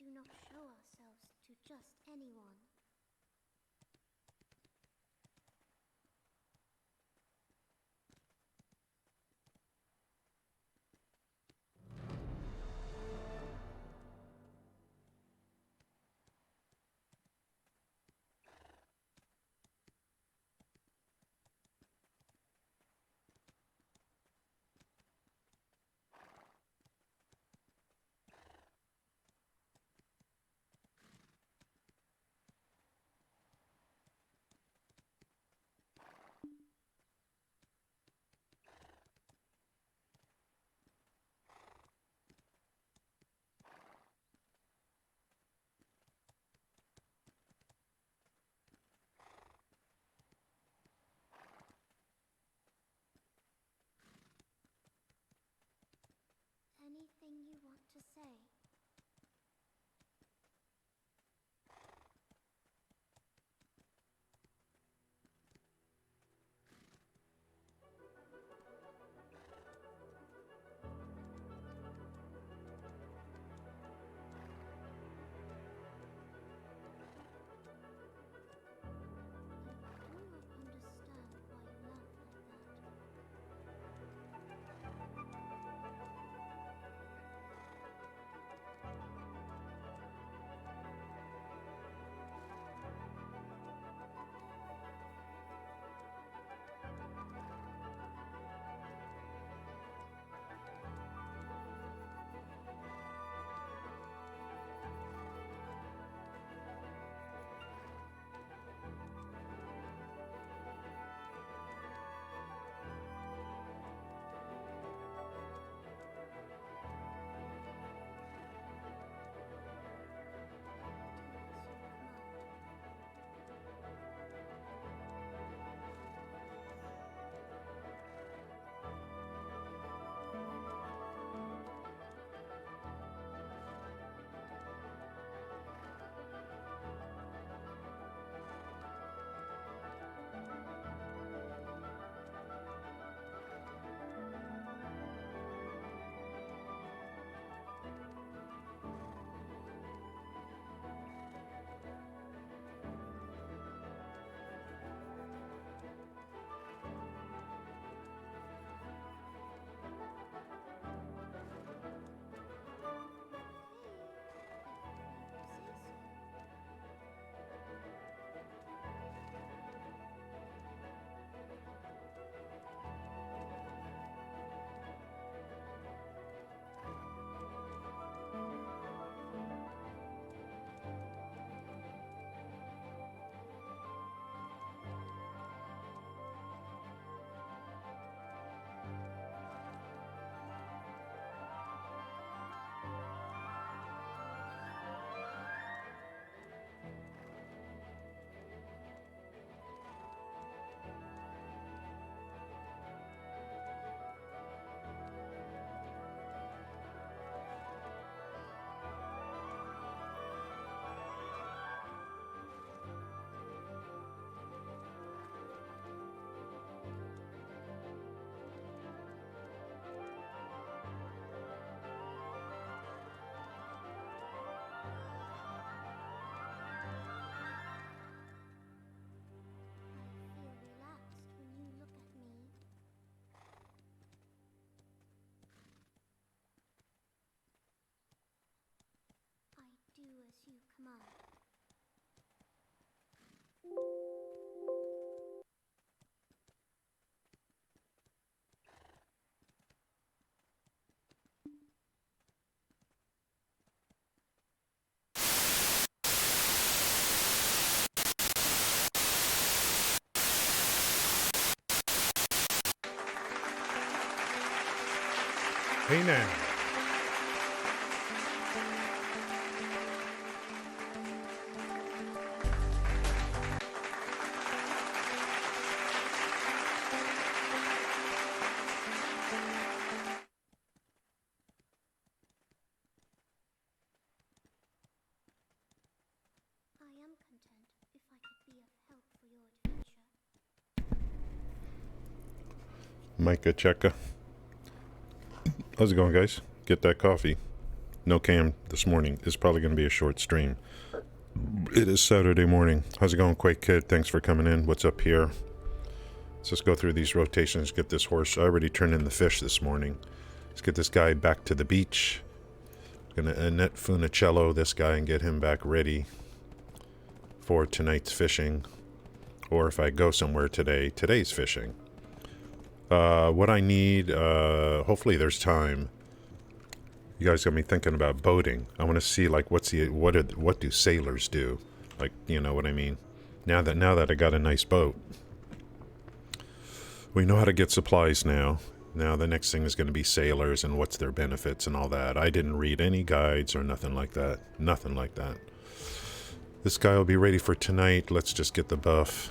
do not show ourselves to just anyone. Anything you want to say? Do as you command. Hey now. Micah Checka. How's it going, guys? Get that coffee. no cam this morning. It's probably going to be a short stream. It is Saturday morning. How's it going, Quake Kid? Thanks for coming in. What's up here? Let's just go through these rotations, get this horse. I already turned in the fish this morning. Let's get this guy back to the beach. Gonna Annette Funicello this guy and get him back ready for tonight's fishing. Or if I go somewhere today's fishing. What I need, hopefully there's time. You guys got me thinking about boating. I want to see like what do sailors do? Like, you know what I mean? Now that I got a nice boat. We know how to get supplies now. Now the next thing is going to be sailors and what's their benefits and all that. I didn't read any guides or nothing like that. Nothing like that. This guy will be ready for tonight. Let's just get the buff.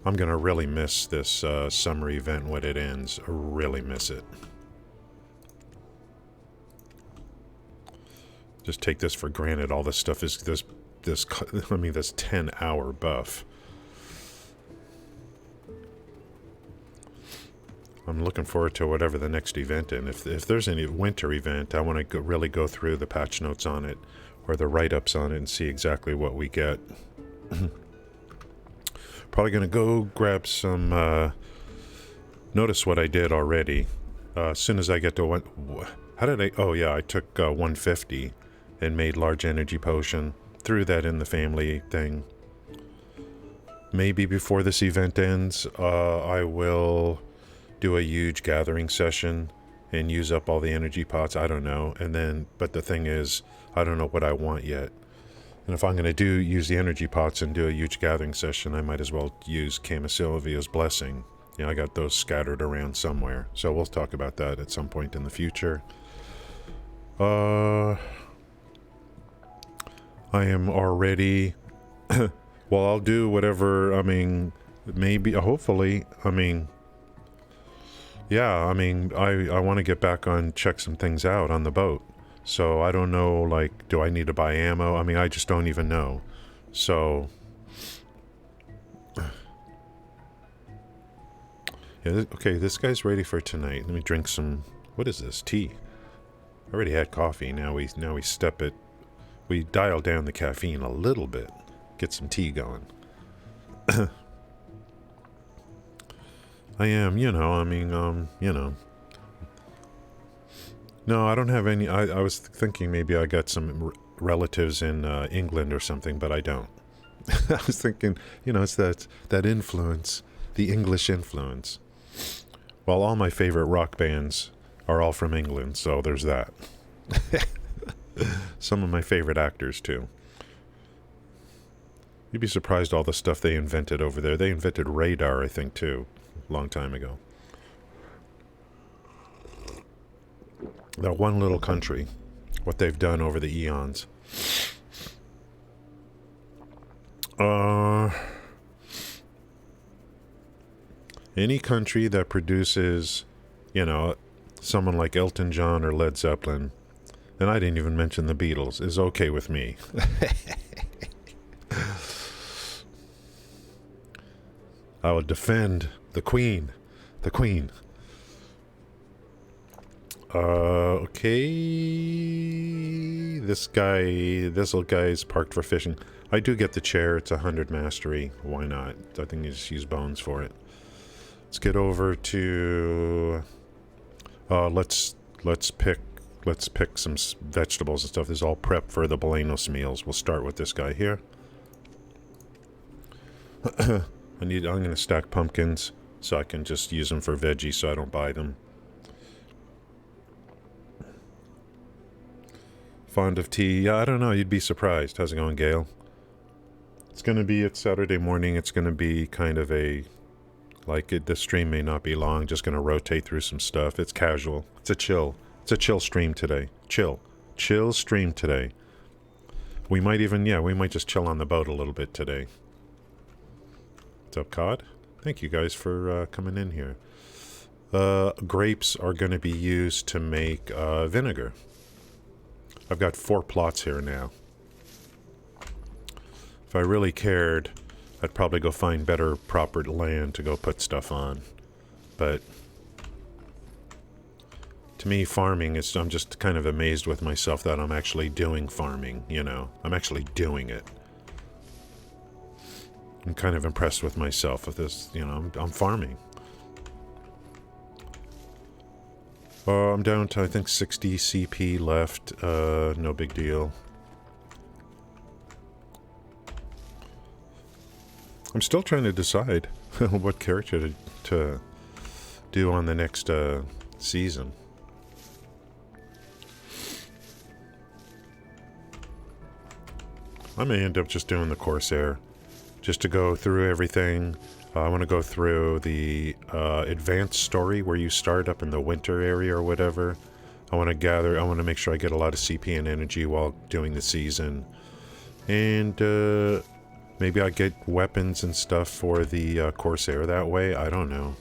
I'm going to really miss this summer event when it ends. I really miss it. Just take this for granted. All this stuff is this 10-hour buff. I'm looking forward to whatever the next event is. If there's any winter event, I want to really go through the patch notes on it or the write-ups on it and see exactly what we get. Probably going to go grab some... notice what I did already. As soon as I get to one... How did I... Oh, yeah, I took 150 and made large energy potion. Threw that in the family thing. Maybe before this event ends, I will do a huge gathering session and use up all the energy pots. I don't know. And then, but the thing is, I don't know what I want yet. And if I'm going to use the energy pots and do a huge gathering session, I might as well use Kama Sylvia's blessing. You know, I got those scattered around somewhere. So we'll talk about that at some point in the future. I am already... well, I'll do whatever, I mean, maybe, hopefully, I mean... Yeah, I mean, I want to get back on, check some things out on the boat. So I don't know, like, do I need to buy ammo? I mean, I just don't even know. So... Yeah, okay, this guy's ready for tonight. Let me drink some... What is this? Tea. I already had coffee. Now we step it... We dial down the caffeine a little bit. Get some tea going. I am, you know, I mean, you know. No, I don't have any... I was thinking maybe I got some relatives in England or something, but I don't. I was thinking, you know, it's that influence, the English influence. Well, all my favorite rock bands are all from England, so there's that. Some of my favorite actors, too. You'd be surprised all the stuff they invented over there. They invented radar, I think, too, a long time ago. That one little country, what they've done over the eons. Any country that produces, you know, someone like Elton John or Led Zeppelin, and I didn't even mention the Beatles, is okay with me. I will defend the Queen. The Queen. Okay. This little guy is parked for fishing. I do get the chair. It's 100 mastery. Why not? I think you just use bones for it. Let's get over to... let's pick some vegetables and stuff. This is all prep for the Bolanos meals. We'll start with this guy here. I'm going to stack pumpkins so I can just use them for veggies so I don't buy them. Fond of tea? Yeah, I don't know. You'd be surprised. How's it going, Gail? It's Saturday morning. It's going to be kind of a... the stream may not be long. Just going to rotate through some stuff. It's casual. It's a chill stream today. Chill stream today. We might just chill on the boat a little bit today. What's up, Cod? Thank you guys for coming in here. Grapes are going to be used to make vinegar. I've got 4 plots here now. If I really cared, I'd probably go find better proper land to go put stuff on. But To me, farming is, I'm just kind of amazed with myself that I'm actually doing farming, you know. I'm actually doing it. I'm kind of impressed with myself with this, you know, I'm farming. I'm down to, I think, 60 CP left. No big deal. I'm still trying to decide what character to do on the next season. I may end up just doing the Corsair, just to go through everything. I want to go through the advanced story where you start up in the winter area or whatever. I want to make sure I get a lot of CP and energy while doing the season. And maybe I get weapons and stuff for the Corsair that way. I don't know.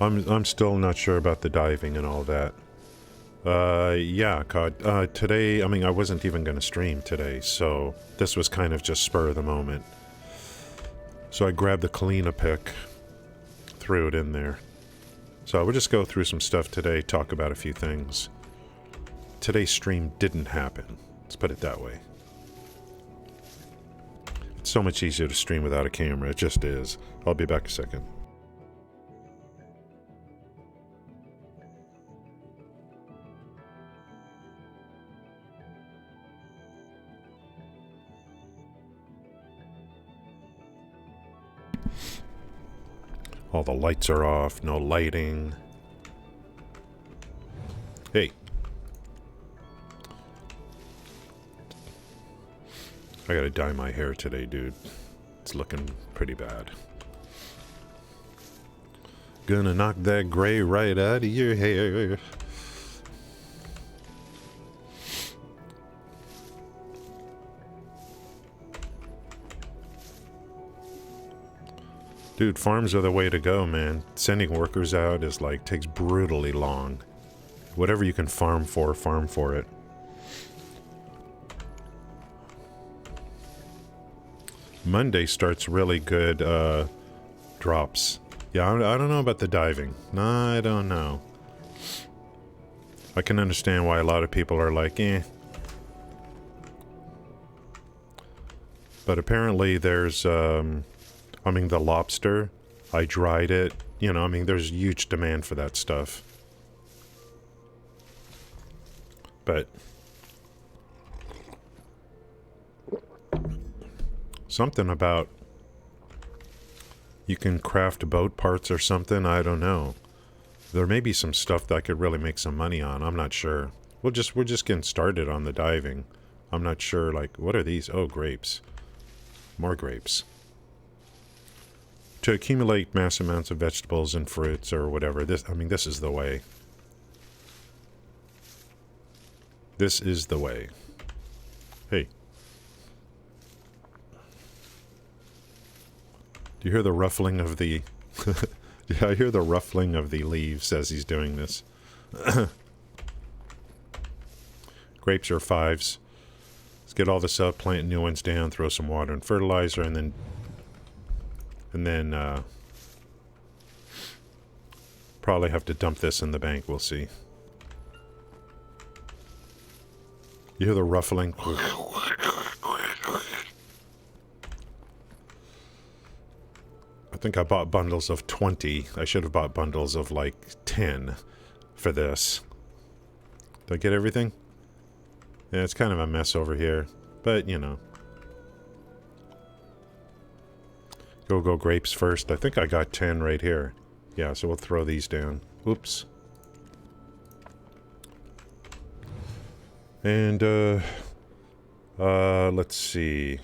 I'm still not sure about the diving and all that. Yeah, COD. Today, I mean, I wasn't even going to stream today, so this was kind of just spur of the moment. So I grabbed the Kalina pick, threw it in there. So we'll just go through some stuff today, talk about a few things. Today's stream didn't happen. Let's put it that way. It's so much easier to stream without a camera. It just is. I'll be back a second. All the lights are off, no lighting. Hey. I gotta dye my hair today, dude. It's looking pretty bad. Gonna knock that gray right out of your hair. Dude, farms are the way to go, man. Sending workers out is like, takes brutally long. Whatever you can farm for it. Monday starts really good drops. Yeah, I don't know about the diving. No, I don't know. I can understand why a lot of people are like, eh. But apparently there's, I mean, the lobster, I dried it. You know, I mean, there's huge demand for that stuff. But something about you can craft boat parts or something, I don't know. There may be some stuff that I could really make some money on, I'm not sure. We're just getting started on the diving. I'm not sure, like, what are these? Oh, grapes. More grapes. To accumulate mass amounts of vegetables and fruits or whatever, this is the way. This is the way. Hey. Do you hear the ruffling of the... Yeah, I hear the ruffling of the leaves as he's doing this. Grapes are 5s. Let's get all this up, plant new ones down, throw some water and fertilizer, and then probably have to dump this in the bank, we'll see. You hear the ruffling? I think I bought bundles of 20. I should have bought bundles of like 10 for this. Did I get everything? Yeah, it's kind of a mess over here, but you know. Go grapes first. I think I got 10 right here. Yeah, so we'll throw these down. Oops. And, let's see.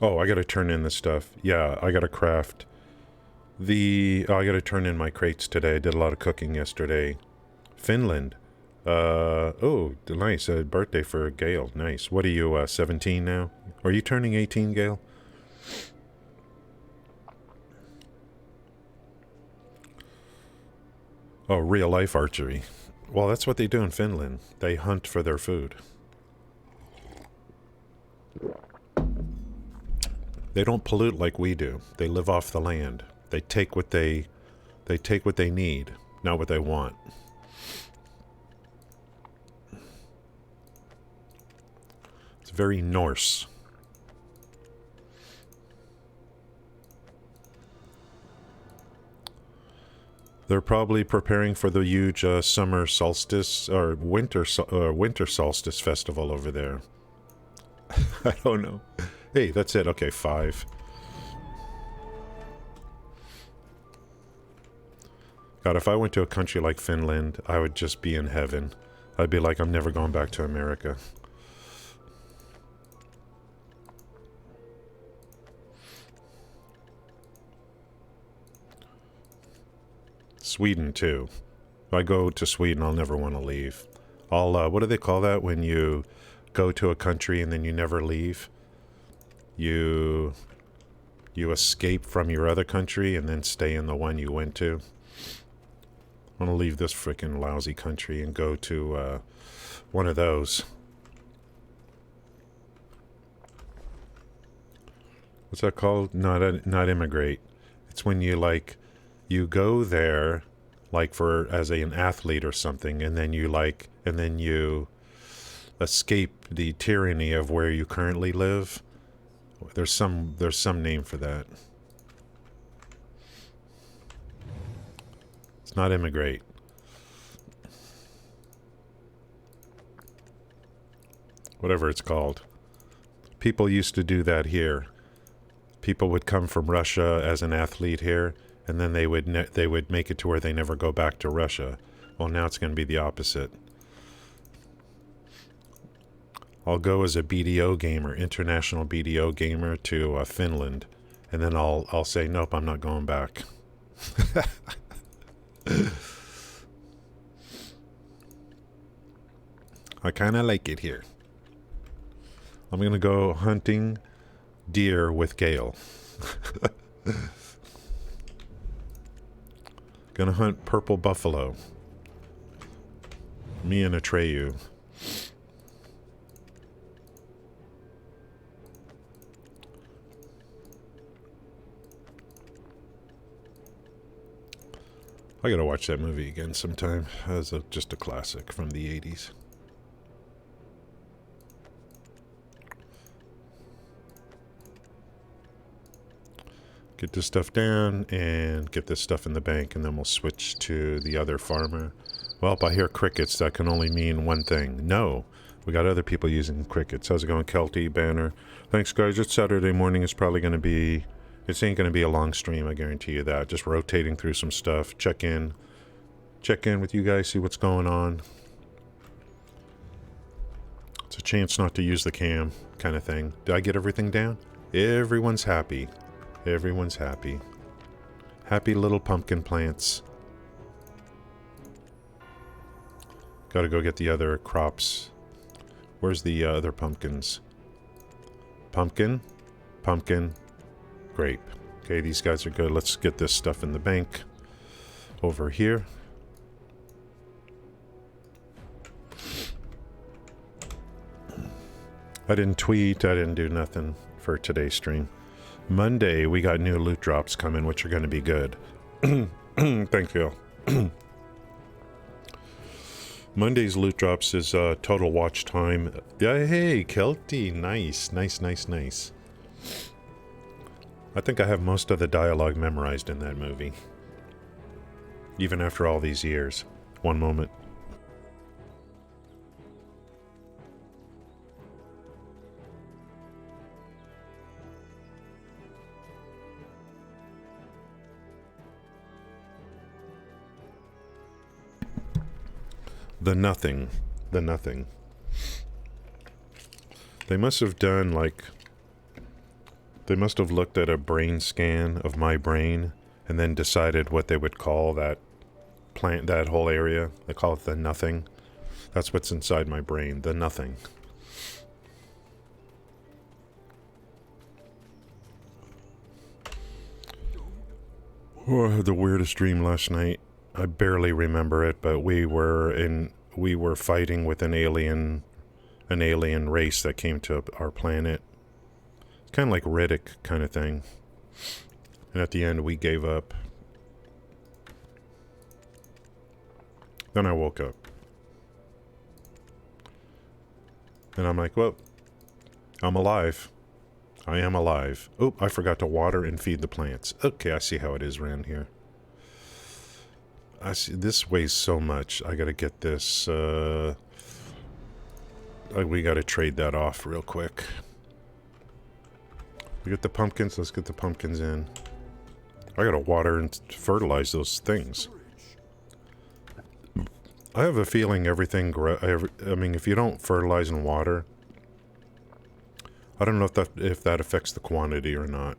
Oh, I gotta turn in the stuff. Yeah, I gotta craft the... Oh, I gotta turn in my crates today. I did a lot of cooking yesterday. Finland. Oh, nice. Birthday for Gale. Nice. What are you, 17 now? Are you turning 18, Gale? Oh, real-life archery. Well, that's what they do in Finland. They hunt for their food. They don't pollute like we do. They live off the land. They take what they need, not what they want. It's very Norse. They're probably preparing for the huge summer solstice or winter solstice festival over there. I don't know. Hey, that's it. Okay, 5. God, if I went to a country like Finland, I would just be in heaven. I'd be like, I'm never going back to America. Sweden, too. If I go to Sweden, I'll never want to leave. What do they call that when you go to a country and then you never leave? You escape from your other country and then stay in the one you went to. I want to leave this frickin' lousy country and go to one of those. What's that called? Not immigrate. It's when you go there as an athlete or something, and then you escape the tyranny of where you currently live. There's some name for that. It's not immigrate. Whatever it's called. People used to do that here. People would come from Russia as an athlete here, and then they would make it to where they never go back to Russia. Well, now it's going to be the opposite. I'll go as a BDO gamer, international BDO gamer, to Finland, and then I'll say, nope, I'm not going back. I kind of like it here. I'm going to go hunting deer with Gale. Gonna hunt purple buffalo. Me and Atreyu. I gotta watch that movie again sometime. As just a classic from the 80s. Get this stuff down and get this stuff in the bank, and then we'll switch to the other farmer. Well, I hear crickets. That can only mean one thing. No, we got other people using crickets. How's it going, Kelty, Banner? Thanks, guys. It's Saturday morning. It's probably going to be... This ain't going to be a long stream, I guarantee you that. Just rotating through some stuff. Check in with you guys, see what's going on. It's a chance not to use the cam kind of thing. Did I get everything down? Everyone's happy. Everyone's happy. Happy little pumpkin plants. Gotta go get the other crops. Where's the other pumpkins? Pumpkin. Pumpkin. Grape. Okay, these guys are good. Let's get this stuff in the bank. Over here. I didn't tweet. I didn't do nothing for today's stream. Monday, we got new loot drops coming, which are going to be good. Thank you. Monday's loot drops is total watch time. Yeah, hey, Kelty. Nice, nice, nice, nice. I think I have most of the dialogue memorized in that movie. Even after all these years. One moment. The Nothing. The Nothing. They must have done like... They must have looked at a brain scan of my brain and then decided what they would call that plant, that whole area. They call it the Nothing. That's what's inside my brain, the Nothing. Oh, I had the weirdest dream last night. I barely remember it, but we were fighting with an alien race that came to our planet. Kind of like Riddick kind of thing. And at the end, we gave up. Then I woke up. And I'm like, well, I'm alive. I am alive. Oh, I forgot to water and feed the plants. Okay, I see how it is around here. I see, this weighs so much. I gotta get this, we gotta trade that off real quick. We get the pumpkins, let's get the pumpkins in. I gotta water and fertilize those things. I have a feeling everything I mean, if you don't fertilize and water, I don't know if that affects the quantity or not,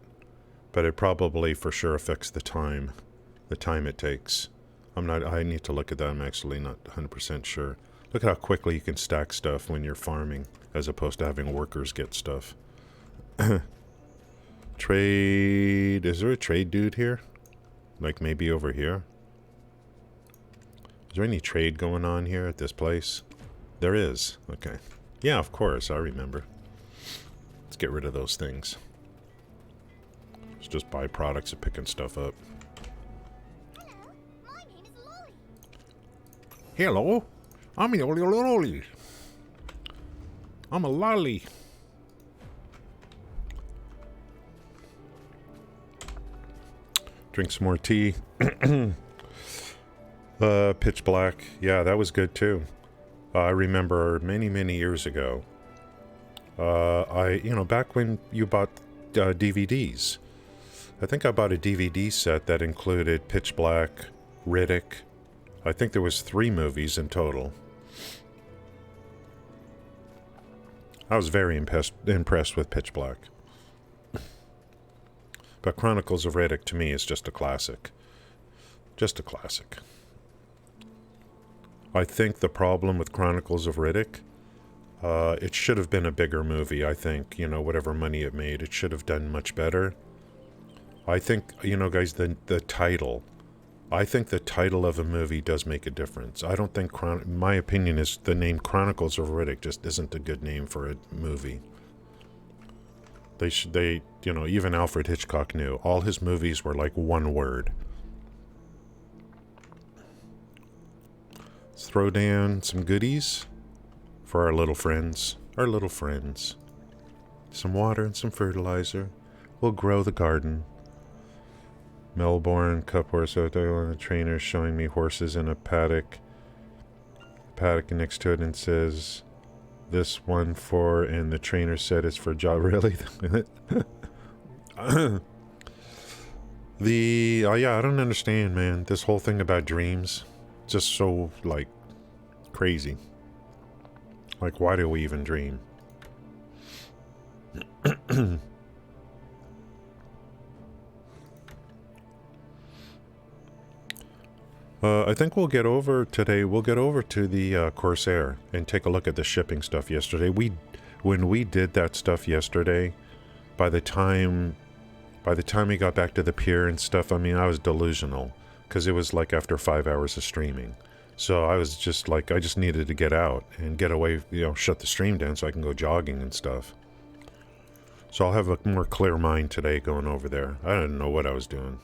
but it probably for sure affects the time it takes. I need to look at that. I'm actually not 100% sure. Look at how quickly you can stack stuff when you're farming, as opposed to having workers get stuff. Trade, is there a trade dude here? Like maybe over here? Is there any trade going on here at this place? There is. Okay. Yeah, of course, I remember. Let's get rid of those things. It's just byproducts of picking stuff up. Hello, my name is Lolly. Hello, I'm a lolly. I'm a lolly. Drink some more tea. Pitch Black. Yeah, that was good too. I remember many years ago. Back when you bought DVDs. I think I bought a DVD set that included Pitch Black, Riddick. I think there was 3 movies in total. I was very impressed with Pitch Black. But Chronicles of Riddick to me is just a classic. Just a classic. I think the problem with Chronicles of Riddick, it should have been a bigger movie, I think. You know, whatever money it made, it should have done much better. I think, you know, guys, the title. I think the title of a movie does make a difference. I don't think, my opinion is the name Chronicles of Riddick just isn't a good name for a movie. You know, even Alfred Hitchcock knew. All his movies were like one word. Let's throw down some goodies for our little friends. Our little friends. Some water and some fertilizer. We'll grow the garden. Melbourne, cup horse, and the trainer showing me horses in a paddock. Paddock next to it and says, this one for, and the trainer said it's for job. Really? Yeah, I don't understand, man. This whole thing about dreams, just so, like, crazy. Like, why do we even dream? I think we'll get over today. We'll get over to the Corsair and take a look at the shipping stuff yesterday. When we did that stuff yesterday, by the time we got back to the pier and stuff, I mean, I was delusional because it was like after 5 hours of streaming. So I was just like, I just needed to get out and get away, you know, shut the stream down so I can go jogging and stuff. So I'll have a more clear mind today going over there. I didn't know what I was doing.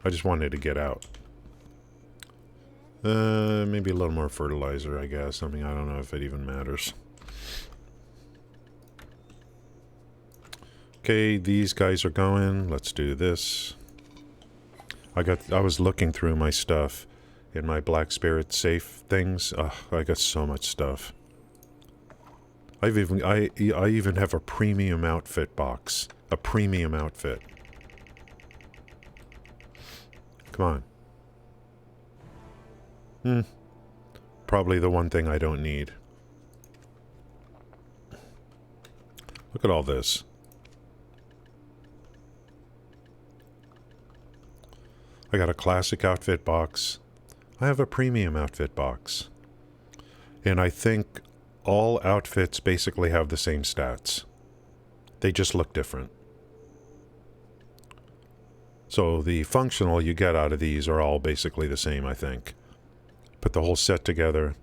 I just wanted to get out. Maybe a little more fertilizer, I guess. I mean, I don't know if it even matters. Okay, these guys are going. Let's do this. I was looking through my stuff in my Black Spirit safe things. Ugh, I got so much stuff. I even have a premium outfit box. A premium outfit. Come on. Probably the one thing I don't need. Look at all this. I got a classic outfit box. I have a premium outfit box. And I think all outfits basically have the same stats. They just look different. So the functional you get out of these are all basically the same, I think. Put the whole set together.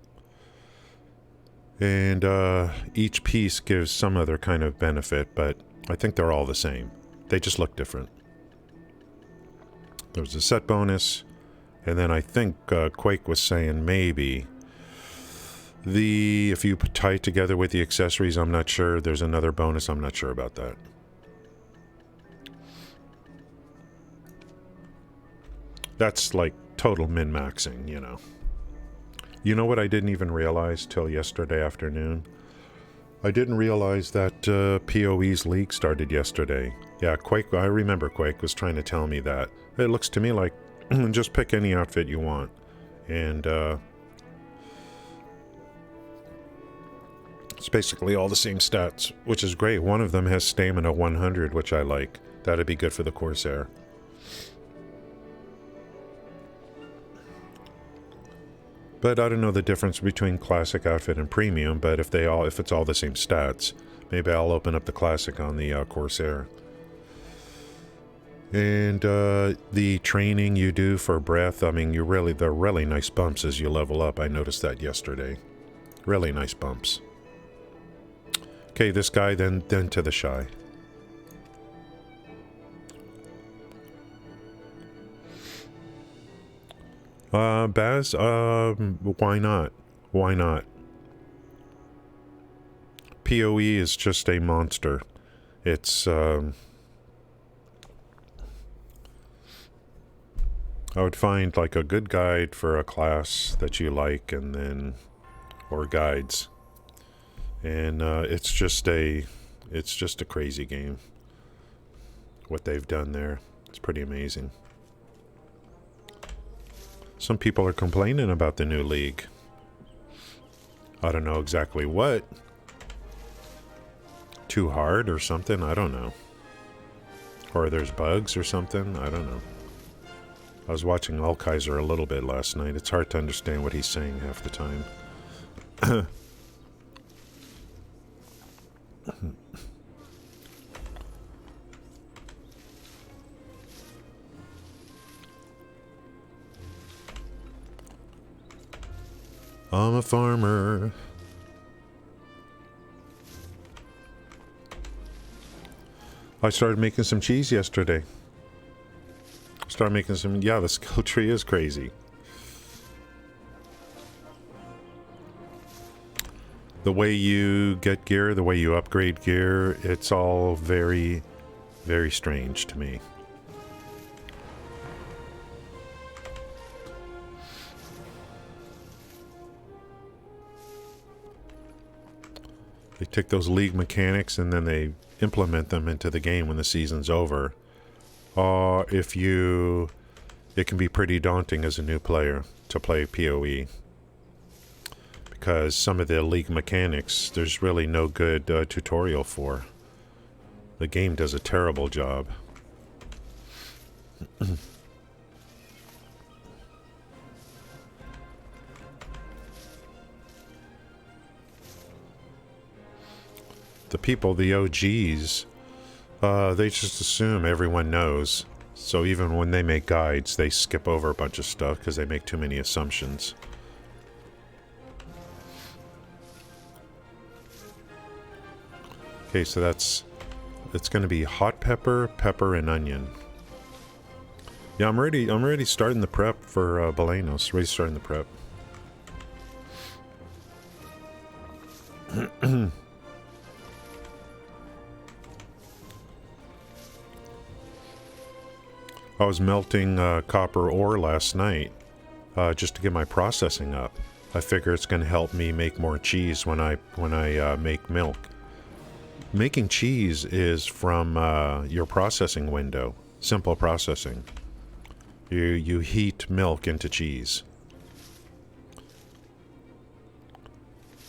And each piece gives some other kind of benefit, but I think they're all the same. They just look different. There's a set bonus, and then I think Quake was saying maybe if you tie it together with the accessories, I'm not sure. There's another bonus, I'm not sure about that. That's like total min-maxing, you know. You know what I didn't even realize till yesterday afternoon? I didn't realize that PoE's league started yesterday. Yeah, Quake, I remember Quake was trying to tell me that. It looks to me like just pick any outfit you want. And it's basically all the same stats, which is great. One of them has stamina 100, which I like. That'd be good for the Corsair. But I don't know the difference between classic outfit and premium, but if it's all the same stats, maybe I'll open up the classic on the Corsair. And the training you do for breath, I mean, they're really nice bumps as you level up. I noticed that yesterday. Really nice bumps. Okay, this guy, then to the Shai. Baz, why not? Why not? PoE is just a monster. It's, I would find like a good guide for a class that you like, and then, or guides. And, it's just a crazy game. What they've done there. It's pretty amazing. Some people are complaining about the new league. I don't know exactly what. Too hard or something, I don't know. Or there's bugs or something, I don't know. I was watching Alkaiser a little bit last night. It's hard to understand what he's saying half the time. I'm a farmer. I started making some cheese yesterday. Yeah, the skill tree is crazy. The way you get gear, the way you upgrade gear, it's all very, very strange to me. They take those league mechanics and then they implement them into the game when the season's over. It can be pretty daunting as a new player to play PoE. Because some of the league mechanics, there's really no good tutorial for. The game does a terrible job. The people, the OGs, they just assume everyone knows. So even when they make guides, they skip over a bunch of stuff because they make too many assumptions. Okay, so it's going to be hot pepper, pepper, and onion. Yeah, I'm already starting the prep for Balenos. Already starting the prep. I was melting copper ore last night just to get my processing up. I figure it's going to help me make more cheese when I make milk. Making cheese is from your processing window. Simple processing. You heat milk into cheese.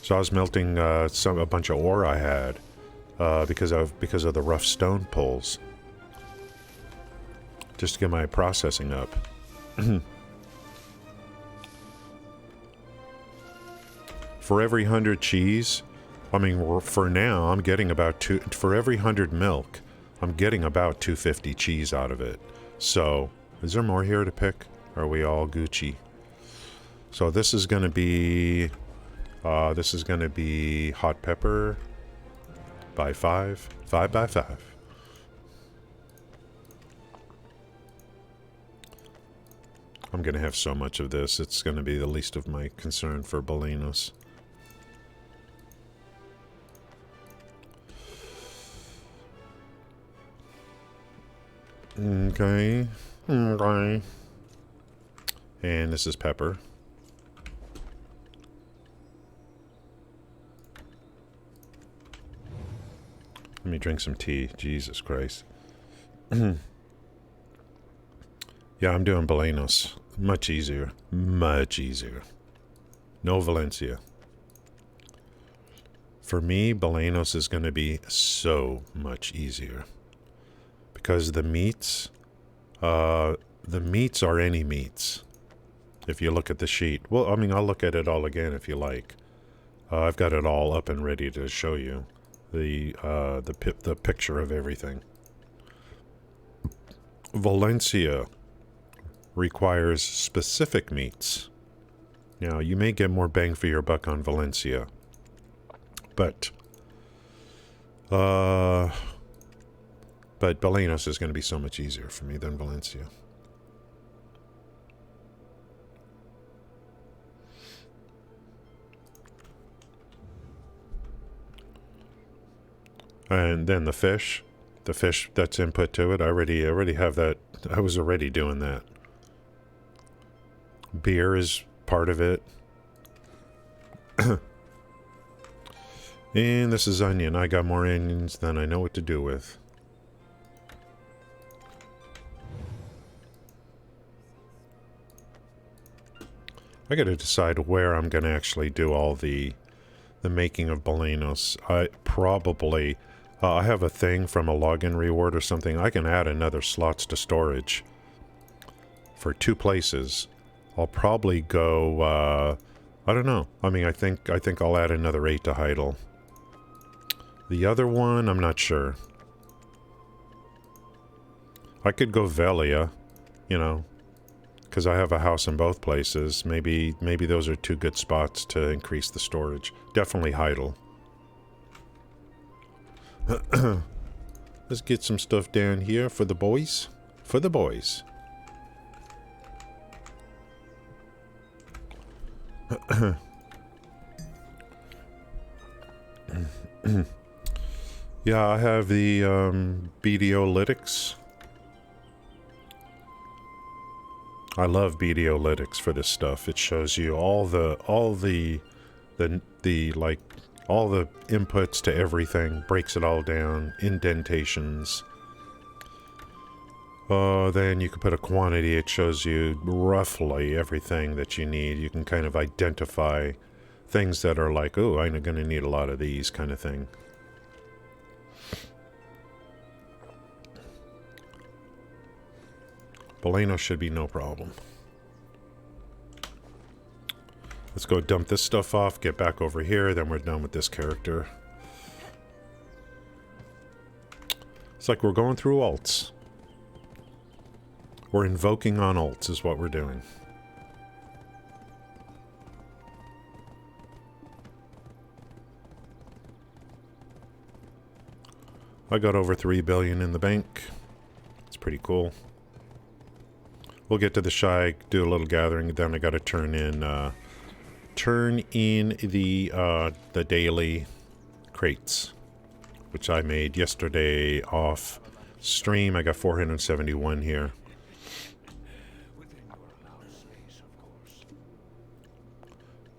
So I was melting a bunch of ore I had because of the rough stone poles. Just to get my processing up. For every 100 cheese, I mean, for now, I'm getting about for every 100 milk, I'm getting about 250 cheese out of it. So, is there more here to pick? Or are we all Gucci? So this is going to be This is going to be hot pepper by 5. 5 by 5. I'm going to have so much of this. It's going to be the least of my concern for Balenos. Okay. Okay. And this is pepper. Let me drink some tea. Jesus Christ. Yeah, I'm doing Balenos. Much easier. Much easier. No Valencia. For me, Balenos is going to be so much easier. Because the meats are any meats. If you look at the sheet. Well, I mean, I'll look at it all again if you like. I've got it all up and ready to show you. The picture of everything. Valencia requires specific meats. Now, you may get more bang for your buck on Valencia, but Balenos is going to be so much easier for me than Valencia. And then the fish that's input to it, I already have that. I was already doing that. Beer is part of it. And this is onion. I got more onions than I know what to do with. I gotta decide where I'm gonna actually do all the making of Balenos. I probably... I have a thing from a login reward or something. I can add another slots to storage for 2 places. I'll probably go, I don't know. I mean, I think I'll add another 8 to Heidel. The other one, I'm not sure. I could go Velia, you know, because I have a house in both places. Maybe those are 2 good spots to increase the storage. Definitely Heidel. Let's get some stuff down here for the boys. For the boys. Yeah, I have the BDO lytics. I love BDO lytics for this stuff. It shows you all the like all the inputs to everything, breaks it all down, indentations. Then you can put a quantity. It shows you roughly everything that you need. You can kind of identify things that are like, oh, I'm going to need a lot of these kind of thing. Balenos should be no problem. Let's go dump this stuff off, get back over here, then we're done with this character. It's like we're going through alts. We're invoking on alts is what we're doing. I got over 3 billion in the bank. It's pretty cool. We'll get to the Shai, do a little gathering, then I gotta turn in the daily crates, which I made yesterday off stream. I got 471 here.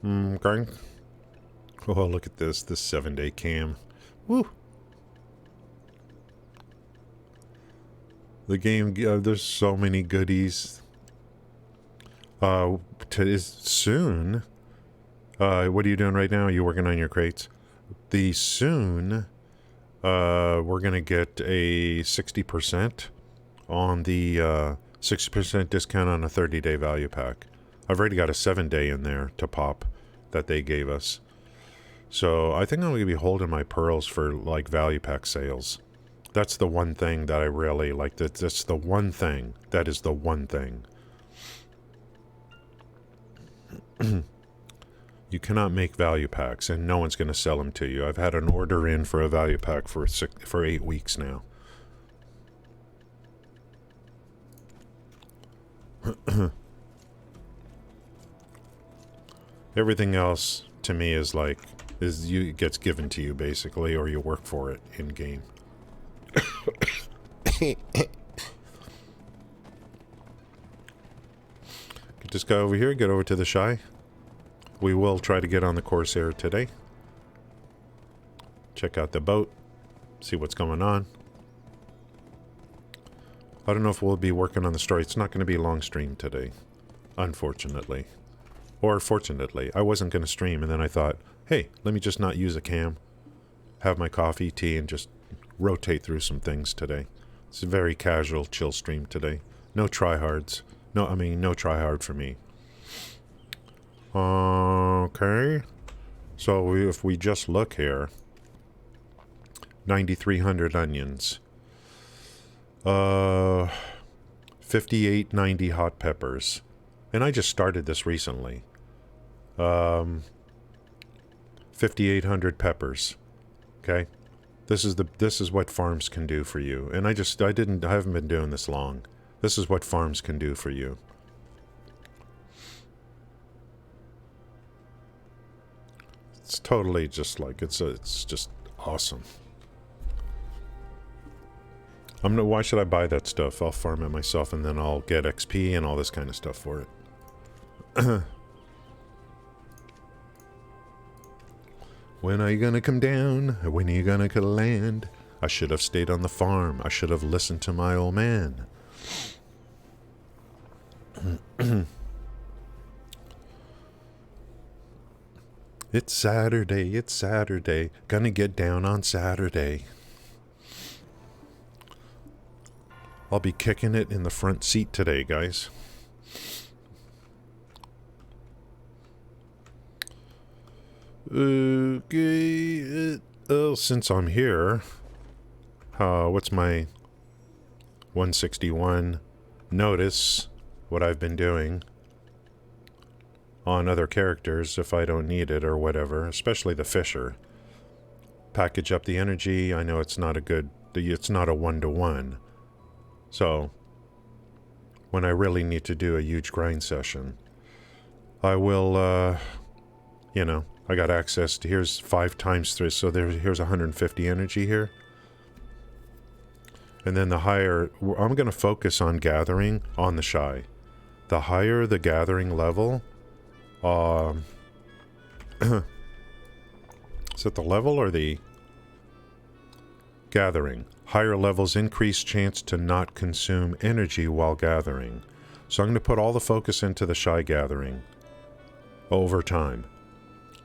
Okay. Oh, look at this 7-day cam. Woo! The game, there's so many goodies. Soon. What are you doing right now? Are you working on your crates? Soon, we're gonna get a 60% on the 60% discount on a 30-day value pack. I've already got a 7-day in there to pop that they gave us. So I think I'm gonna be holding my pearls for like value pack sales. That's the one thing that I really like. That's the one thing. That is the one thing. You cannot make value packs, and no one's going to sell them to you. I've had an order in for a value pack for 8 weeks now. Everything else to me is like gets given to you basically, or you work for it in game. Get this guy over here. Get over to the Shai. We will try to get on the Corsair today. Check out the boat. See what's going on. I don't know if we'll be working on the story. It's not going to be a long stream today, unfortunately. Or fortunately. I wasn't going to stream, and then I thought, hey, let me just not use a cam. Have my coffee, tea, and just rotate through some things today. It's a very casual, chill stream today. No tryhards. No tryhard for me. Okay. So if we just look here, 9,300 onions. 5890 hot peppers. And I just started this recently. 5,800 peppers. Okay? This is what farms can do for you. And I haven't been doing this long. This is what farms can do for you. It's totally just like, it's just awesome. Why should I buy that stuff? I'll farm it myself and then I'll get XP and all this kind of stuff for it. When are you gonna come down? When are you gonna land? I should have stayed on the farm. I should have listened to my old man. It's Saturday. Gonna get down on Saturday. I'll be kicking it in the front seat today, guys. Okay. Since I'm here, what's my 161? Notice what I've been doing on other characters if I don't need it or whatever, especially the Fisher. Package up the energy. I know it's not a 1-to-1. So, when I really need to do a huge grind session, I will, I got access to, here's 5 times 3, so here's 150 energy here. And then the higher, I'm going to focus on gathering on the Shai. The higher the gathering level, is it the level or the gathering? Higher levels increase chance to not consume energy while gathering. So I'm going to put all the focus into the Shai gathering over time.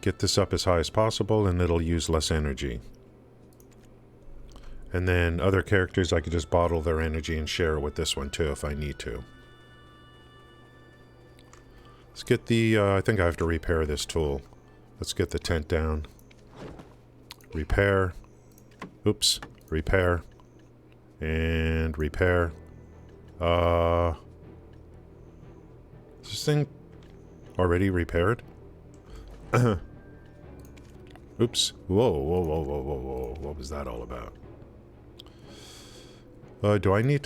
Get this up as high as possible and it'll use less energy. And then other characters, I could just bottle their energy and share it with this one too if I need to. Let's get the, I think I have to repair this tool. Let's get the tent down. Repair. Oops. Repair. And repair. Is this thing already repaired? Oops. Whoa. What was that all about? Do I need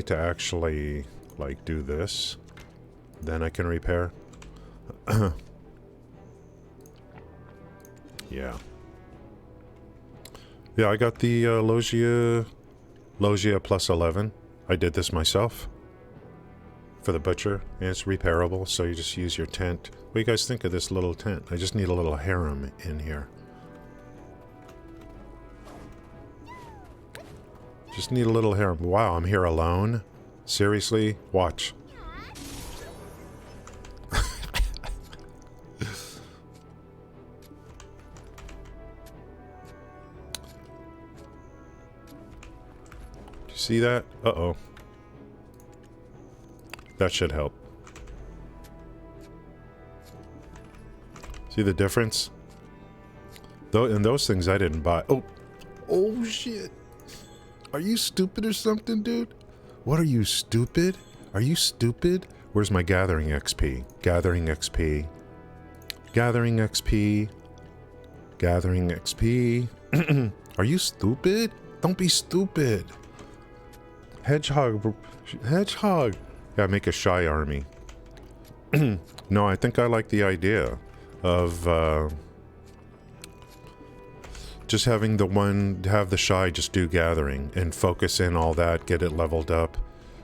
to actually, like, do this? Then I can repair? Yeah. Yeah, I got the Logia plus 11. I did this myself for the butcher, and it's repairable, so you just use your tent. What do you guys think of this little tent? I just need a little harem in here. Just need a little harem. Wow, I'm here alone? Seriously? Watch. See that? Uh-oh. That should help. See the difference? And those things I didn't buy. Oh shit. Are you stupid or something, dude? What are you, stupid? Are you stupid? Where's my gathering XP? Gathering XP. Gathering XP. Gathering XP. Are you stupid? Don't be stupid. Hedgehog. Hedgehog. Yeah, make a Shai army. No, I think I like the idea of just having have the Shai just do gathering and focus in all that, get it leveled up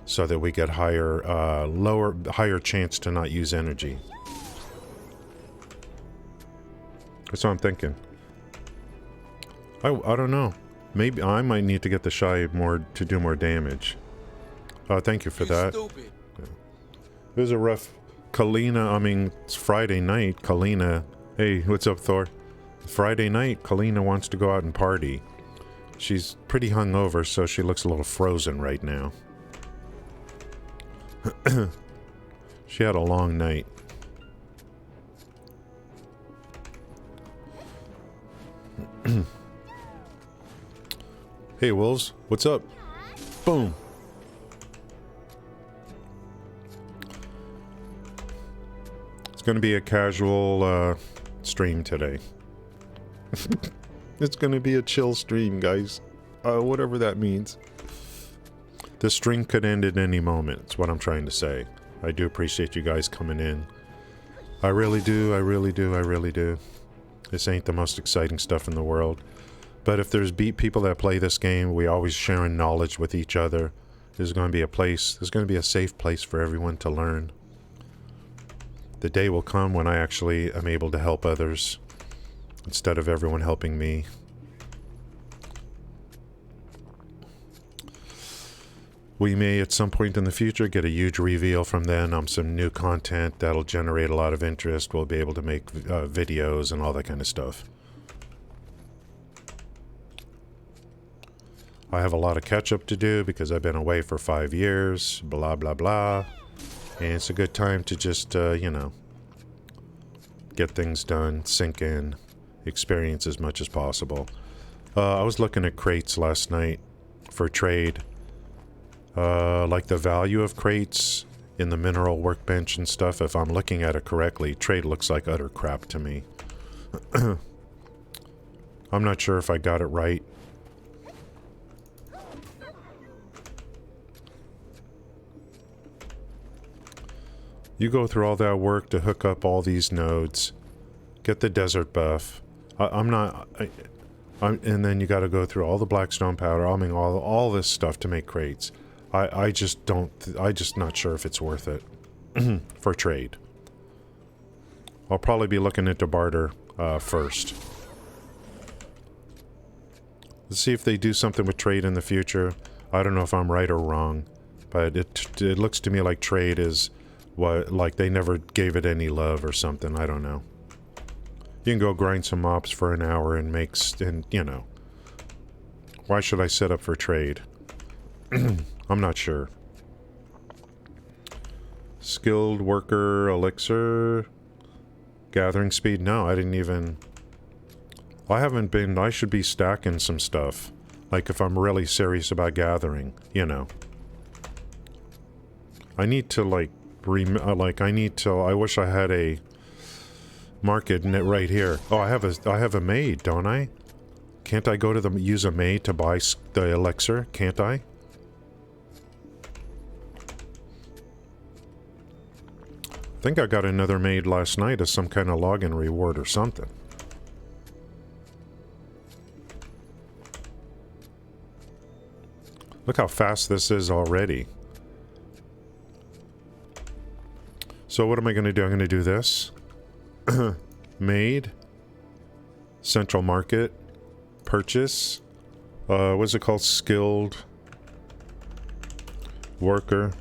so that we get higher chance to not use energy. That's what I'm thinking. I don't know. Maybe I might need to get the Shai more to do more damage. Thank you for that. Stupid. Yeah. It was a rough it's Friday night. Kalina, hey, what's up, Thor? Friday night, Kalina wants to go out and party. She's pretty hungover, so she looks a little frozen right now. She had a long night. Hey, Wolves, what's up? Boom. It's going to be a casual stream today. It's going to be a chill stream, guys. Whatever that means. The stream could end at any moment. That's what I'm trying to say. I do appreciate you guys coming in. I really do. I really do. I really do. This ain't the most exciting stuff in the world. But if there's people that play this game, we always sharing knowledge with each other. There's going to be a safe place for everyone to learn. The day will come when I actually am able to help others instead of everyone helping me. We may at some point in the future get a huge reveal from then on some new content that'll generate a lot of interest. We'll be able to make videos and all that kind of stuff. I have a lot of catch up to do because I've been away for 5 years, blah blah blah. And it's a good time to just, get things done, sink in, experience as much as possible. I was looking at crates last night for trade. Like the value of crates in the mineral workbench and stuff, if I'm looking at it correctly, trade looks like utter crap to me. I'm not sure if I got it right. You go through all that work to hook up all these nodes, get the desert buff. And then you got to go through all the blackstone powder. I mean, all this stuff to make crates. I just not sure if it's worth it for trade. I'll probably be looking into barter first. Let's see if they do something with trade in the future. I don't know if I'm right or wrong, but it looks to me like trade is like they never gave it any love or something. I don't know. You can go grind some mobs for an hour and why should I set up for trade? I'm not sure. Skilled worker elixir. Gathering speed. No, I didn't even... I should be stacking some stuff. Like if I'm really serious about gathering, I need to I wish I had a market in it right here. Oh, I have a maid, don't I? Can't I go to use a maid to buy the elixir? Can't I? I think I got another maid last night as some kind of login reward or something. Look how fast this is already. So what am I going to do? I'm going to do this. Maid. Central market. Purchase. What's it called? Skilled worker.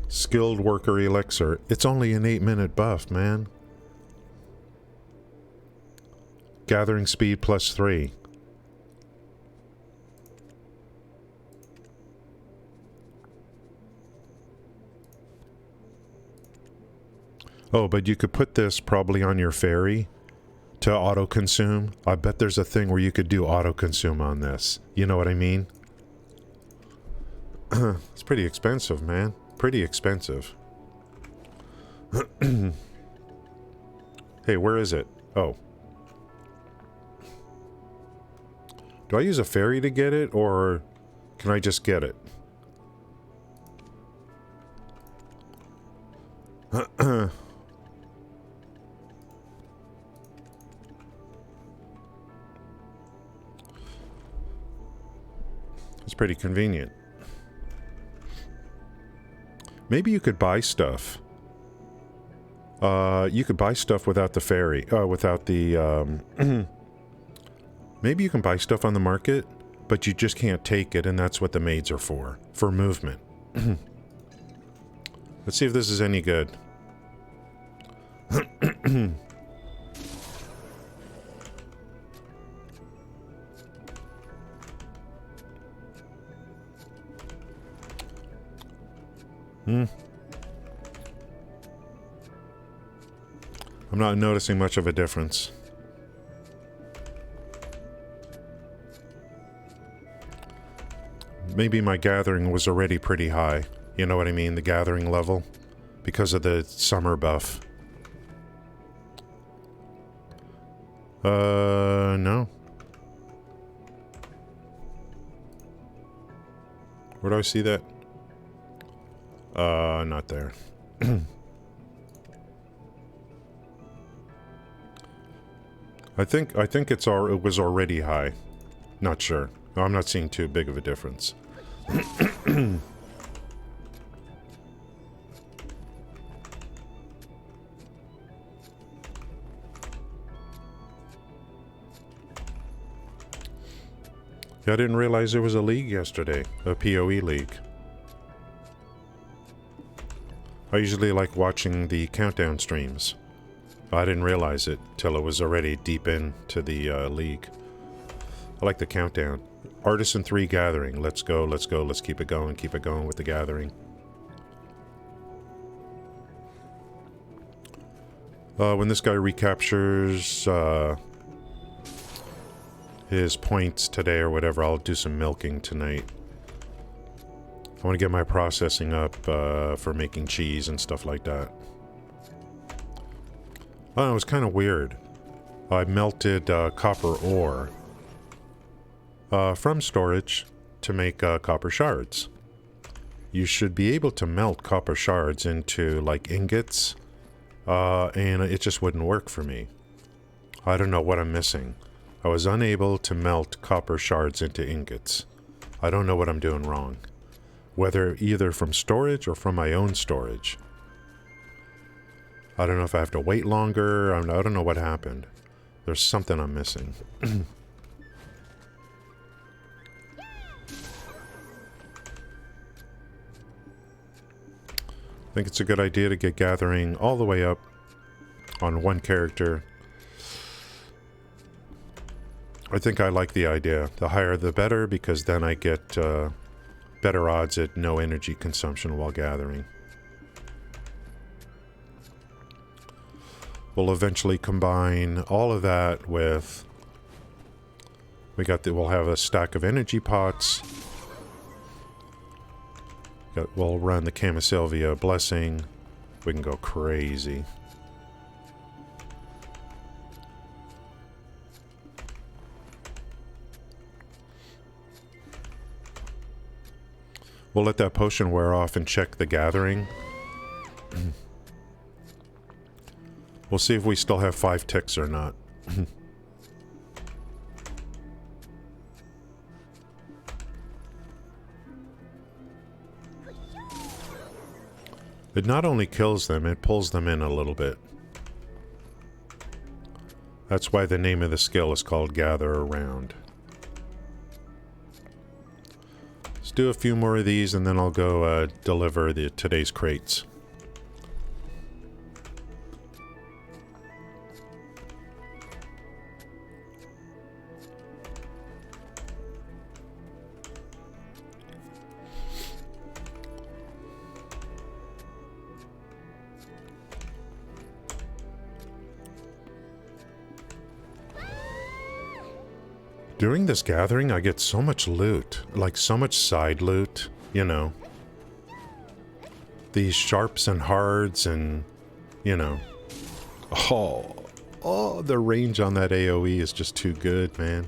Skilled worker elixir. It's only an 8-minute buff, man. Gathering speed +3. Oh, but you could put this probably on your ferry to auto-consume. I bet there's a thing where you could do auto-consume on this. You know what I mean? It's pretty expensive, man. Pretty expensive. Hey, where is it? Oh. Do I use a ferry to get it, or can I just get it? It's pretty convenient. Maybe you could buy stuff. You could buy stuff without the ferry. Without the, maybe you can buy stuff on the market, but you just can't take it, and that's what the maids are for movement. Let's see if this is any good. I'm not noticing much of a difference. Maybe my gathering was already pretty high. You know what I mean? The gathering level. Because of the summer buff. No. Where do I see that? Not there. I think it was already high. Not sure. No, I'm not seeing too big of a difference. Yeah, I didn't realize there was a league yesterday. A PoE league. I usually like watching the countdown streams. I didn't realize it till it was already deep into the league. I like the countdown. Artisan 3 gathering. Let's go, let's go, let's keep it going with the gathering. When this guy recaptures his points today or whatever, I'll do some milking tonight. I want to get my processing up for making cheese and stuff like that. Oh, it was kind of weird. I melted copper ore from storage to make copper shards. You should be able to melt copper shards into like ingots, and it just wouldn't work for me. I don't know what I'm missing. I was unable to melt copper shards into ingots. I don't know what I'm doing wrong. Whether either from storage or from my own storage. I don't know if I have to wait longer. I don't know what happened. There's something I'm missing. I think it's a good idea to get gathering all the way up on one character. I think I like the idea. The higher the better, because then I get better odds at no energy consumption while gathering. We'll eventually combine all of that with... we'll have a stack of energy pots. We'll run the Camasylvia Blessing. We can go crazy. We'll let that potion wear off and check the gathering. We'll see if we still have 5 ticks or not. It not only kills them, it pulls them in a little bit. That's why the name of the skill is called Gather Around. Let's do a few more of these and then I'll go deliver today's crates. During this gathering, I get so much loot. Like, so much side loot. you know. These sharps and hards and, you know. Oh, the range on that AoE is just too good, man.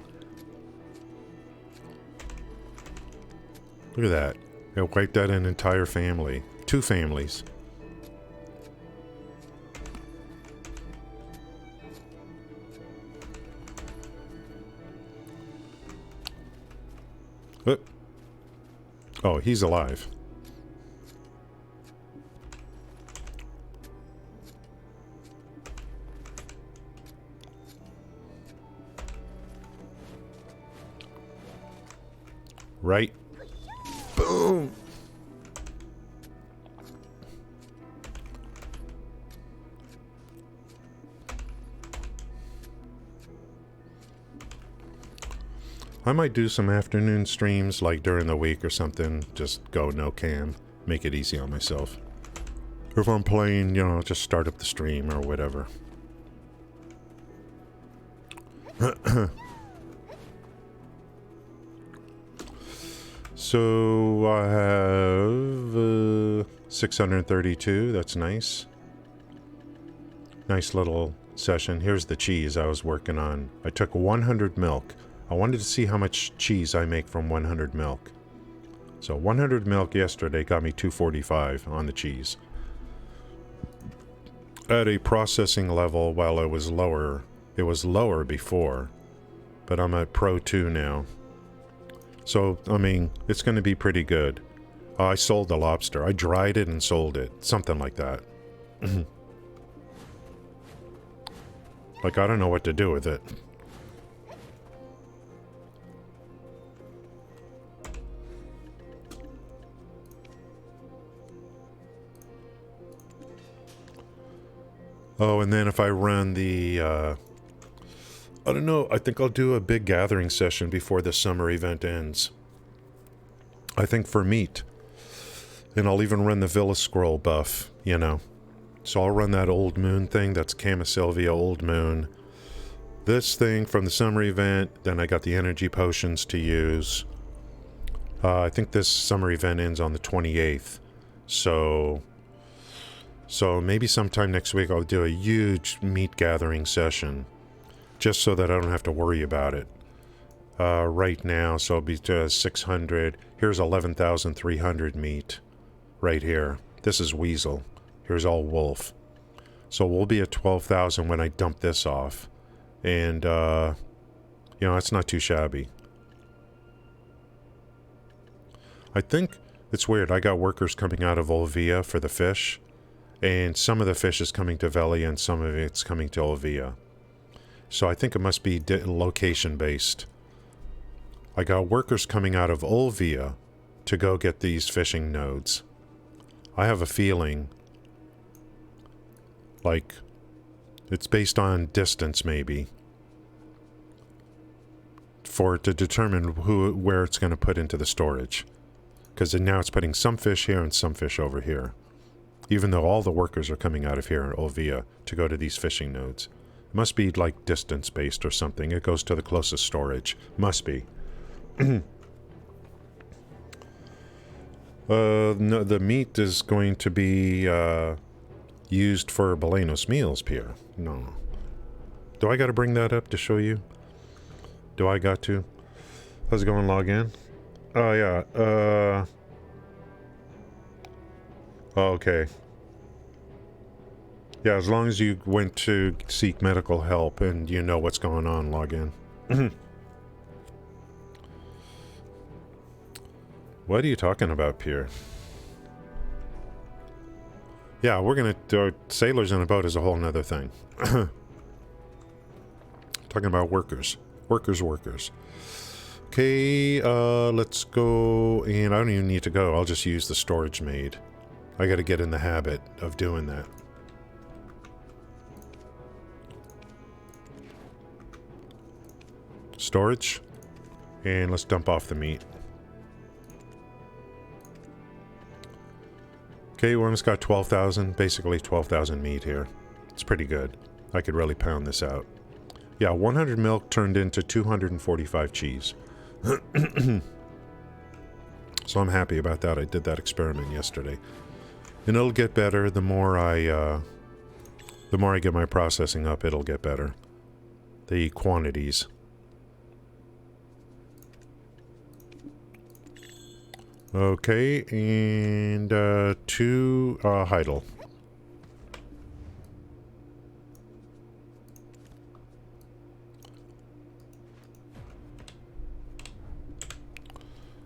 Look at that. It wiped out an entire family. 2 families. Oh, he's alive. Right. Boom. I might do some afternoon streams like during the week or something. Just go no cam. Make it easy on myself. Or if I'm playing, you know, just start up the stream or whatever. So I have 632. That's nice. Nice little session. Here's the cheese I was working on. I took 100 milk. I wanted to see how much cheese I make from 100 milk. So 100 milk yesterday got me 245 on the cheese. At a processing level, while it was lower before, but I'm at Pro 2 now. So, I mean, it's going to be pretty good. I sold the lobster. I dried it and sold it. Something like that. Like, I don't know what to do with it. Oh, and then if I run the, I don't know, I think I'll do a big gathering session before the summer event ends. I think for meat. And I'll even run the Villa Scroll buff, you know. So I'll run that Old Moon thing, that's Camasylvia Old Moon. This thing from the summer event, then I got the energy potions to use. I think this summer event ends on the 28th. So maybe sometime next week I'll do a huge meat gathering session. Just so that I don't have to worry about it. Right now, so it'll be 600. Here's 11,300 meat. Right here. This is Weasel. Here's all wolf. So we'll be at 12,000 when I dump this off. And, you know, it's not too shabby. I think it's weird. I got workers coming out of Olvia for the fish. And some of the fish is coming to Velia and some of it's coming to Olvia. So I think it must be location-based. I got workers coming out of Olvia to go get these fishing nodes. I have a feeling like it's based on distance, maybe, for it to determine where it's going to put into the storage. Because now it's putting some fish here and some fish over here. Even though all the workers are coming out of here in Olvia to go to these fishing nodes. Must be like distance-based or something. It goes to the closest storage. Must be. No, the meat is going to be used for Belenos meals, Pierre. No. Do I got to bring that up to show you? Do I got to? How's it going? Log in? Oh, yeah. Oh, okay. Yeah, as long as you went to seek medical help and you know what's going on, log in. What are you talking about, Pierre? Yeah, we're gonna do sailors in a boat is a whole nother thing. Talking about workers. Workers. Okay, let's go, and I don't even need to go. I'll just use the storage maid. I gotta get in the habit of doing that. Storage, and let's dump off the meat. Okay, we almost got 12,000, basically 12,000 meat here. It's pretty good. I could really pound this out. Yeah, 100 milk turned into 245 cheese. So I'm happy about that. I did that experiment yesterday. And it'll get better the more I get my processing up, it'll get better. The quantities. Okay, and 2 Heidel.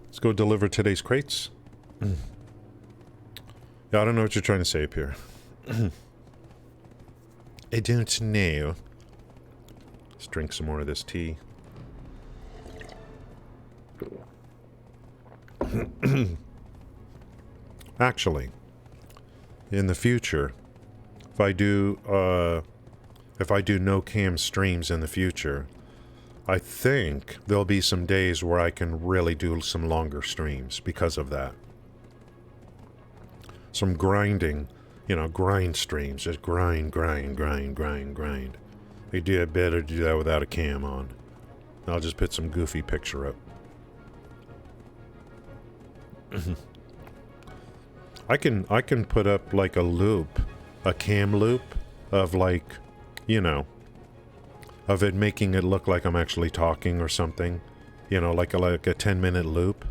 Let's go deliver today's crates. Yeah, I don't know what you're trying to say up here. I don't know. Let's drink some more of this tea. Actually, in the future, if I do no cam streams in the future, I think there'll be some days where I can really do some longer streams because of that. Some grinding, you know, grind streams. Just grind. I better do that without a cam on. I'll just put some goofy picture up. I can put up like a loop, a cam loop of like, you know, of it making it look like I'm actually talking or something. You know, like a 10-minute loop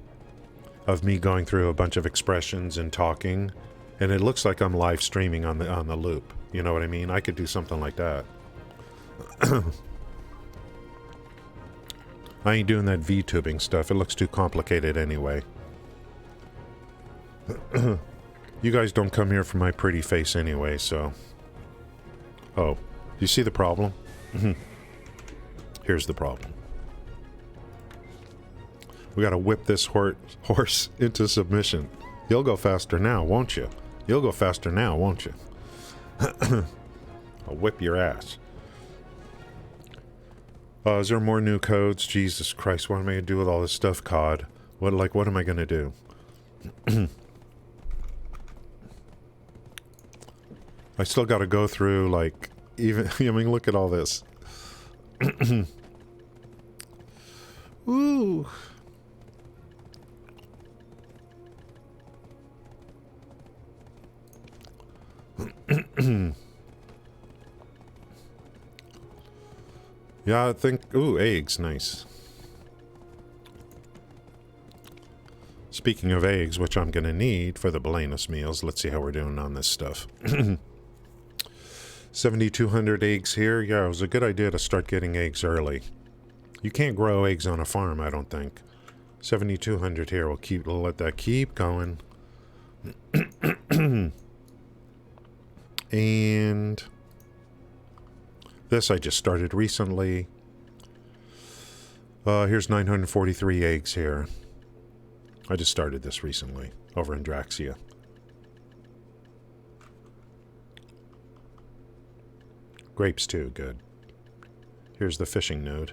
of me going through a bunch of expressions and talking, and it looks like I'm live streaming on the loop. You know what I mean? I could do something like that. I ain't doing that VTubing stuff. It looks too complicated anyway. You guys don't come here for my pretty face anyway, so... Oh, you see the problem? Here's the problem. We gotta whip this horse into submission. You'll go faster now, won't you? You'll go faster now, won't you? I'll whip your ass. Is there more new codes? Jesus Christ, what am I gonna do with all this stuff, COD? What am I gonna do? I still gotta go through, like, even... I mean, look at all this. Ooh. Yeah, I think... Ooh, eggs. Nice. Speaking of eggs, which I'm gonna need for the Belenos meals, let's see how we're doing on this stuff. 7,200 eggs here. Yeah, it was a good idea to start getting eggs early. You can't grow eggs on a farm, I don't think. 7,200 here. We'll let that keep going. And this I just started recently. Here's 943 eggs here. I just started this recently over in Draxia. Grapes too, good. Here's the fishing node.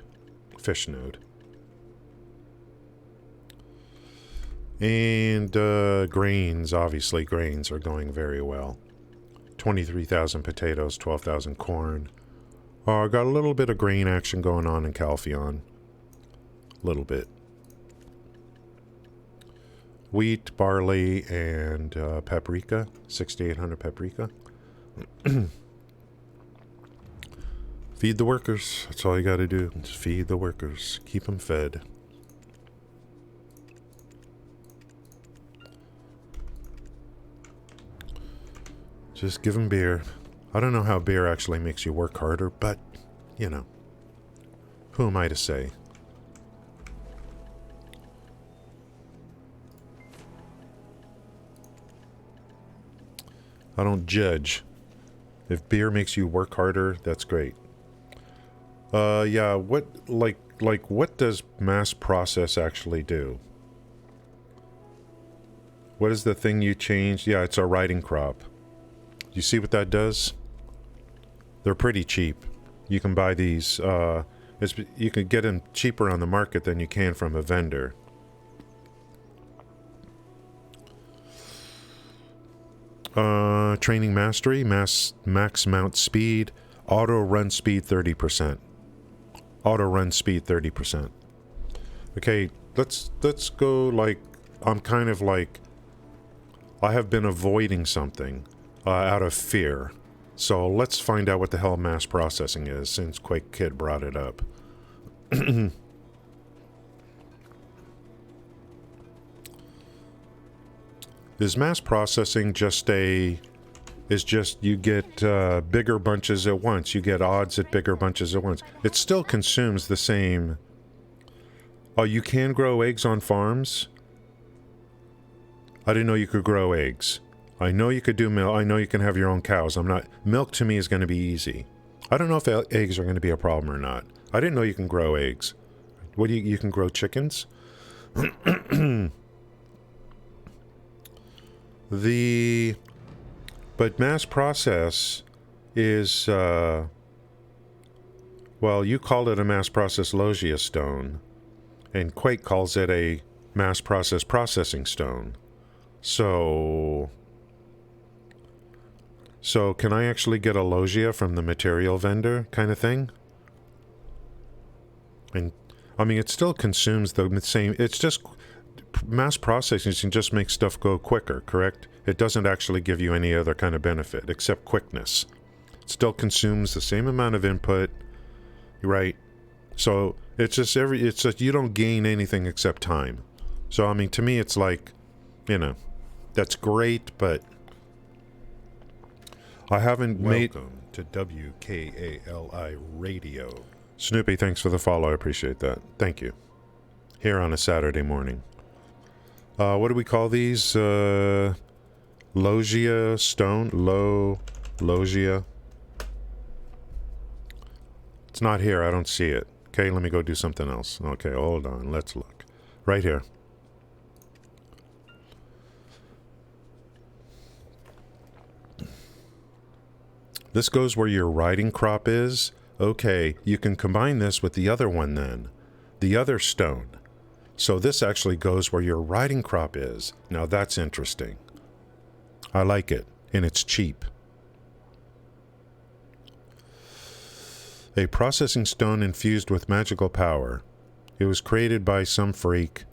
Fish node. And grains, obviously grains are going very well. 23,000 potatoes, 12,000 corn. Got a little bit of grain action going on in Calpheon. A little bit. Wheat, barley, and paprika. 6,800 paprika. Feed the workers. That's all you gotta do. Just feed the workers. Keep them fed. Just give them beer. I don't know how beer actually makes you work harder, but, you know. Who am I to say? I don't judge. If beer makes you work harder, that's great. Yeah, what does mass process actually do? What is the thing you changed? Yeah, it's a riding crop. You see what that does? They're pretty cheap. You can buy these, you can get them cheaper on the market than you can from a vendor. Training mastery, max mount speed, auto run speed 30%. Auto run speed 30%. Okay, let's go like I'm kind of like, I have been avoiding something out of fear. So let's find out what the hell mass processing is, since Quake Kid brought it up. Is mass processing just you get bigger bunches at once. You get odds at bigger bunches at once. It still consumes the same. Oh, you can grow eggs on farms? I didn't know you could grow eggs. I know you could do milk. I know you can have your own cows. Milk to me is going to be easy. I don't know if eggs are going to be a problem or not. I didn't know you can grow eggs. What do you can grow chickens? But mass process is, well, you called it a mass process Logia stone, and Quake calls it a mass process processing stone. So can I actually get a Logia from the material vendor kind of thing? And, I mean, it still consumes the same, it's just, mass processing just makes stuff go quicker, correct? It doesn't actually give you any other kind of benefit, except quickness. It still consumes the same amount of input, right? So, it's just you don't gain anything except time. So, I mean, to me, it's like, you know, that's great, but I haven't made... Welcome to WKALI Radio. Snoopy, thanks for the follow. I appreciate that. Thank you. Here on a Saturday morning. What do we call these? Logia stone? Logia. It's not here. I don't see it. Okay, let me go do something else. Okay, hold on. Let's look. Right here. This goes where your riding crop is. Okay, you can combine this with the other one then. The other stone. So this actually goes where your riding crop is. Now that's interesting. I like it, and it's cheap. A processing stone infused with magical power. It was created by some freak.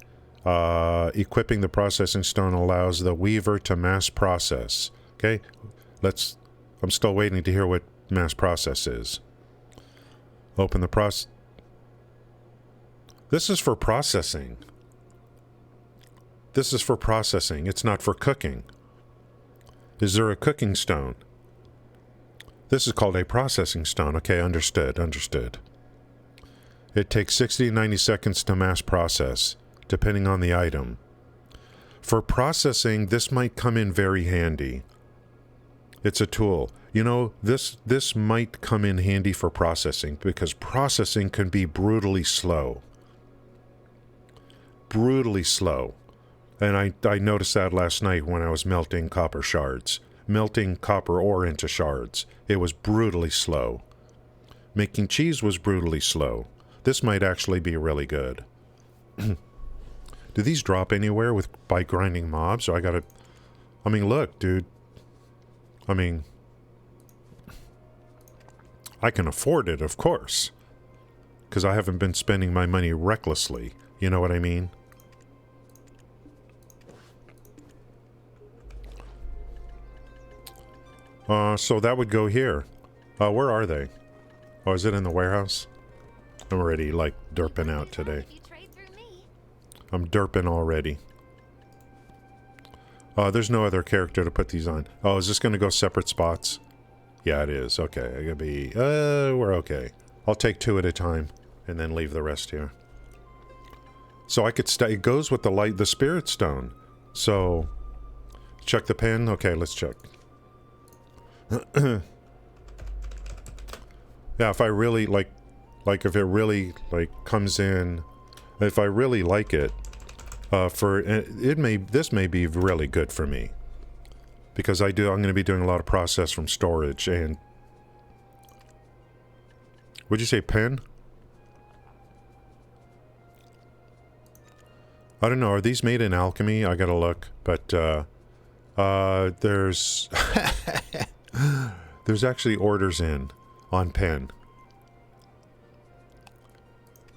Equipping the processing stone allows the weaver to mass process. Okay, I'm still waiting to hear what mass process is. Open the process. This is for processing. This is for processing. It's not for cooking. Is there a cooking stone? This is called a processing stone. Okay, understood. It takes 60 to 90 seconds to mass process, depending on the item. For processing, this might come in very handy. It's a tool. You know, this might come in handy for processing, because processing can be brutally slow. Brutally slow. And I noticed that last night when I was melting copper shards. Melting copper ore into shards. It was brutally slow. Making cheese was brutally slow. This might actually be really good. Do these drop anywhere by grinding mobs? Or I mean, look, dude. I mean, I can afford it, of course. Because I haven't been spending my money recklessly. You know what I mean? So that would go here. Where are they? Oh, is it in the warehouse? I'm already, like, derping out today. I'm derping already. There's no other character to put these on. Oh, is this going to go separate spots? Yeah, it is. Okay, I gotta be... we're okay. I'll take 2 at a time, and then leave the rest here. So I could it goes with the spirit stone. So, check the pen? Okay, let's check. Yeah, if I really, like if it really, comes in... If I really like it, this may be really good for me. Because I'm going to be doing a lot of process from storage, and... Would you say pen? I don't know, are these made in alchemy? I gotta look, but, there's... There's actually orders in on pen.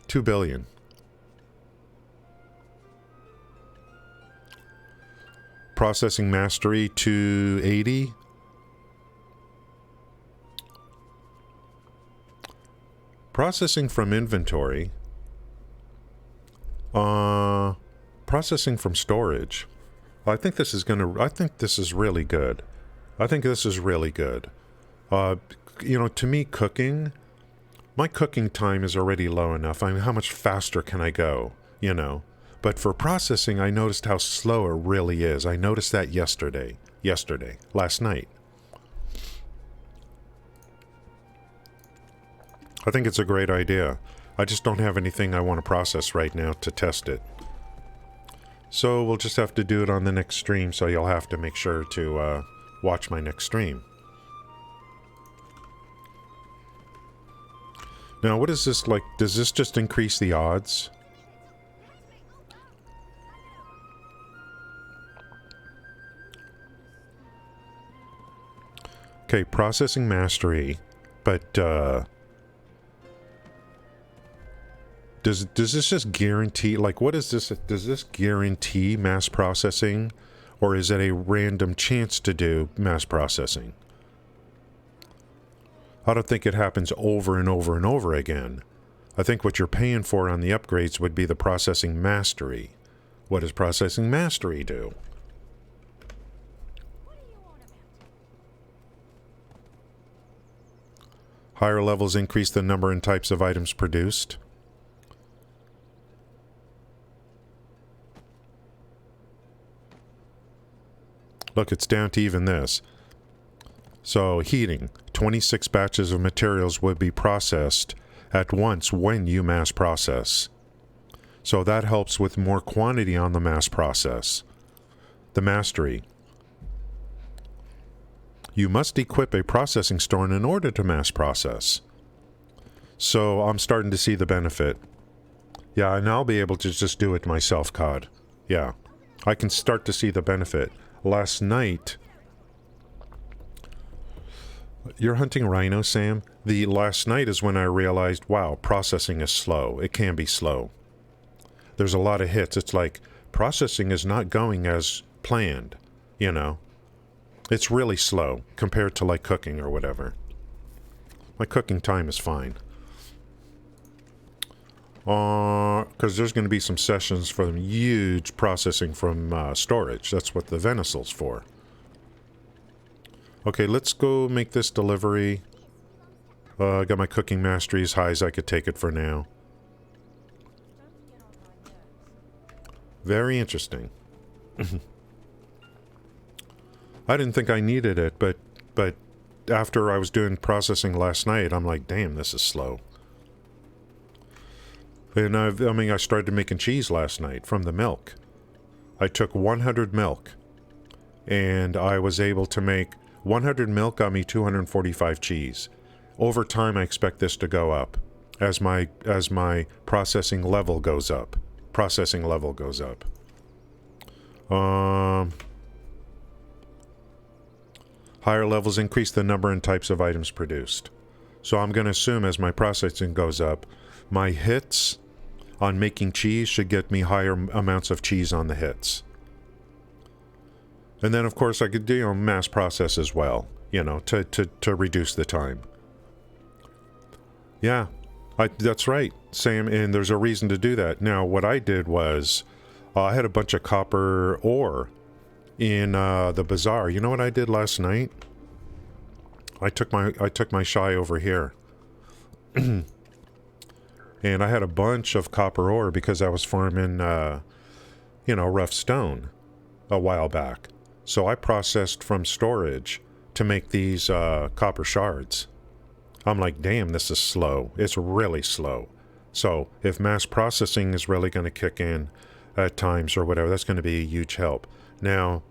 2 billion. processing mastery to 80. Processing from inventory. Processing from storage. I think this is really good. I think this is really good. You know, to me, my cooking time is already low enough. I mean, how much faster can I go, you know? But for processing, I noticed how slow it really is. I noticed that last night. I think it's a great idea. I just don't have anything I want to process right now to test it. So we'll just have to do it on the next stream, so you'll have to make sure to watch my next stream. Now, what is this like? Does this just increase the odds? Okay, processing mastery, but does this just guarantee, like, what is this? Does this guarantee mass processing, or is it a random chance to do mass processing? I don't think it happens over and over and over again. I think what you're paying for on the upgrades would be the processing mastery. What does processing mastery do? Higher levels increase the number and types of items produced. Look, it's down to even this. So, heating. 26 batches of materials would be processed at once when you mass process. So that helps with more quantity on the mass process. The mastery. You must equip a processing store in order to mass process. So I'm starting to see the benefit. Yeah, and I'll be able to just do it myself, COD. Yeah, I can start to see the benefit. Last night... You're hunting rhino, Sam? The last night is when I realized, wow, processing is slow. It can be slow. There's a lot of hits. It's like, processing is not going as planned, you know? It's really slow compared to, like, cooking or whatever. My cooking time is fine. Because there's going to be some sessions for them huge processing from storage. That's what the Venacel's for. Okay, let's go make this delivery. I got my cooking mastery as high as I could take it for now. Very interesting. I didn't think I needed it, but after I was doing processing last night, I'm like, damn, this is slow. And I started making cheese last night from the milk. I took 100 milk, and I was able to make 100 milk got me 245 cheese. Over time, I expect this to go up as my processing level goes up. Processing level goes up. Higher levels increase the number and types of items produced. So I'm going to assume as my processing goes up, my hits on making cheese should get me higher amounts of cheese on the hits. And then, of course, I could do mass process as well, you know, to reduce the time. Yeah, that's right, Sam, and there's a reason to do that. Now, what I did was, I had a bunch of copper ore in the bazaar. You know what I did last night? I took my Shai over here. And I had a bunch of copper ore because I was farming, rough stone a while back. So I processed from storage to make these copper shards. I'm like, damn, this is slow. It's really slow. So if mass processing is really going to kick in at times or whatever, that's going to be a huge help. Now,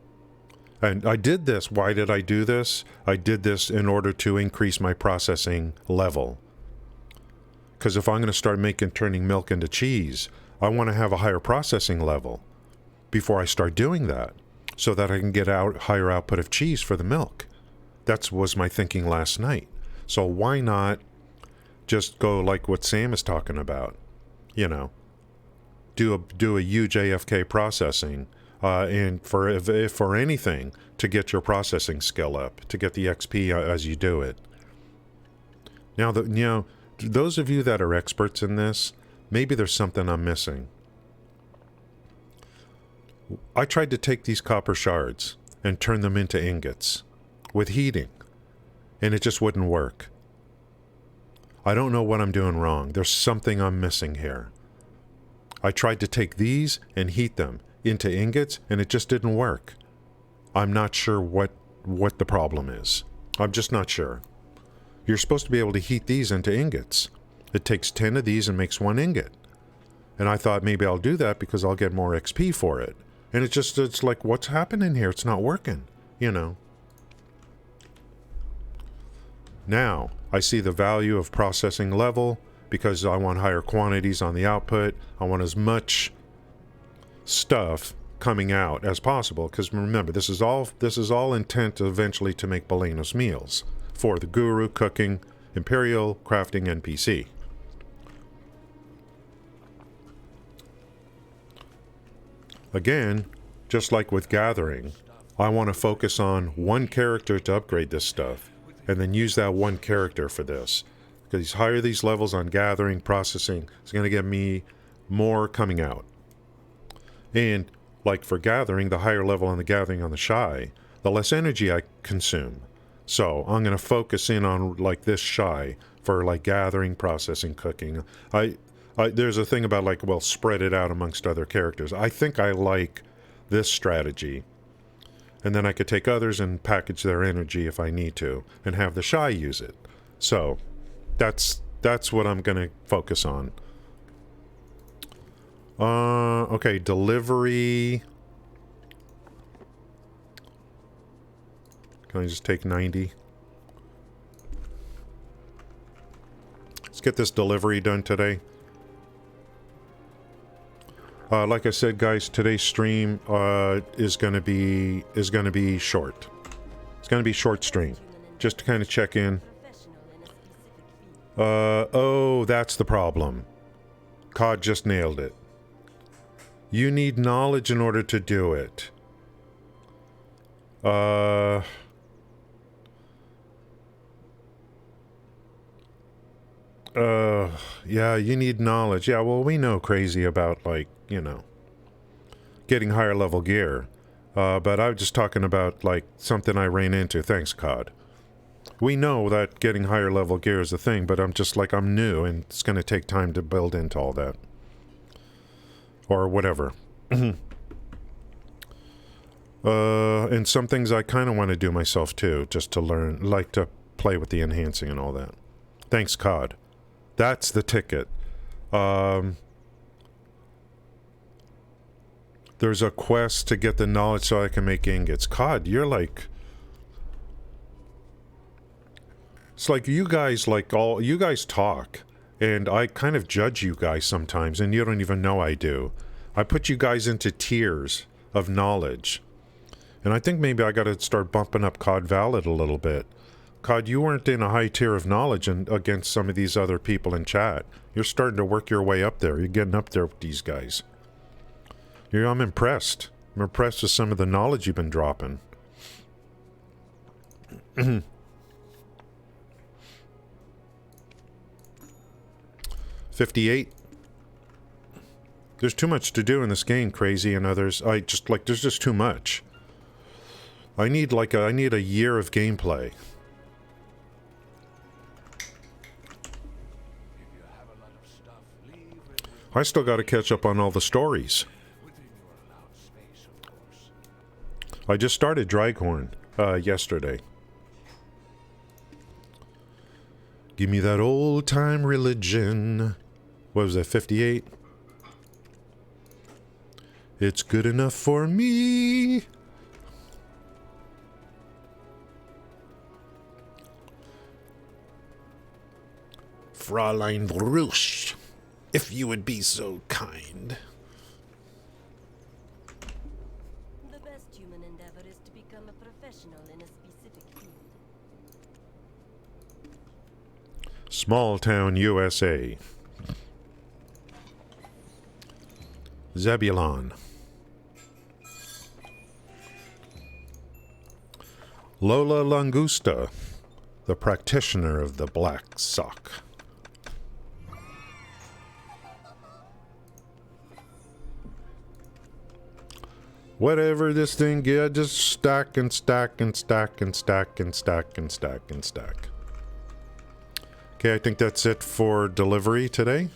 and I did this. Why did I do this? I did this in order to increase my processing level. Because if I'm going to start turning milk into cheese, I want to have a higher processing level before I start doing that, so that I can get higher output of cheese for the milk. That was my thinking last night. So why not just go like what Sam is talking about? You know, do a huge AFK processing and for anything to get your processing skill up, to get the XP as you do it. Now, those of you that are experts in this, maybe there's something I'm missing. I tried to take these copper shards and turn them into ingots with heating, and it just wouldn't work. I don't know what I'm doing wrong. There's something I'm missing here. I tried to take these and heat them into ingots, and it just didn't work. I'm not sure what the problem is. I'm just not sure. You're supposed to be able to heat these into ingots. It takes 10 of these and makes 1 ingot. And I thought maybe I'll do that because I'll get more XP for it. And it's like, what's happening here? It's not working, you know. Now, I see the value of processing level because I want higher quantities on the output. I want as much stuff coming out as possible, because remember, this is all intent eventually to make Belena's meals for the guru, cooking, imperial, crafting, NPC. Again, just like with gathering, I want to focus on one character to upgrade this stuff, and then use that one character for this. Because higher these levels on gathering, processing, it's going to get me more coming out. And like for gathering, the higher level on the gathering on the Shai, the less energy I consume. So I'm going to focus in on like this Shai for like gathering, processing, cooking. There's a thing about like, well, spread it out amongst other characters. I think I like this strategy. And then I could take others and package their energy if I need to, and have the Shai use it. So that's what I'm going to focus on. Okay, delivery. Can I just take 90? Let's get this delivery done today. Like I said, guys, today's stream is gonna be short. It's gonna be short stream, just to kind of check in. Oh, that's the problem. COD just nailed it. You need knowledge in order to do it. Yeah, you need knowledge. Yeah, well, we know crazy about, like, you know, getting higher level gear. But I was just talking about, like, something I ran into. Thanks, COD. We know that getting higher level gear is a thing, but I'm just like, I'm new, and it's going to take time to build into all that. Or whatever. And some things I kind of want to do myself, too, just to learn, like to play with the enhancing and all that. Thanks, COD. That's the ticket. There's a quest to get the knowledge so I can make ingots. COD, you're like... It's like you guys, you guys talk, and I kind of judge you guys sometimes, and you don't even know I do. I put you guys into tiers of knowledge. And I think maybe I gotta start bumping up COD Valid a little bit. COD, you weren't in a high tier of knowledge against some of these other people in chat. You're starting to work your way up there. You're getting up there with these guys. I'm impressed. I'm impressed with some of the knowledge you've been dropping. 58. There's too much to do in this game, Crazy and others. There's just too much. I need a year of gameplay. I still got to catch up on all the stories. I just started Draghorn yesterday. Give me that old-time religion. What was that, 58? It's good enough for me. Fräulein Bruch, if you would be so kind. The best human endeavor is to become a professional in a specific field. Small town, USA. Zebulon. Lola Langusta, the practitioner of the black sock. Whatever this thing get, just stack and stack and stack and stack and stack and stack and stack. Okay, I think that's it for delivery today.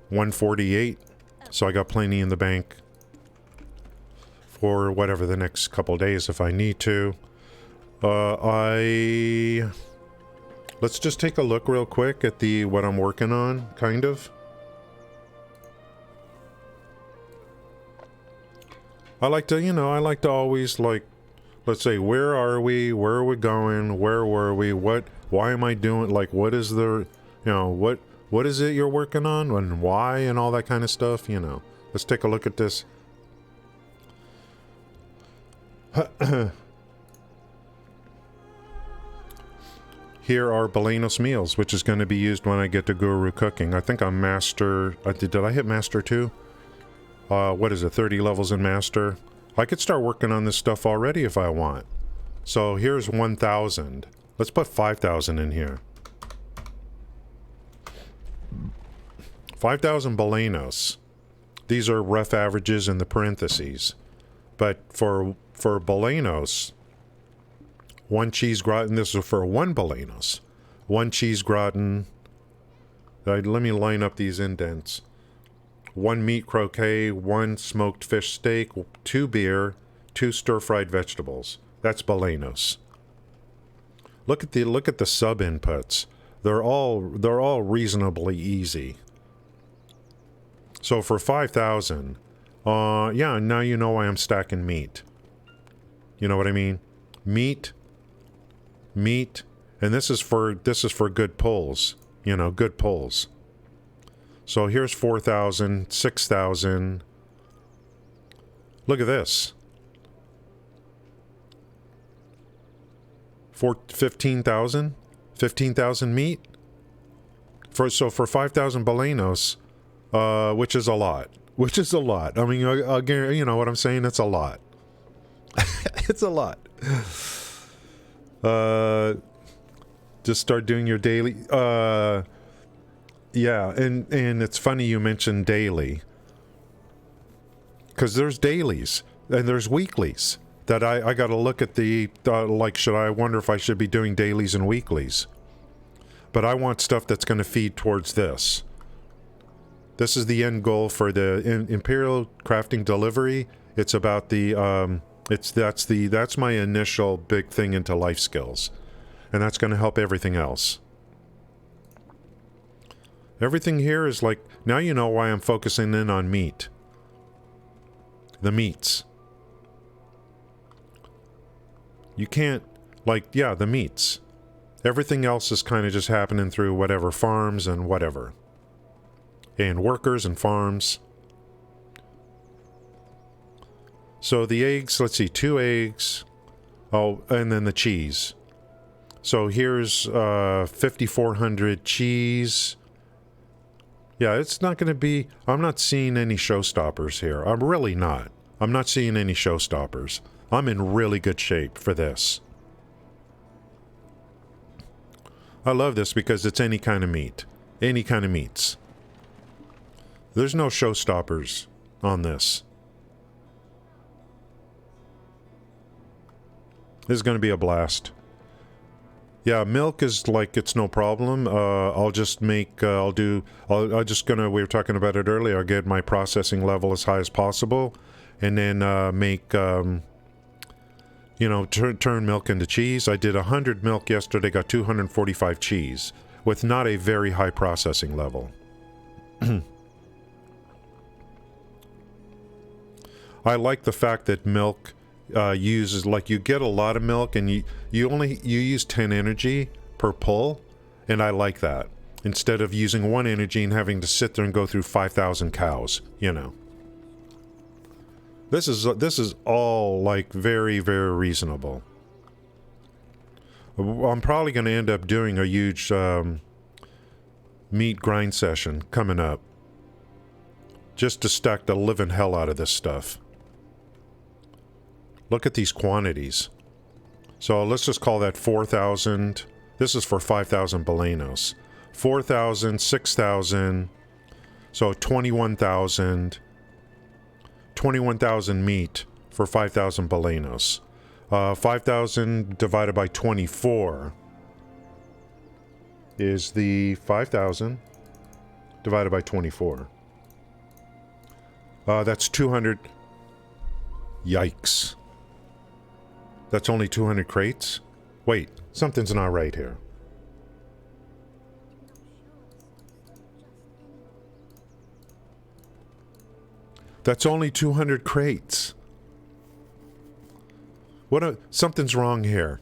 148. So I got plenty in the bank for whatever the next couple days if I need to. Let's just take a look real quick at what I'm working on, kind of. I like to always, like, let's say, where are we going, where were we, why am I doing, like, what is the, what is it you're working on, and why, and all that kind of stuff, Let's take a look at this. Here are Belenos meals, which is going to be used when I get to Guru cooking. I think I'm master, did I hit master 2? What is it, 30 levels in master? I could start working on this stuff already if I want. So here's 1,000. Let's put 5,000 in here. 5,000 Belenos. These are rough averages in the parentheses. But for Belenos, one cheese gratin, this is for one Belenos. One cheese gratin. Let me line up these indents. 1 meat croquet, 1 smoked fish steak, 2 beer, 2 stir-fried vegetables. That's Belenos. Look at the sub inputs. They're all reasonably easy. So for 5,000, yeah, now you know why I'm stacking meat. You know what I mean? Meat, and this is for good pulls. Good pulls. So here's 4,000, 6,000. Look at this. 15,000? 15,000 meat? For 5,000 Belenos, which is a lot. Which is a lot. I mean, again, you know what I'm saying? It's a lot. It's a lot. Just start doing your daily... Yeah, and it's funny you mentioned daily. Because there's dailies, and there's weeklies. That I got to look at I wonder if I should be doing dailies and weeklies. But I want stuff that's going to feed towards this. This is the end goal for the Imperial Crafting Delivery. It's about that's my initial big thing into life skills. And that's going to help everything else. Everything here is like, now you know why I'm focusing in on meat. The meats. You can't, the meats. Everything else is kind of just happening through whatever farms and whatever. And workers and farms. So the eggs, let's see, 2 eggs. Oh, and then the cheese. So here's 5,400 cheese. Yeah, it's not going to be... I'm not seeing any showstoppers here. I'm really not. I'm not seeing any showstoppers. I'm in really good shape for this. I love this because it's any kind of meat. Any kind of meats. There's no showstoppers on this. This is going to be a blast. Yeah, milk is it's no problem. I'll just make, we were talking about it earlier, I'll get my processing level as high as possible, and then make, turn milk into cheese. I did 100 milk yesterday, got 245 cheese, with not a very high processing level. I like the fact that milk... uses, you get a lot of milk and you use 10 energy per pull, and I like that instead of using 1 energy and having to sit there and go through 5,000 cows. This is all very, very reasonable. I'm probably going to end up doing a huge meat grind session coming up just to stack the living hell out of this stuff. Look at these quantities. So let's just call that 4,000. This is for 5,000 Balenos. 4,000, 6,000. So 21,000. 21,000 meat for 5,000 Balenos. 5,000 divided by 24 is the 5,000 divided by 24. That's 200. Yikes. That's only 200 crates? Wait, something's not right here. That's only 200 crates. Something's wrong here.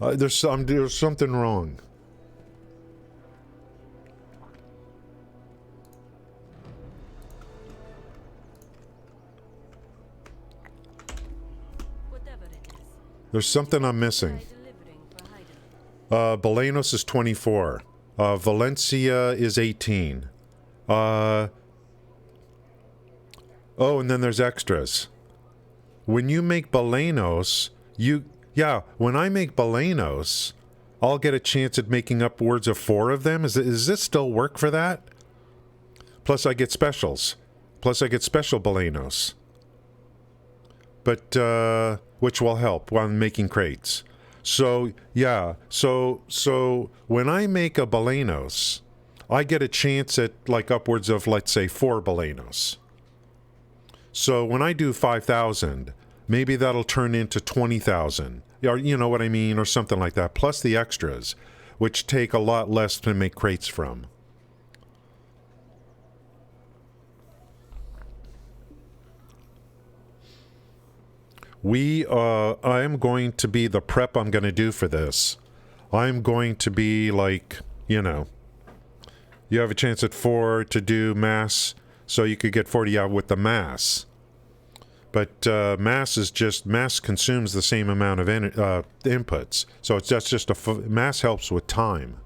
There's something wrong. There's something I'm missing. Balenos is 24. Valencia is 18. Oh, and then there's extras. When you make Balenos, when I make Balenos, I'll get a chance at making upwards of 4 of them. Does this still work for that? Plus I get specials. Plus I get special Balenos. But, which will help while I'm making crates. So, yeah. So when I make a Balenos, I get a chance at, like, upwards of, let's say, 4 Balenos. So when I do 5,000, maybe that'll turn into 20,000. Or, you know what I mean? Or something like that. Plus the extras, which take a lot less to make crates from. I am going to be the prep I'm going to do for this. I'm going to be like, you know, you have a chance at 4 to do mass, so you could get 40 out with the mass. But mass consumes the same amount of inputs. So that's just mass helps with time.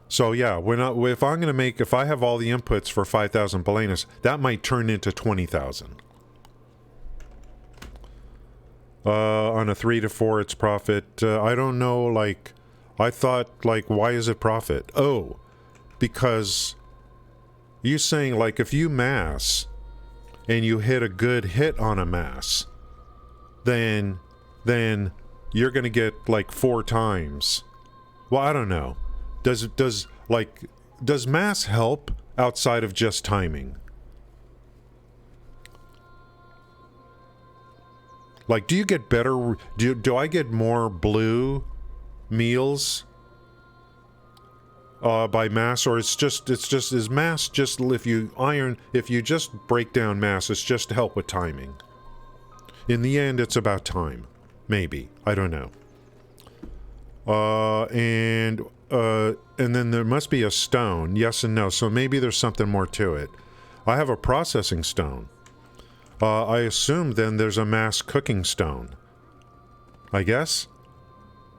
So yeah, if I have all the inputs for 5,000 Balenos, that might turn into 20,000. On a 3 to 4, it's profit. I don't know, like, I thought, like, why is it profit? Oh, because you're saying, like, if you mass and you hit a good hit on a mass, then you're going to get, like, 4 times. Well, I don't know. Does mass help outside of just timing? Like, do you get better? Do I get more blue meals by mass, or is mass just if you just break down mass, it's just to help with timing? In the end, it's about time, maybe. I don't know. And then there must be a stone. Yes and no. So maybe there's something more to it. I have a processing stone. I assume then there's a mass cooking stone. I guess?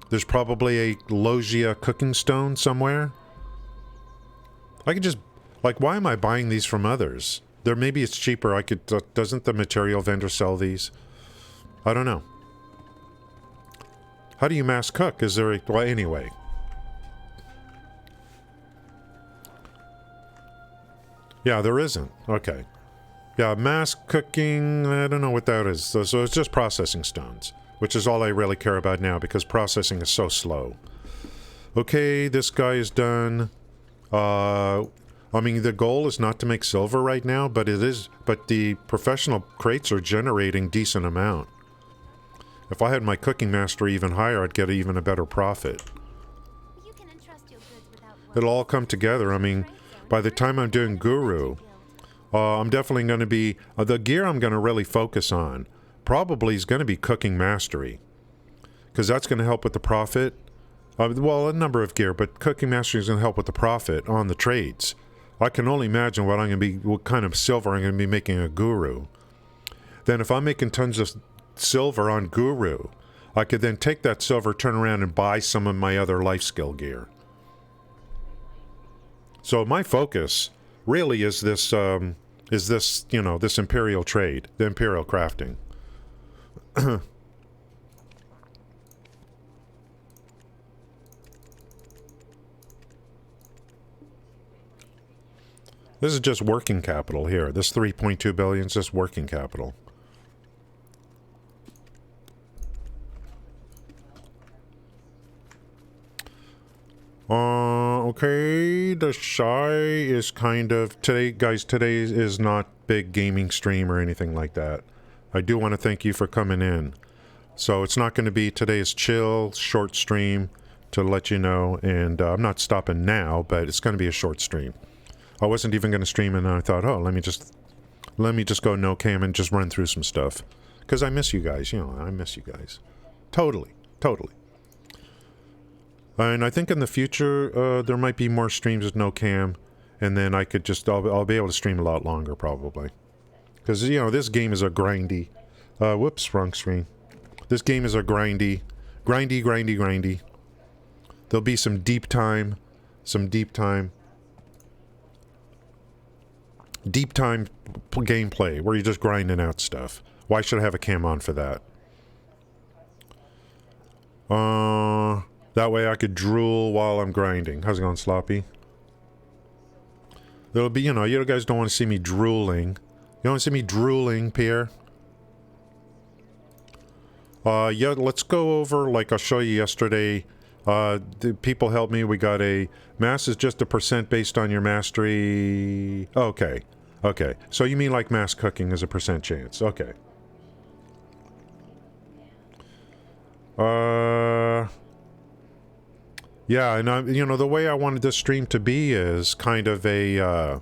There's probably a Logia cooking stone somewhere. I could just... Like, why am I buying these from others? Maybe it's cheaper. Doesn't the material vendor sell these? I don't know. How do you mass cook? Is there a... Well, anyway. Yeah, there isn't. Okay. Yeah, mass cooking, I don't know what that is. So it's just processing stones, which is all I really care about now because processing is so slow. Okay, this guy is done. I mean, the goal is not to make silver right now, but it is. But the professional crates are generating decent amount. If I had my cooking mastery even higher, I'd get even a better profit. You can entrust your goods without It'll all come together. I mean, by the time I'm doing Guru, I'm definitely going to be... the gear I'm going to really focus on probably is going to be cooking mastery. Because that's going to help with the profit. Well, a number of gear, but cooking mastery is going to help with the profit on the trades. I can only imagine what kind of silver I'm going to be making a Guru. Then if I'm making tons of silver on Guru, I could then take that silver, turn around and buy some of my other life skill gear. So my focus really is this, you know, this Imperial trade, the Imperial crafting. This is just working capital here. This 3.2 billion is just working capital. Okay, the Shai is kind of... Today, guys, today is not big gaming stream or anything like that. I do want to thank you for coming in. So it's not going to be today's chill, short stream to let you know. And I'm not stopping now, but it's going to be a short stream. I wasn't even going to stream and I thought, oh, let me just go no cam and just run through some stuff. Because I miss you guys, you know, I miss you guys. Totally, totally. And I think in the future, there might be more streams with no cam, and then I could just, I'll be able to stream a lot longer, probably. Because, you know, this game is a grindy, whoops, wrong screen. This game is a grindy. There'll be some deep time gameplay, where you're just grinding out stuff. Why should I have a cam on for that? That way I could drool while I'm grinding. How's it going, Sloppy? There'll be, you know, you guys don't want to see me drooling. You don't want to see me drooling, Pierre? Yeah, let's go over, like I showed you yesterday. The people helped me. We got a... Mass is just a % based on your mastery... Okay. Okay. So you mean like mass cooking is a % chance. Okay. Yeah, and you know, the way I wanted this stream to be is kind of a,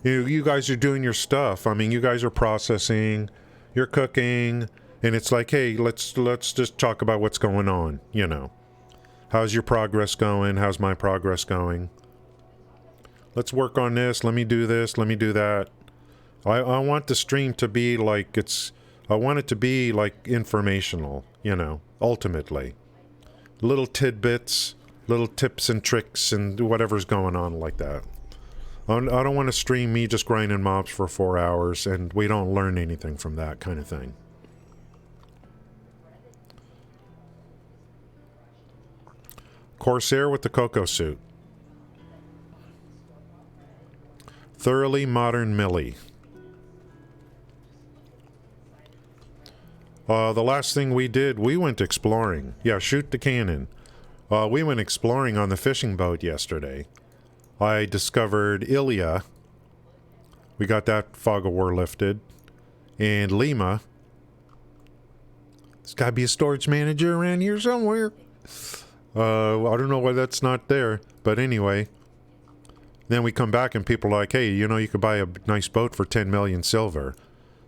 you guys are doing your stuff. I mean, you guys are processing, you're cooking, and it's like, hey, let's just talk about what's going on, you know. How's your progress going? How's my progress going? Let's work on this. Let me do this. Let me do that. I want the stream to be like I want it to be like informational, you know, ultimately. Little tidbits, little tips and tricks and whatever's going on like that. I don't want to stream me just grinding mobs for 4 hours and we don't learn anything from that kind of thing. Corsair with the Cocoa suit. Thoroughly modern Millie. The last thing we did, we went exploring. Yeah, shoot the cannon. We went exploring on the fishing boat yesterday. I discovered Ilya. We got that fog of war lifted. And Lima. There's gotta be a storage manager around here somewhere. I don't know why that's not there. But anyway. Then we come back and people are like, hey, you know, you could buy a nice boat for 10 million silver.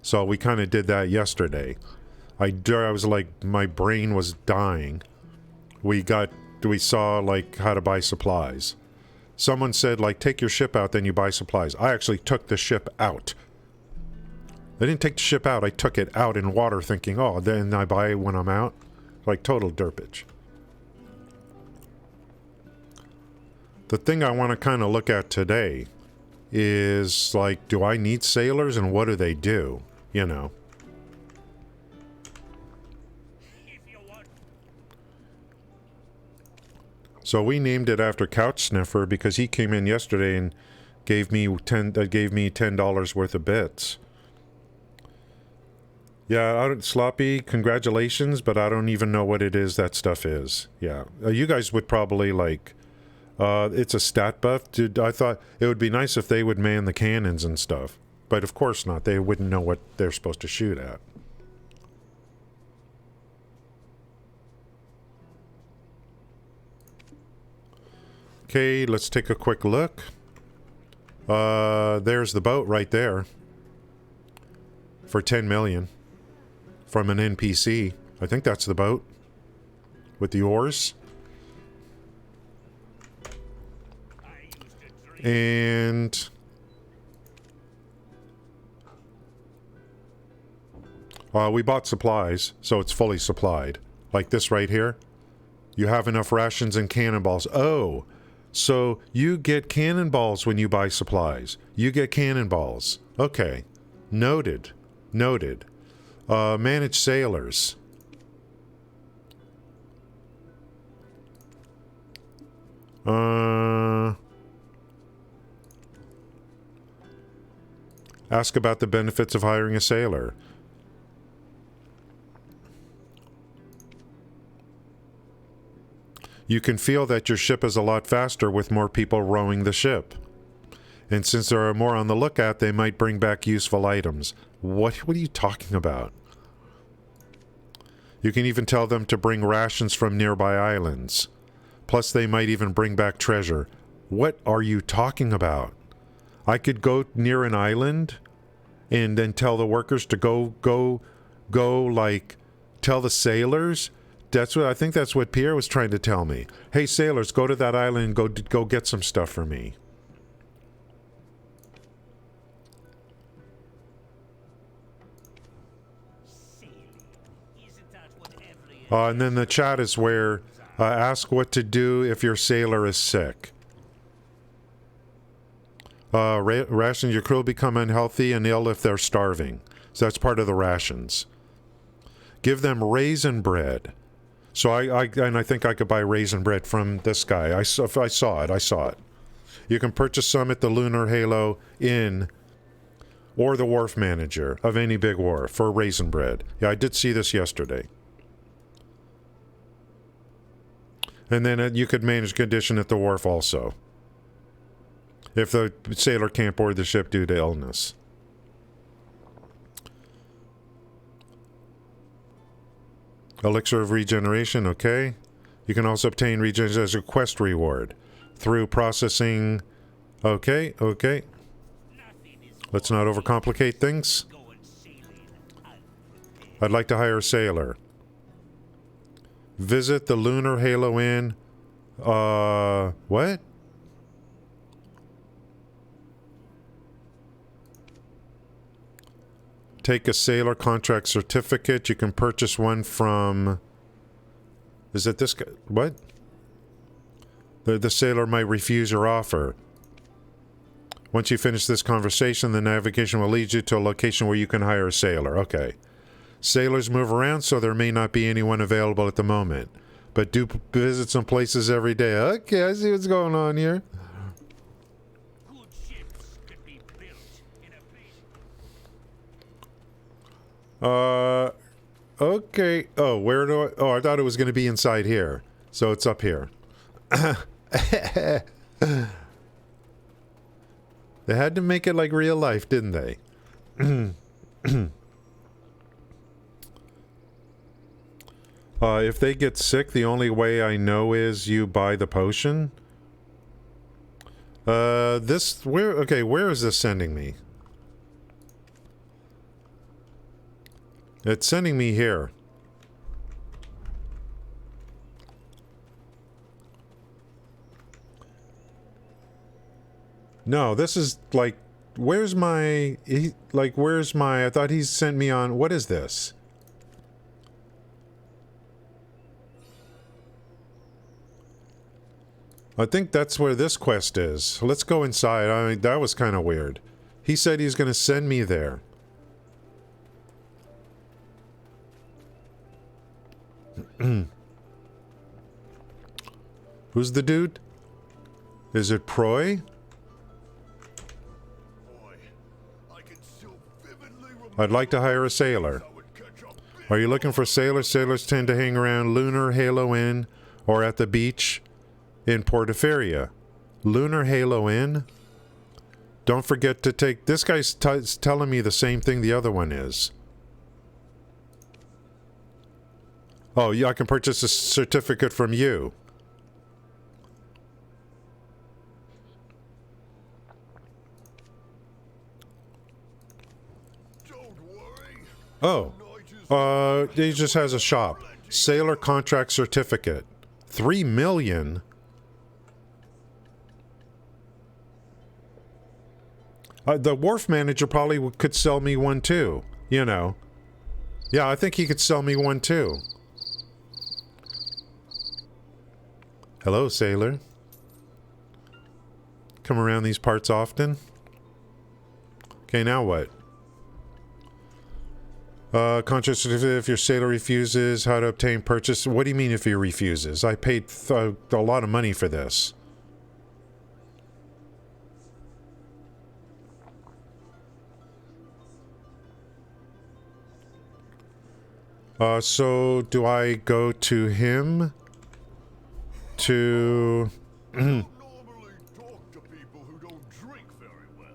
So we kind of did that yesterday. I was like, my brain was dying. We saw, like, how to buy supplies. Someone said, like, take your ship out, then you buy supplies. I actually took the ship out. I didn't take the ship out, I took it out in water thinking, oh, then I buy it when I'm out. Like, total derpage. The thing I want to kind of look at today is, like, do I need sailors and what do they do? You know. So we named it after Couch Sniffer because he came in yesterday and gave me $10 worth of bits. Yeah, Sloppy, congratulations, but I don't even know what it is that stuff is. Yeah, you guys would probably like. It's a stat buff. Dude, I thought it would be nice if they would man the cannons and stuff, but of course not. They wouldn't know what they're supposed to shoot at. Okay, let's take a quick look. There's the boat right there. For 10 million. From an NPC. I think that's the boat. With the oars. And... we bought supplies, so it's fully supplied. Like this right here. You have enough rations and cannonballs. Oh! So you get cannonballs when you buy supplies. You get cannonballs. Okay. Noted. Noted. Manage sailors. Ask about the benefits of hiring a sailor. You can feel that your ship is a lot faster with more people rowing the ship. And since there are more on the lookout, they might bring back useful items. What are you talking about? You can even tell them to bring rations from nearby islands. Plus, they might even bring back treasure. What are you talking about? I could go near an island and then tell the workers to go, like, tell the sailors. I think that's what Pierre was trying to tell me. Hey, sailors, go to that island and go get some stuff for me. And then the chat is where ask what to do if your sailor is sick. Rations, your crew will become unhealthy and ill if they're starving. So that's part of the rations. Give them raisin bread. So I think I could buy raisin bread from this guy. I saw it. You can purchase some at the Lunar Halo Inn or the wharf manager of any big wharf for raisin bread. Yeah, I did see this yesterday. And then you could manage condition at the wharf also, if the sailor can't board the ship due to illness. Elixir of regeneration, okay. You can also obtain regeneration as a quest reward through processing. Okay. Let's not overcomplicate things. I'd like to hire a sailor. Visit the Lunar Halo Inn. What? Take a sailor contract certificate. You can purchase one from... Is it this guy? What? The sailor might refuse your offer. Once you finish this conversation, the navigation will lead you to a location where you can hire a sailor. Okay. Sailors move around, so there may not be anyone available at the moment. But do visit some places every day. Okay, I see what's going on here. Good ships could be built in a place. Okay. Oh, where do I... Oh, I thought it was going to be inside here. So it's up here. They had to make it like real life, didn't they? If they get sick, the only way I know is you buy the potion. Where is this sending me? It's sending me here. No, this is like, where's my, I thought he sent me on, what is this? I think that's where this quest is. Let's go inside. I mean, that was kind of weird. He said he's going to send me there. Who's the dude? Is it Proy? I'd like to hire a sailor. Are you looking for sailors? Sailors tend to hang around Lunar Halo Inn or at the beach in Portaferia. Lunar Halo Inn? Don't forget to take... This guy's telling me the same thing the other one is. Oh, yeah, I can purchase a certificate from you. Oh, he just has a shop. Sailor contract certificate. 3 million? The wharf manager probably could sell me one too, you know. Yeah, I think he could sell me one too. Hello, sailor. Come around these parts often. Okay, now what? Contract certificate if your sailor refuses. How to obtain purchase. What do you mean if he refuses? I paid a lot of money for this. So do I go to him? To... Normally talk to people who don't drink very well.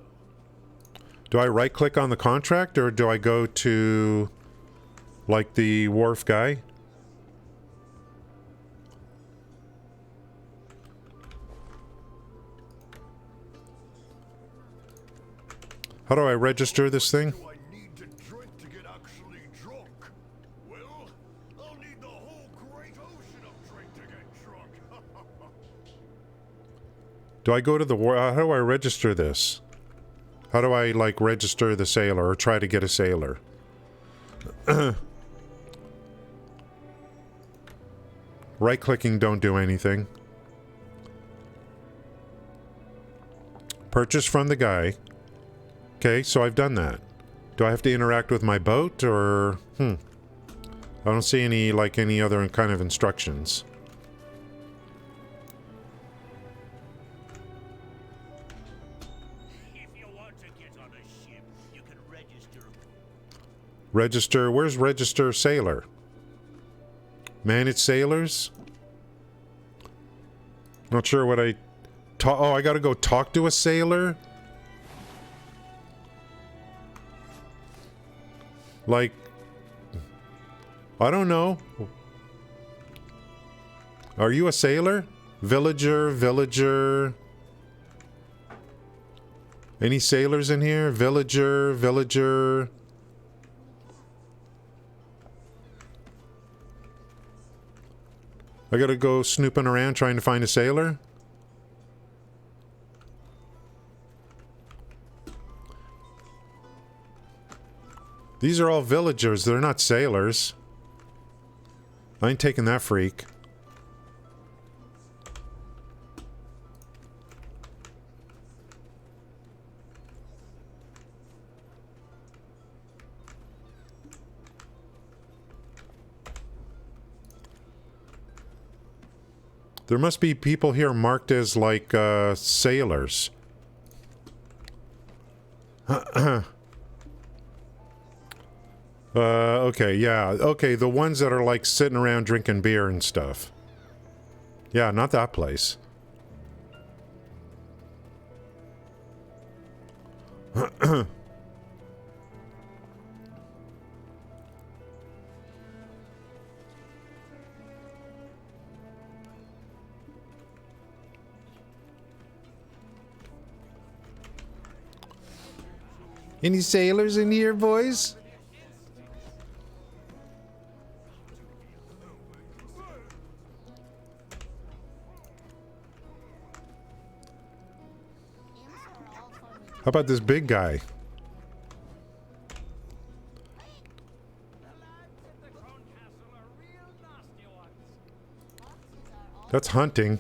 Do I right-click on the contract, or do I go to, like, the wharf guy? How do I register this thing? Do I need to drink to get actually drunk? Well, I'll need the whole great ocean of drink to get drunk. Do I go to the wharf? How do I register this? How do I, like, register the sailor, or try to get a sailor? Right-clicking don't do anything. Purchase from the guy. Okay, so I've done that. Do I have to interact with my boat, or... I don't see any, like, any other kind of instructions. If you want to get on a ship, you can register. Register... Where's register sailor? Manage sailors? Not sure what I... Oh, I gotta go talk to a sailor? Like... I don't know. Are you a sailor? Villager, villager... Any sailors in here? Villager, villager... I gotta go snooping around trying to find a sailor? These are all villagers, they're not sailors. I ain't taking that freak. There must be people here marked as, like, sailors. Okay, yeah. Okay, the ones that are, like, sitting around drinking beer and stuff. Yeah, not that place. Any sailors in here, boys? How about this big guy? That's hunting.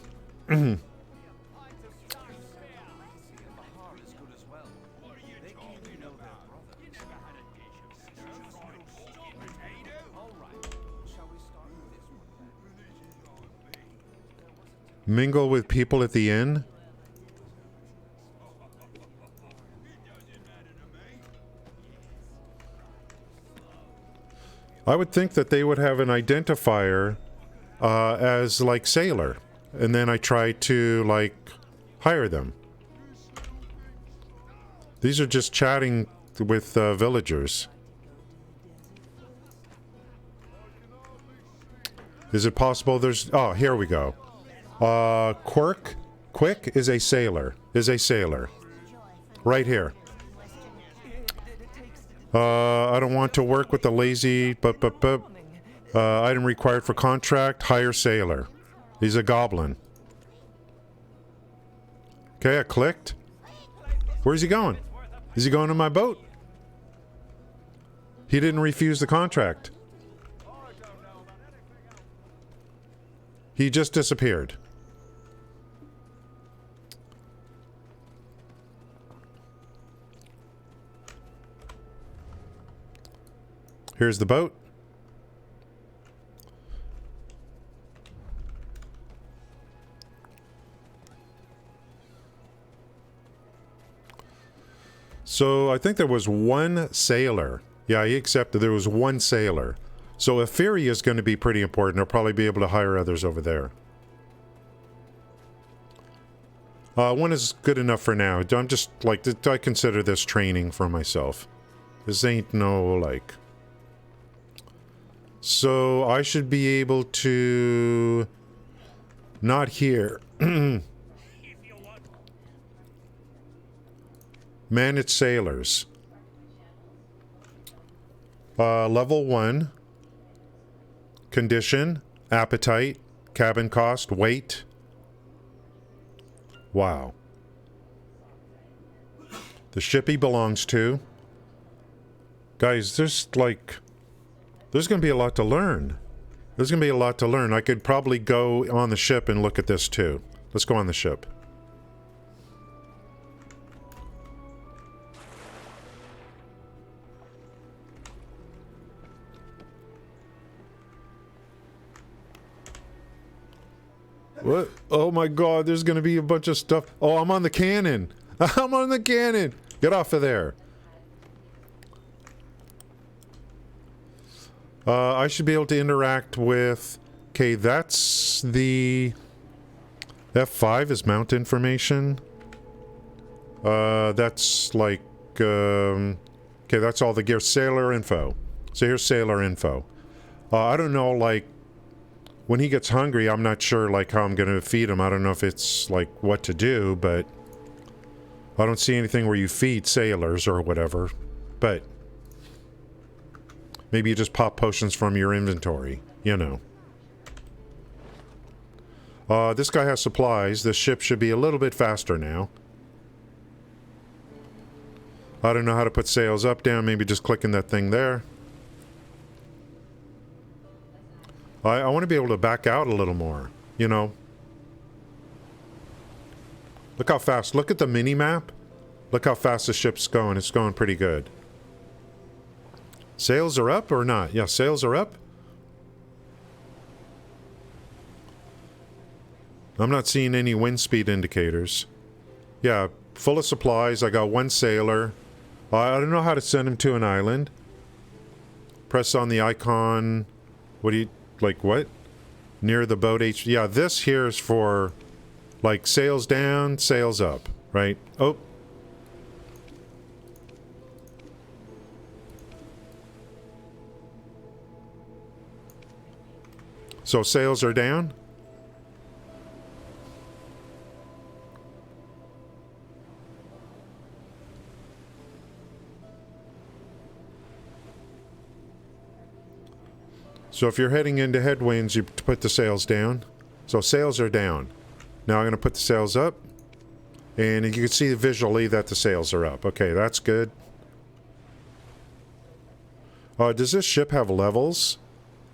Mingle with people at the inn? I would think that they would have an identifier as, like, sailor. And then I try to, like, hire them. These are just chatting with villagers. Is it possible there's... Oh, here we go. Quick is a sailor. Right here. I don't want to work with the lazy... item required for contract. Hire sailor. He's a goblin. Okay, I clicked. Where's he going? Is he going to my boat? He didn't refuse the contract. He just disappeared. Here's the boat. So I think there was one sailor. Yeah, he accepted there was one sailor. So if Fury is going to be pretty important, I'll probably be able to hire others over there. One is good enough for now. I'm just, like, I consider this training for myself. This ain't no, like... So I should be able to... Not here. Manage sailors. Level 1. Condition. Appetite. Cabin cost. Weight. Wow. The ship he belongs to. Guys, there's going to be a lot to learn. There's going to be a lot to learn. I could probably go on the ship and look at this too. Let's go on the ship. What? Oh my god, there's gonna be a bunch of stuff. Oh, I'm on the cannon. I'm on the cannon. Get off of there. I should be able to interact with... Okay, that's the... F5 is mount information. That's like... Okay, that's all the gear. Sailor info. So here's sailor info. I don't know, like... When he gets hungry, I'm not sure, like, how I'm gonna feed him. I don't know if it's, like, what to do, but... I don't see anything where you feed sailors or whatever. But... Maybe you just pop potions from your inventory. You know. This guy has supplies. This ship should be a little bit faster now. I don't know how to put sails up, down. Maybe just clicking that thing there. I want to be able to back out a little more, you know. Look how fast. Look at the mini-map. Look how fast the ship's going. It's going pretty good. Sails are up or not? Yeah, sails are up. I'm not seeing any wind speed indicators. Yeah, full of supplies. I got one sailor. I don't know how to send him to an island. Press on the icon. What do you... Like what? Near the boat H. Yeah, this here is for like sails down, sails up, right? Oh. So sails are down? So if you're heading into headwinds, you put the sails down. So sails are down. Now I'm going to put the sails up. And you can see visually that the sails are up. Okay, that's good. Does this ship have levels?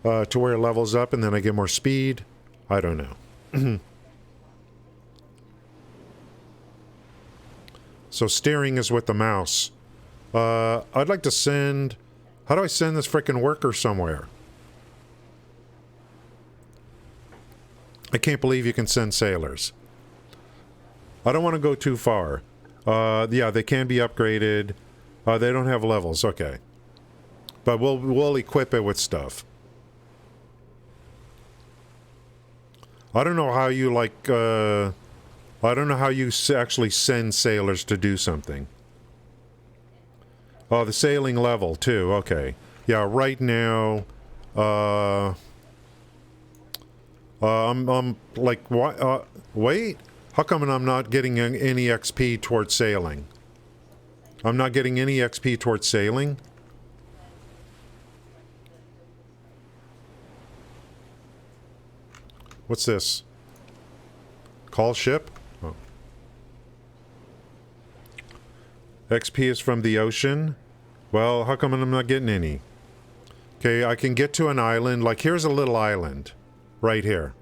To where it levels up and then I get more speed? I don't know. So steering is with the mouse. I'd like to send... How do I send this frickin' worker somewhere? I can't believe you can send sailors. I don't want to go too far. Yeah, they can be upgraded. They don't have levels. Okay. But we'll equip it with stuff. I don't know how you, like, I don't know how you actually send sailors to do something. Oh, the sailing level, too. Okay. Yeah, right now... I'm like, what? Wait, how come I'm not getting any XP towards sailing? I'm not getting any XP towards sailing? What's this? Call ship? Oh. XP is from the ocean? Well, how come I'm not getting any? Okay, I can get to an island. Like, here's a little island. Right here.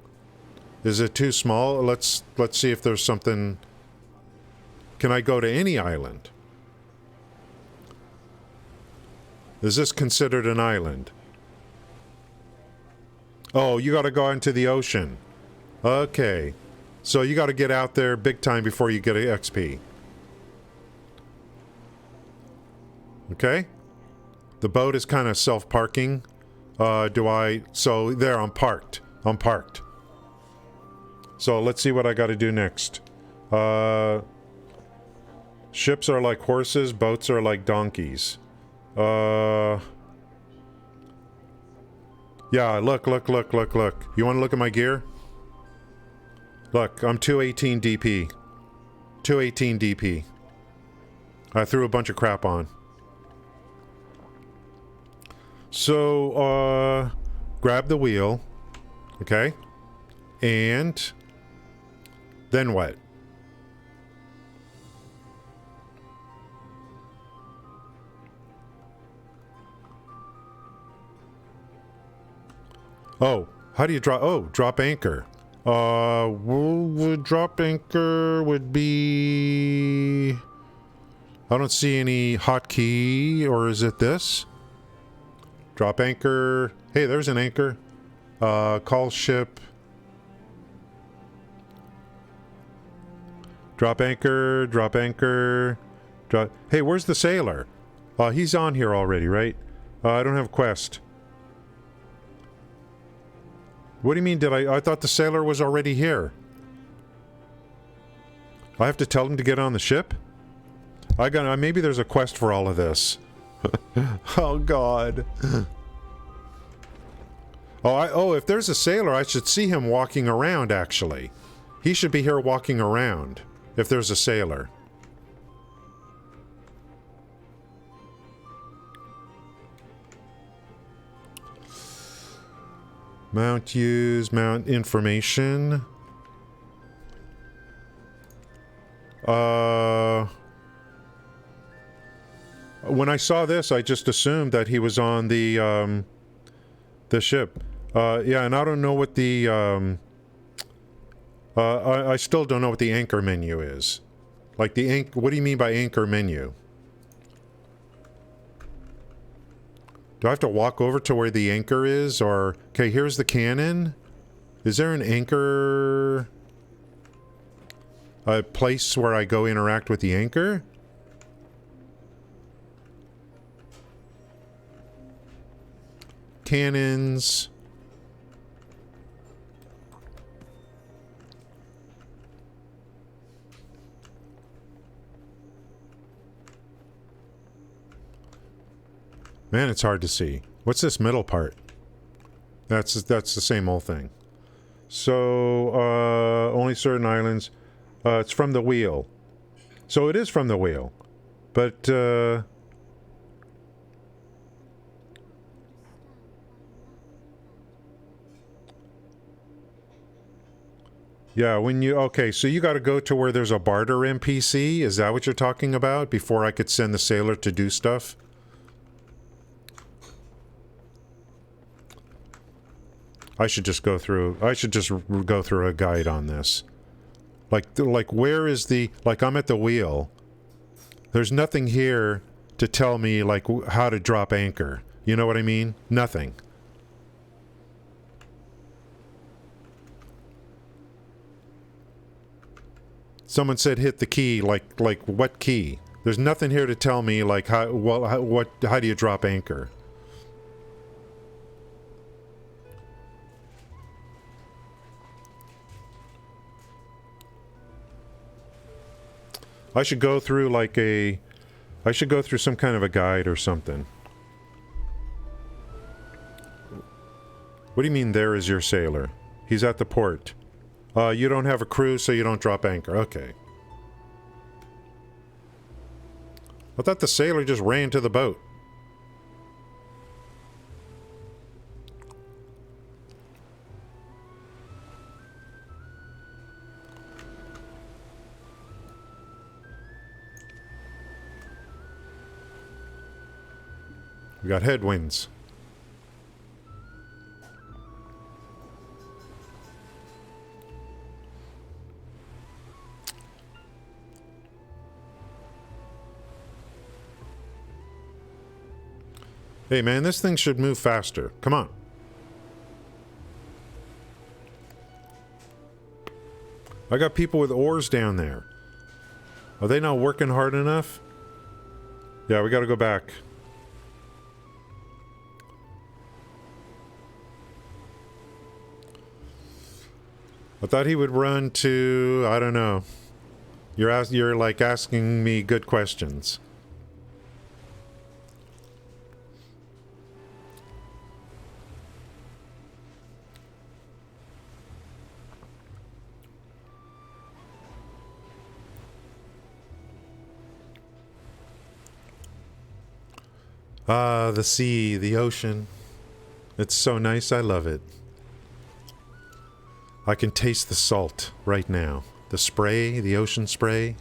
Is it too small? Let's see if there's something... Can I go to any island? Is this considered an island? Oh, you gotta go into the ocean. Okay. So you gotta get out there big time before you get an XP. Okay? The boat is kind of self-parking. So there, I'm parked. I'm parked. So let's see what I gotta do next. Ships are like horses, boats are like donkeys. Yeah, look. You want to look at my gear? Look, I'm 218 DP. 218 DP. I threw a bunch of crap on. So, grab the wheel. Okay? And then what? Oh, how do you drop? Oh, drop anchor. Drop anchor would be... I don't see any hotkey, or is it this? Drop anchor. Hey, there's an anchor. Call ship. Drop anchor, drop anchor. Hey, where's the sailor? He's on here already, right? I don't have a quest. What do you mean I thought the sailor was already here. I have to tell him to get on the ship? Maybe there's a quest for all of this. Oh god. If there's a sailor, I should see him walking around, actually. He should be here walking around, if there's a sailor. Mount use, mount information. When I saw this, I just assumed that he was on the ship. Yeah, and I don't know what the, I still don't know what the anchor menu is. Like what do you mean by anchor menu? Do I have to walk over to where the anchor is, or... Okay, here's the cannon. Is there an anchor... a place where I go interact with the anchor? Cannons... Man, it's hard to see. What's this middle part? That's the same old thing. So, only certain islands. It's from the wheel. So it is from the wheel. But, yeah, okay, so you gotta go to where there's a barter NPC? Is that what you're talking about? Before I could send the sailor to do stuff? I should just go through a guide on this. Like where is like I'm at the wheel. There's nothing here to tell me like how to drop anchor. You know what I mean? Nothing. Someone said hit the key, like what key? There's nothing here to tell me like how do you drop anchor? I should go through some kind of a guide or something. What do you mean there is your sailor? He's at the port. You don't have a crew, so you don't drop anchor. Okay. I thought the sailor just ran to the boat. We got headwinds. Hey man, this thing should move faster. Come on. I got people with oars down there. Are they not working hard enough? Yeah, we gotta go back. I thought he would run to... I don't know. You're like asking me good questions. Ah, the sea, the ocean. It's so nice, I love it. I can taste the salt right now. The spray, the ocean spray.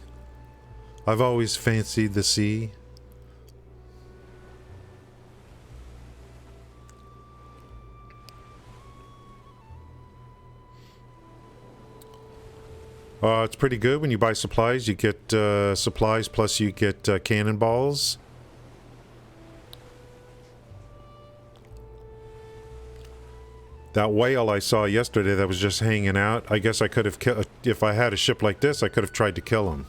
I've always fancied the sea. It's pretty good when you buy supplies. You get supplies plus you get cannonballs. That whale I saw yesterday that was just hanging out, I guess I could have killed... If I had a ship like this, I could have tried to kill him.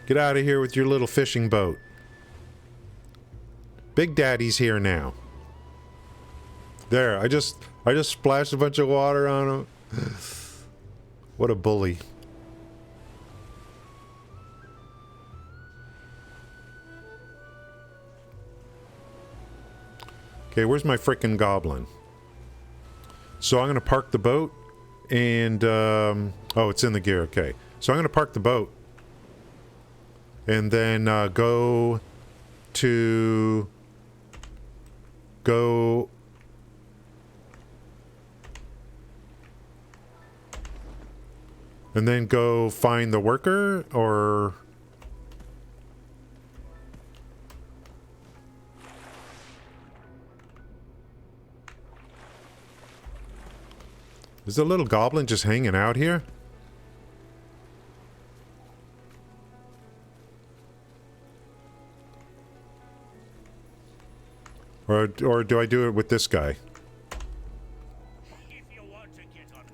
Get out of here with your little fishing boat. Big Daddy's here now. There, I just splashed a bunch of water on him. What a bully. Okay, where's my frickin' goblin? So I'm going to park the boat and... oh, it's in the gear, okay. So I'm going to park the boat. And then go to... Go... And then go find the worker, or... Is the little goblin just hanging out here? Or do I do it with this guy? If you want to get on.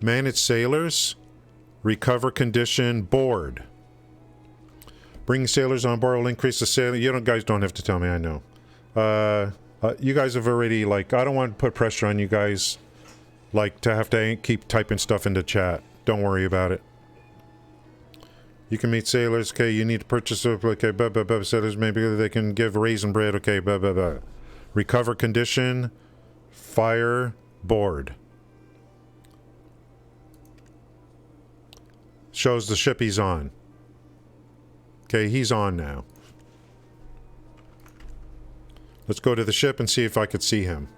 Manage sailors. Recover condition. Board. Bringing sailors on board will increase the sail. You guys don't have to tell me, I know. You guys have already, like, I don't want to put pressure on you guys. Like, to have to keep typing stuff into chat. Don't worry about it. You can meet sailors. Okay, you need to purchase... Okay, blah, blah, blah. Sailors, maybe they can give raisin bread. Okay, blah, blah, blah. Recover condition. Fire. Board. Shows the ship he's on. Okay, he's on now. Let's go to the ship and see if I could see him.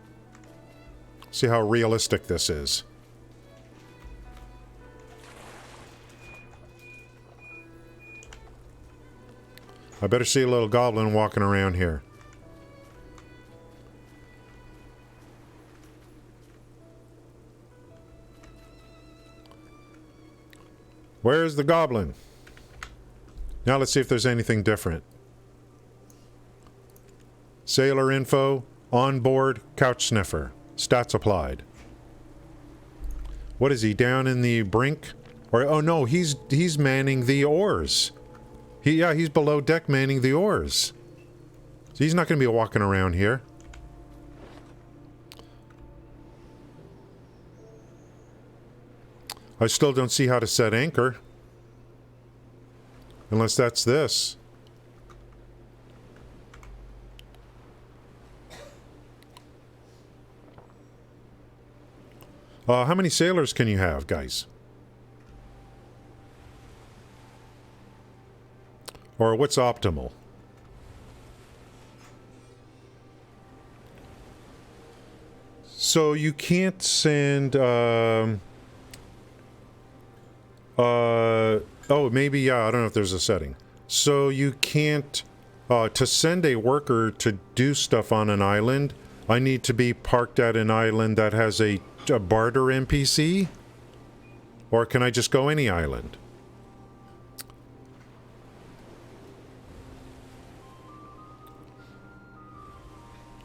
See how realistic this is. I better see a little goblin walking around here. Where's the goblin? Now let's see if there's anything different. Sailor info, on board, couch sniffer. Stats applied. What is he, down in the brink? Or oh no, he's manning the oars. He's below deck manning the oars. So he's not going to be walking around here. I still don't see how to set anchor. Unless that's this. How many sailors can you have, guys? Or what's optimal? So you can't send... oh, maybe, yeah, I don't know if there's a setting. So you can't... to send a worker to do stuff on an island, I need to be parked at an island that has a barter NPC? Or can I just go any island?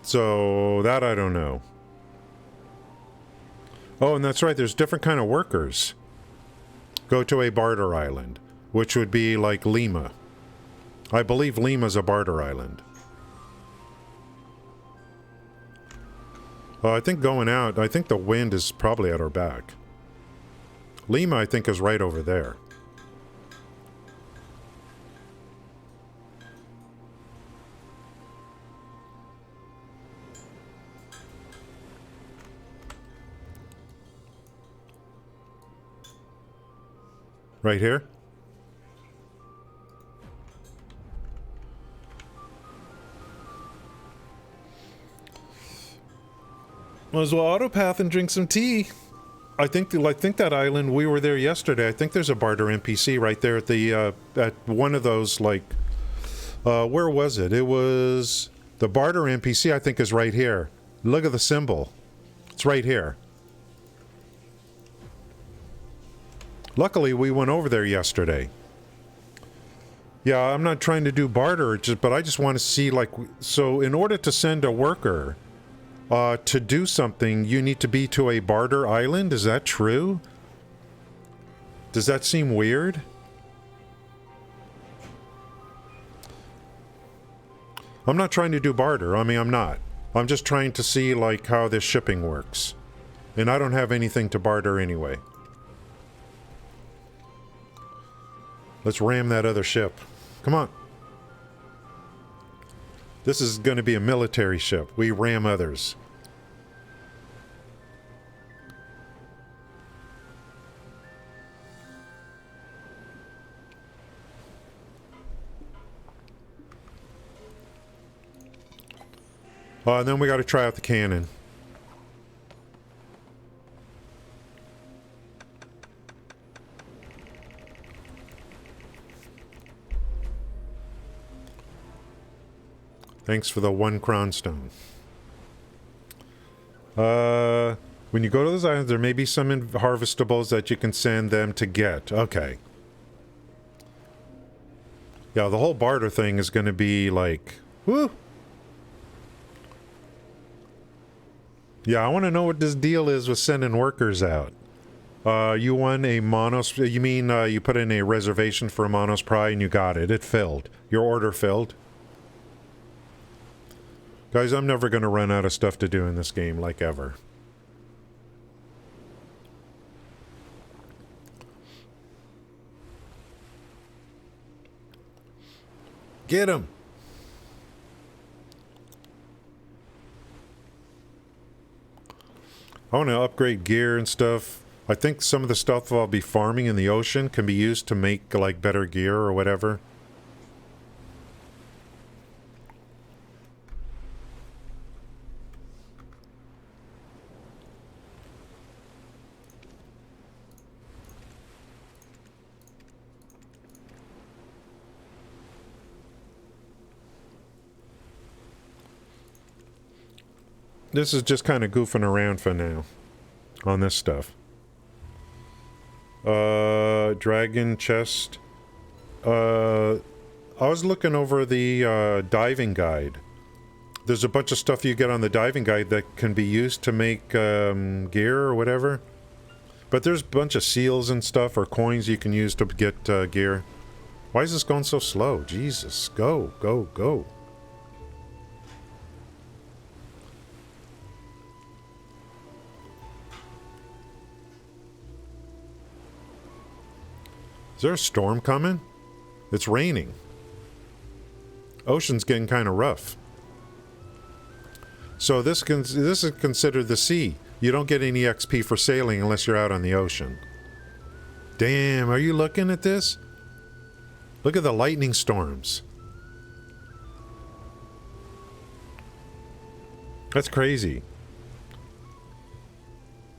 So, that I don't know. Oh, and that's right, there's different kind of workers. Go to a barter island, which would be like Lima. I believe Lima's a barter island. I think going out, I think the wind is probably at our back. Lima, I think, is right over there. Right here? Might as well autopath and drink some tea. I think that island, we were there yesterday. I think there's a barter NPC right there at the at one of those, like, where was it? It was the barter NPC. I think is right here. Look at the symbol. It's right here. Luckily, we went over there yesterday. Yeah, I'm not trying to do barter, but I just want to see, like, so in order to send a worker to do something, you need to be to a barter island? Is that true? Does that seem weird? I'm not trying to do barter. I mean, I'm not. I'm just trying to see, like, how this shipping works. And I don't have anything to barter anyway. Let's ram that other ship. Come on. This is going to be a military ship. We ram others. And then we got to try out the cannon. Thanks for the 1 crown stone. When you go to those islands, there may be some harvestables that you can send them to get. Okay. Yeah, the whole barter thing is going to be like, whoo! Yeah, I want to know what this deal is with sending workers out. You won a Monos... You mean you put in a reservation for a Monos Pry and you got it. It filled. Your order filled. Guys, I'm never going to run out of stuff to do in this game, like ever. Get him! I want to upgrade gear and stuff. I think some of the stuff I'll be farming in the ocean can be used to make, like, better gear or whatever. This is just kind of goofing around for now on this stuff. Dragon chest. I was looking over the diving guide. There's a bunch of stuff you get on the diving guide that can be used to make gear or whatever. But there's a bunch of seals and stuff or coins you can use to get gear. Why is this going so slow? Jesus, go, go, go. Is there a storm coming? It's raining. Ocean's getting kind of rough. So this is considered the sea. You don't get any XP for sailing unless you're out on the ocean. Damn, are you looking at this? Look at the lightning storms. That's crazy.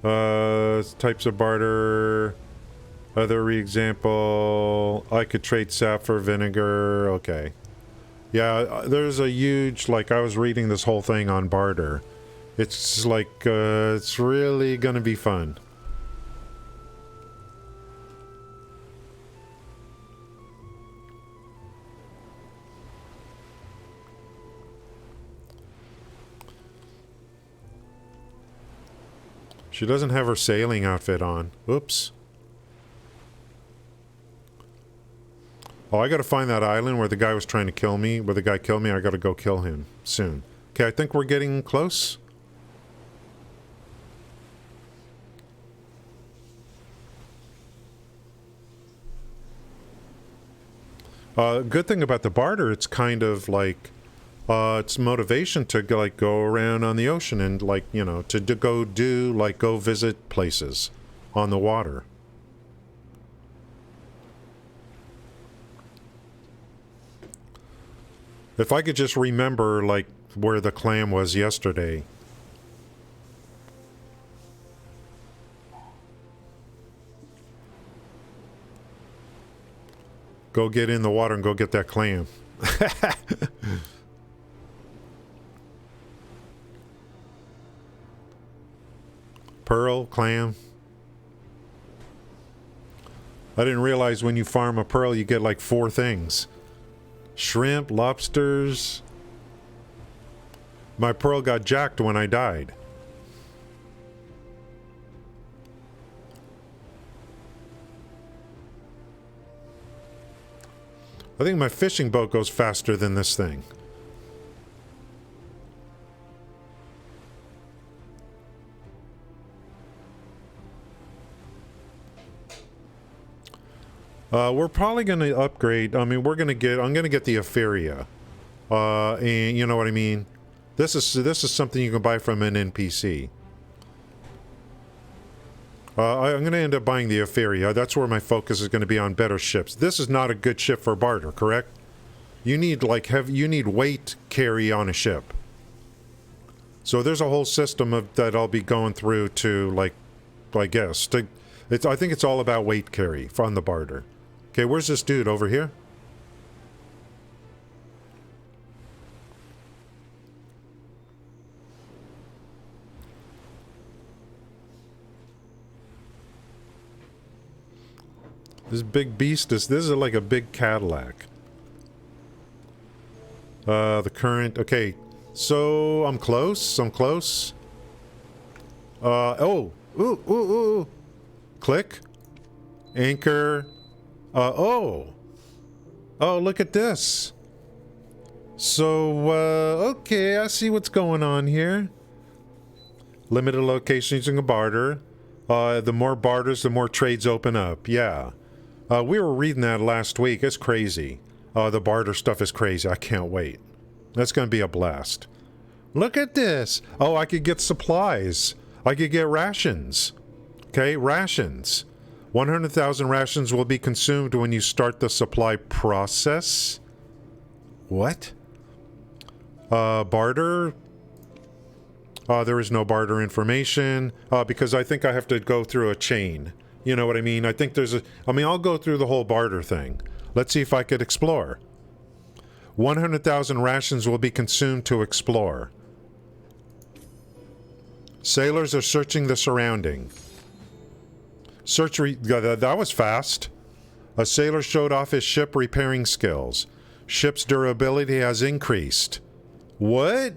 Types of barter... Other example, I could trade sap for vinegar. Okay. Yeah, there's a huge, like, I was reading this whole thing on barter. It's like, it's really gonna be fun. She doesn't have her sailing outfit on. Oops. Oh, I gotta find that island where the guy was trying to kill me. Where the guy killed me, I gotta go kill him soon. Okay, I think we're getting close. Good thing about the barter, it's kind of like, it's motivation to like go around on the ocean and like, you know, to go visit places on the water. If I could just remember like where the clam was yesterday. Go get in the water and go get that clam. Pearl, clam. I didn't realize when you farm a pearl you get like 4 things. Shrimp, lobsters. My pearl got jacked when I died. I think my fishing boat goes faster than this thing. We're probably going to upgrade. I mean, I'm going to get the Etheria. And you know what I mean? This is something you can buy from an NPC. I'm going to end up buying the Etheria. That's where my focus is going to be, on better ships. This is not a good ship for barter, correct? You need you need weight carry on a ship. So there's a whole system that I'll be going through to, like, I guess I think it's all about weight carry on the barter. Okay, where's this dude over here? This big beast this is like a big Cadillac. The current, okay. So I'm close. Ooh. Click. Anchor. Oh, look at this. So, okay, I see what's going on here. Limited locations you can barter. The more barters, the more trades open up. Yeah. We were reading that last week. It's crazy. The barter stuff is crazy. I can't wait. That's going to be a blast. Look at this. Oh, I could get supplies. I could get rations. Okay, rations. 100,000 rations will be consumed when you start the supply process. What? Barter? There is no barter information, because I think I have to go through a chain. You know what I mean? I think I'll go through the whole barter thing. Let's see if I could explore. 100,000 rations will be consumed to explore. Sailors are searching the surrounding. That was fast. A sailor showed off his ship repairing skills. Ship's durability has increased. What?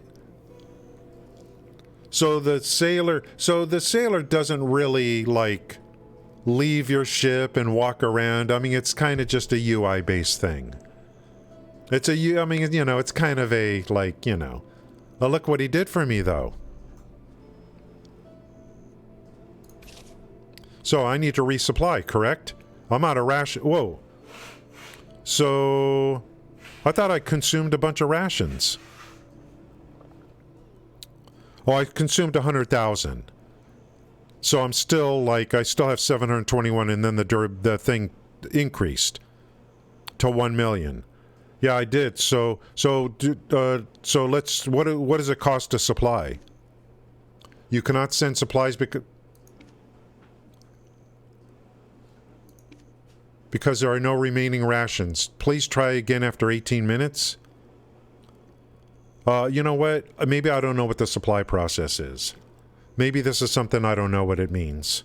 So the sailor doesn't really, like, leave your ship and walk around. I mean, it's kind of just a UI based thing. It's kind of a, like, you know. Oh, look what he did for me, though. So I need to resupply, correct? I'm out of ration. Whoa. So I thought I consumed a bunch of rations. Oh, I consumed 100,000. So I'm still, like, I still have 721, and then the thing increased to 1 million. Yeah, I did. So let's, what does it cost to supply? You cannot send supplies because there are no remaining rations. Please try again after 18 minutes. You know what? Maybe I don't know what the supply process is. Maybe this is something I don't know what it means.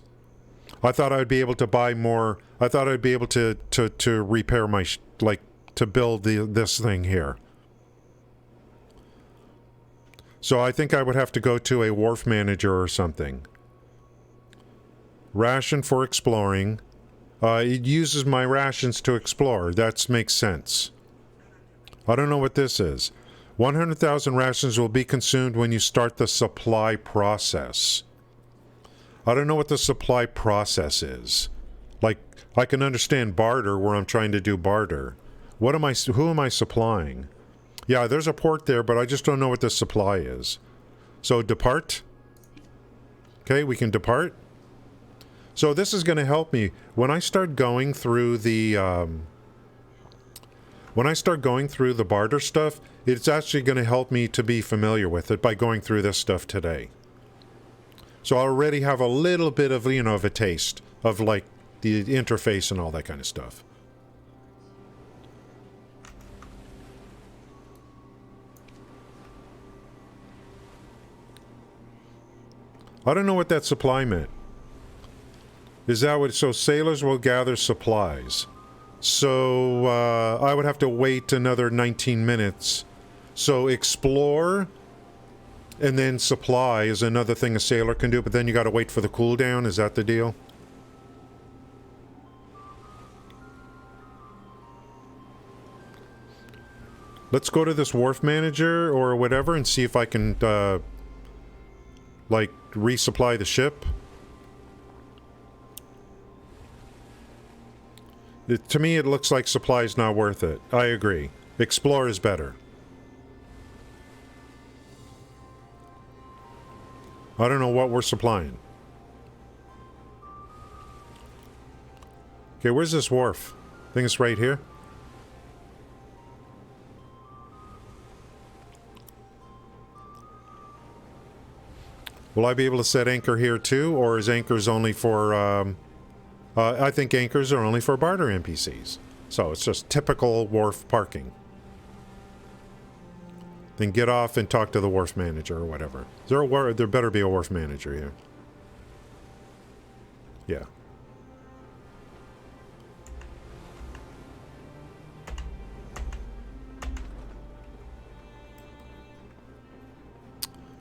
I thought I would be able to buy more. I thought I'd be able to repair my, to build this thing here. So I think I would have to go to a wharf manager or something. Ration for exploring. It uses my rations to explore. That makes sense. I don't know what this is. 100,000 rations will be consumed when you start the supply process. I don't know what the supply process is. Like, I can understand barter where I'm trying to do barter. Who am I supplying? Yeah, there's a port there, but I just don't know what the supply is. So, depart. Okay, we can depart. So this is going to help me when I start going through the barter stuff. It's actually going to help me to be familiar with it by going through this stuff today. So I already have a little bit of, you know, of a taste of like the interface and all that kind of stuff. I don't know what that supply meant. Is that what... So sailors will gather supplies. So I would have to wait another 19 minutes. So explore and then supply is another thing a sailor can do, but then you got to wait for the cooldown. Is that the deal? Let's go to this wharf manager or whatever and see if I can like resupply the ship. To me, it looks like supply is not worth it. I agree. Explore is better. I don't know what we're supplying. Okay, where's this wharf? I think it's right here. Will I be able to set anchor here too, or is anchors only for... I think anchors are only for barter NPCs. So it's just typical wharf parking. Then get off and talk to the wharf manager or whatever. There better be a wharf manager here. Yeah.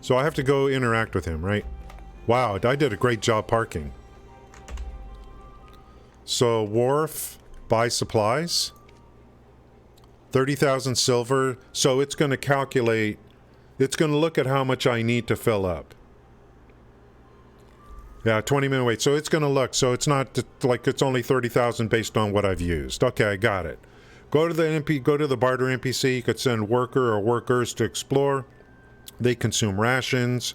So I have to go interact with him, right? Wow, I did a great job parking. So, wharf, buy supplies. 30,000 silver. So it's going to calculate, it's going to look at how much I need to fill up. Yeah, 20-minute wait. So it's going to look, so it's not like it's only 30,000 based on what I've used. Okay, I got it. Go to the barter NPC. You could send worker or workers to explore. They consume rations.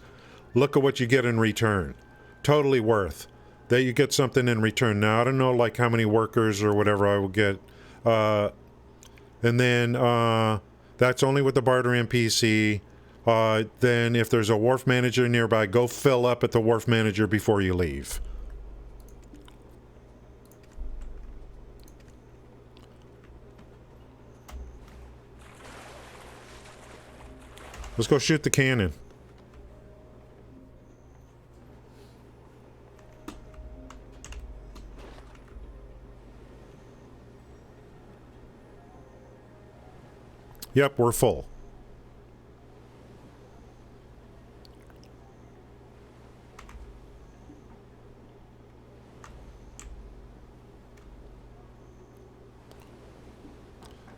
Look at what you get in return. Totally worth. That you get something in return. Now, I don't know like how many workers or whatever I will get. And then that's only with the barter NPC. Then if there's a wharf manager nearby, go fill up at the wharf manager before you leave. Let's go shoot the cannon. Yep, we're full.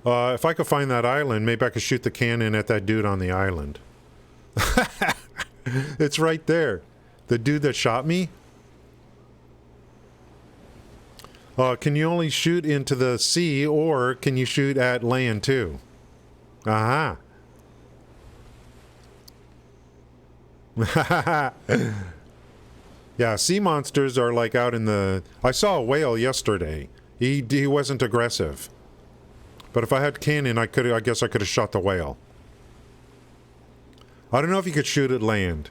If I could find that island, maybe I could shoot the cannon at that dude on the island. It's right there. The dude that shot me? Can you only shoot into the sea, or can you shoot at land too? Aha. Yeah, sea monsters are like out in the... I saw a whale yesterday. He wasn't aggressive. But if I had cannon, I guess I could have shot the whale. I don't know if you could shoot at land.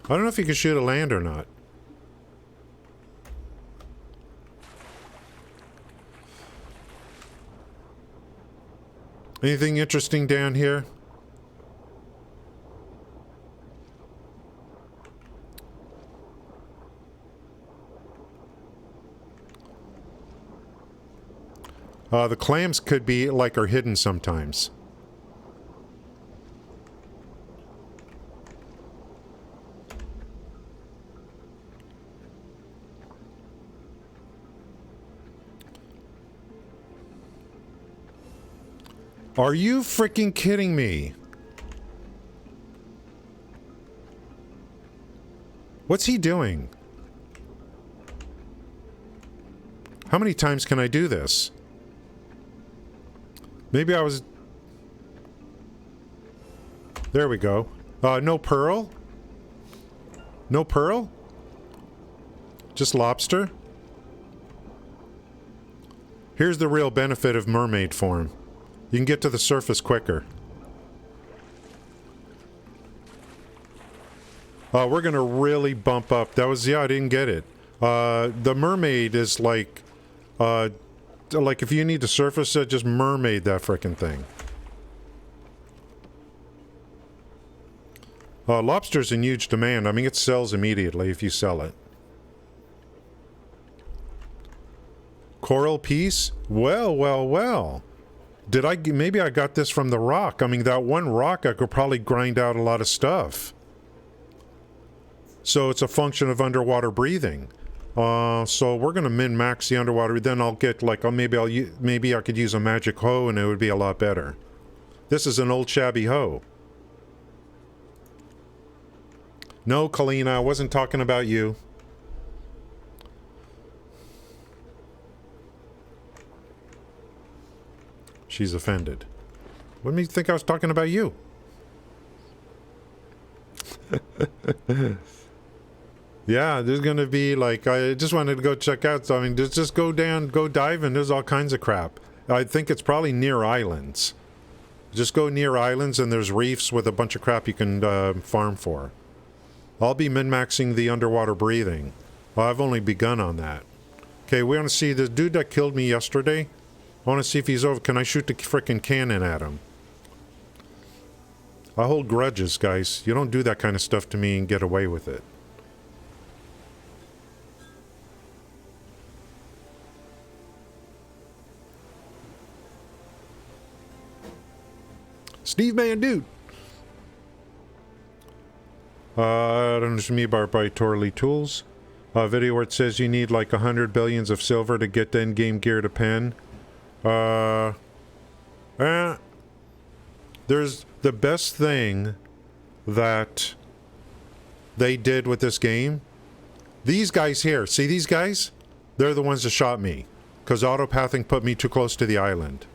I don't know if you could shoot at land or not. Anything interesting down here? The clams could be, like, are hidden sometimes. Are you freaking kidding me? What's he doing? How many times can I do this? Maybe I was... There we go. No pearl? No pearl? Just lobster? Here's the real benefit of mermaid form. You can get to the surface quicker. We're gonna really bump up. That was... Yeah, I didn't get it. The mermaid is like if you need to surface it, just mermaid that frickin' thing. Lobster's in huge demand. I mean, it sells immediately if you sell it. Coral piece? Well, well, well. Did I... Maybe I got this from the rock. I mean, that one rock, I could probably grind out a lot of stuff. So it's a function of underwater breathing. So we're gonna min-max the underwater. Then I'll get like... maybe I could use a magic hoe and it would be a lot better. This is an old shabby hoe. No, Kalina, I wasn't talking about you. She's offended. What made me think I was talking about you? Yeah, there's gonna be like... I just wanted to go check out. So, I mean, just go down, go dive, and there's all kinds of crap. I think it's probably near islands. Just go near islands, and there's reefs with a bunch of crap you can farm for. I'll be min-maxing the underwater breathing. Well, I've only begun on that. Okay, we want to see the dude that killed me yesterday. I want to see if he's over. Can I shoot the frickin' cannon at him? I hold grudges, guys. You don't do that kind of stuff to me and get away with it. Steve Man, dude. I don't know if me by Torley Tools. Video where it says you need like 100 billions of silver to get the endgame gear to pen. There's the best thing that they did with this game. These guys here, see these guys? They're the ones that shot me. Because autopathing put me too close to the island.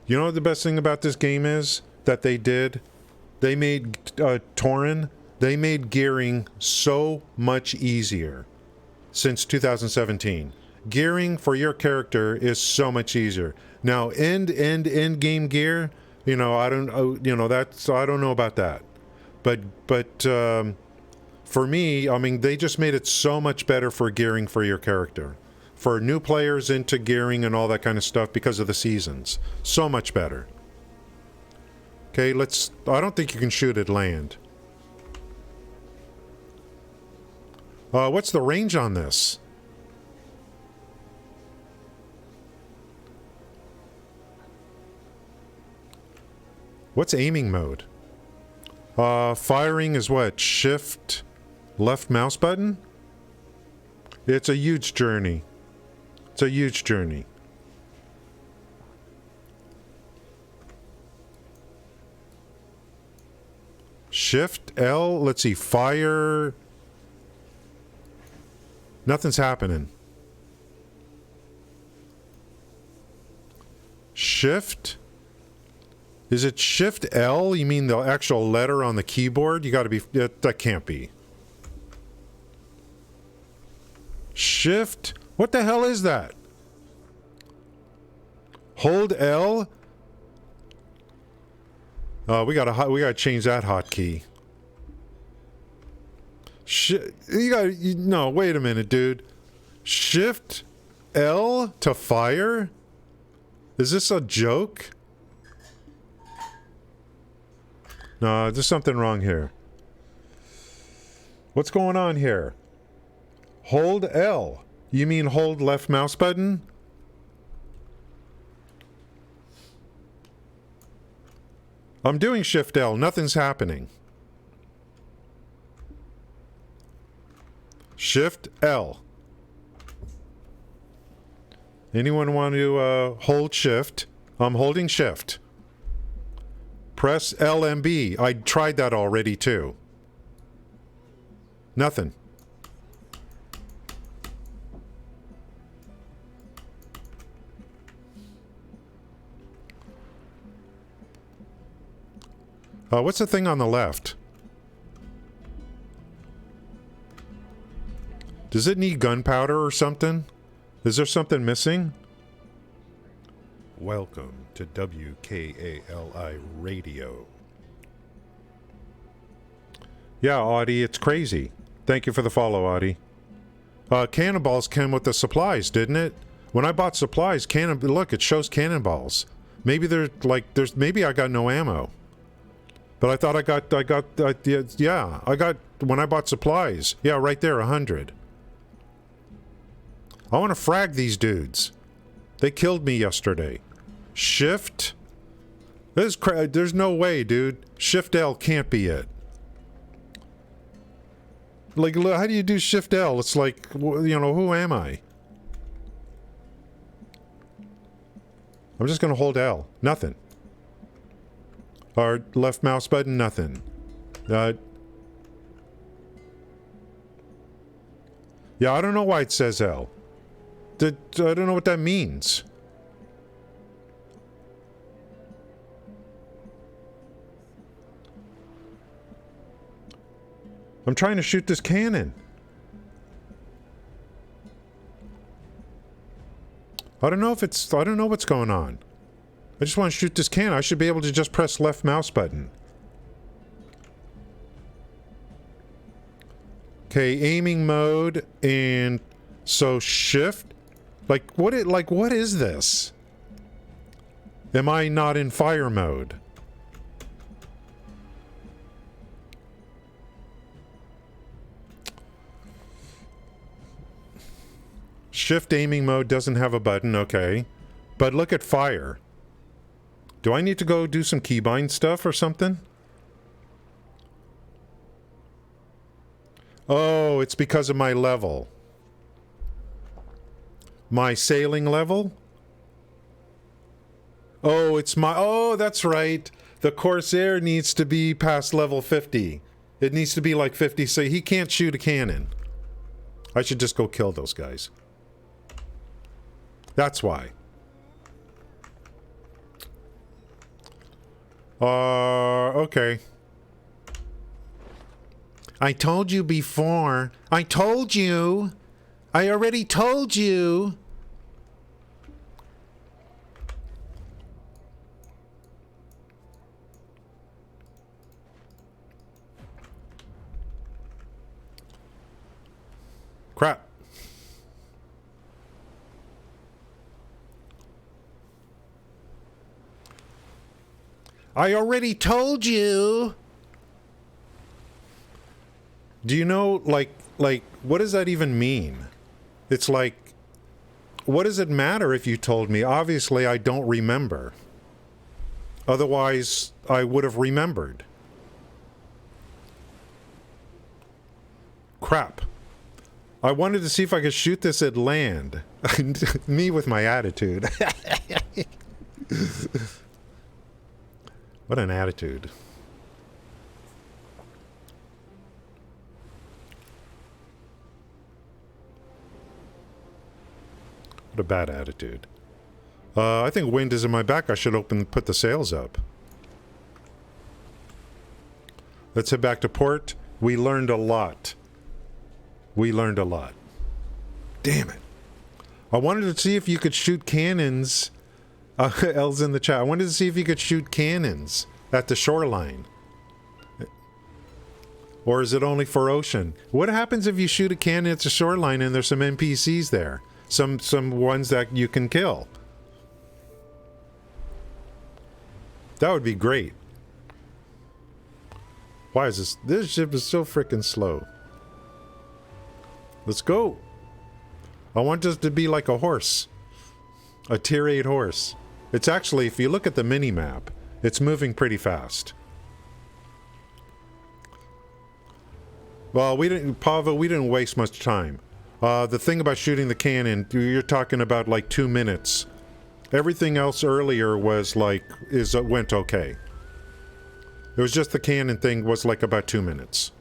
You know what the best thing about this game is? That they did? They made Tauren, they made gearing so much easier since 2017. Gearing for your character is so much easier. Now, end game gear, you know, I don't, you know, that's, I don't know about that. But for me, I mean, they just made it so much better for gearing for your character. For new players into gearing and all that kind of stuff because of the seasons. So much better. Okay, let's... I don't think you can shoot at land. What's the range on this? What's aiming mode? Firing is what? Shift left mouse button? It's a huge journey. It's a huge journey. Shift L, let's see, fire. Nothing's happening. Shift? Is it Shift L? You mean the actual letter on the keyboard? You gotta be, that can't be. Shift? What the hell is that? Hold L? We gotta change that hotkey. No, wait a minute, dude. Shift L to fire? Is this a joke? No, there's something wrong here. What's going on here? Hold L. You mean hold left mouse button? I'm doing Shift L. Nothing's happening. Shift L. Anyone want to hold Shift? I'm holding Shift. Press LMB. I tried that already too. Nothing. What's the thing on the left? Does it need gunpowder or something? Is there something missing? Welcome to WKALI Radio. Yeah, Audie, it's crazy. Thank you for the follow, Audie. Cannonballs came with the supplies, didn't it? When I bought supplies, look, it shows cannonballs. Maybe maybe I got no ammo. But I thought I got, when I bought supplies. Yeah, right there, 100. I want to frag these dudes. They killed me yesterday. Shift? There's no way, dude. Shift L can't be it. Like, how do you do Shift L? It's like, you know, who am I? I'm just going to hold L. Nothing. Or left mouse button, nothing. Yeah, I don't know why it says L. I don't know what that means. I'm trying to shoot this cannon. I don't know what's going on. I just want to shoot this cannon. I should be able to just press left mouse button. Okay, aiming mode, and so shift. What is this? Am I not in fire mode? Shift aiming mode doesn't have a button, okay. But look at fire. Do I need to go do some keybind stuff or something? Oh, it's because of my level. My sailing level? Oh, that's right. The Corsair needs to be past level 50. It needs to be like 50, so he can't shoot a cannon. I should just go kill those guys. That's why. Okay. I told you before. I told you. I already told you. Crap. I already told you. Do you know, like, what does that even mean? It's like, what does it matter if you told me? Obviously, I don't remember. Otherwise, I would have remembered. Crap. I wanted to see if I could shoot this at land. Me with my attitude. What an attitude. What a bad attitude. I think wind is in my back. I should put the sails up. Let's head back to port. We learned a lot. We learned a lot. Damn it. I wanted to see if you could shoot cannons. L's in the chat. I wanted to see if you could shoot cannons at the shoreline. Or is it only for ocean? What happens if you shoot a cannon at the shoreline and there's some NPCs there? Some ones that you can kill. That would be great. Why is this? This ship is so freaking slow. Let's go. I want this to be like a horse. A tier 8 horse. It's actually, if you look at the mini-map, it's moving pretty fast. Well, we didn't waste much time. The thing about shooting the cannon, you're talking about like 2 minutes. Everything else earlier was like, went okay. It was just the cannon thing was like about 2 minutes.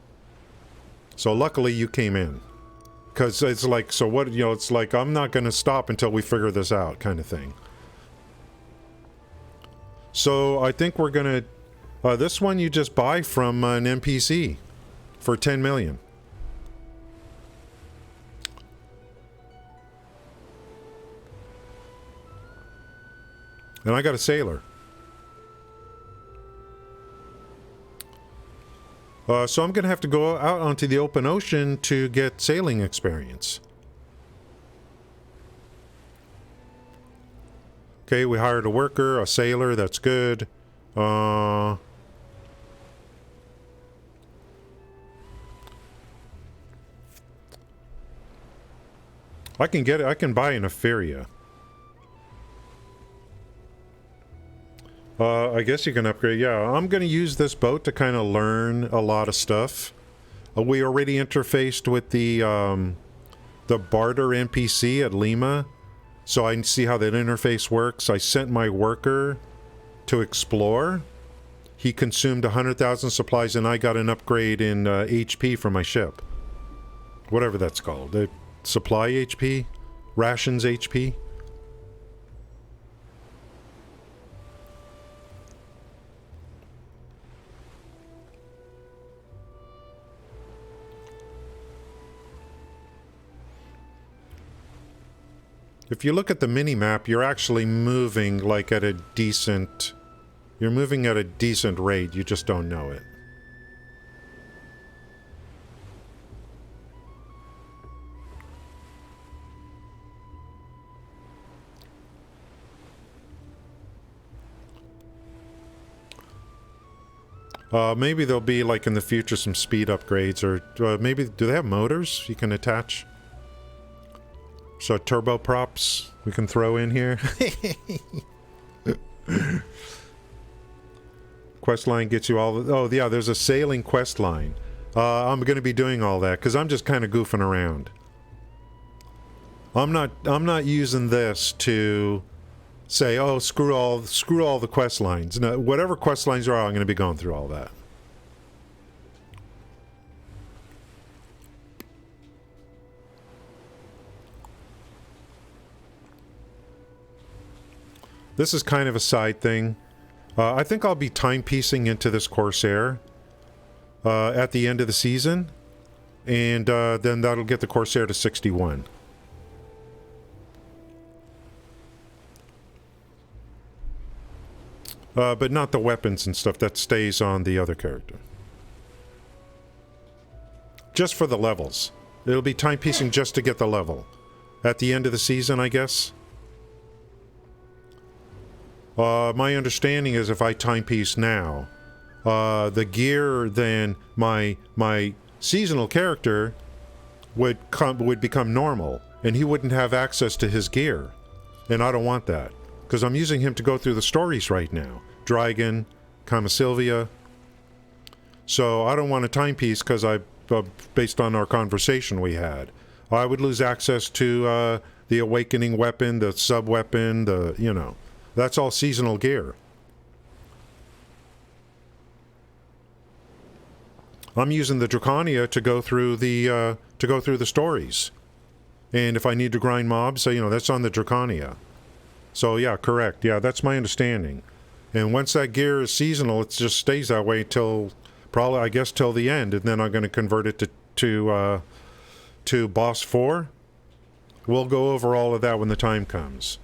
So luckily you came in. Because it's like, so what, you know, it's like, I'm not going to stop until we figure this out kind of thing. So I think we're going to, this one you just buy from an NPC for 10 million. And I got a sailor. So I'm going to have to go out onto the open ocean to get sailing experience. Okay, we hired a worker, a sailor, that's good. I can get it, I can buy an Etheria. I guess you can upgrade. Yeah, I'm going to use this boat to kind of learn a lot of stuff. We already interfaced with the barter NPC at Lima, so I can see how that interface works. I sent my worker to explore. He consumed 100,000 supplies, and I got an upgrade in HP for my ship. Whatever that's called. Supply HP? Rations HP? If you look at the mini-map, you're actually moving like at a decent... You're moving at a decent rate, you just don't know it. Maybe there'll be, like, in the future some speed upgrades, or maybe... Do they have motors you can attach? So turbo props we can throw in here. Quest line gets you all the... Oh, yeah, there's a sailing quest line. I'm going to be doing all that, because I'm just kind of goofing around. I'm not using this to say, oh, screw all the quest lines. No, whatever quest lines there are, I'm going to be going through all that. This is kind of a side thing. I think I'll be timepiecing into this Corsair at the end of the season, and then that'll get the Corsair to 61. But not the weapons and stuff. That stays on the other character. Just for the levels. It'll be timepiecing just to get the level. At the end of the season, I guess. My understanding is if I timepiece now, the gear, then my seasonal character would become normal, and he wouldn't have access to his gear. And I don't want that, because I'm using him to go through the stories right now. Dragon, Kama-Sylvia. So I don't want a timepiece, because based on our conversation we had, I would lose access to the awakening weapon, the sub-weapon, you know. That's all seasonal gear. I'm using the Drakania to go through the stories, and if I need to grind mobs, you know, that's on the Drakania. So yeah, correct. Yeah, that's my understanding. And once that gear is seasonal, it just stays that way till probably, I guess, till the end, and then I'm going to convert it to boss 4. We'll go over all of that when the time comes.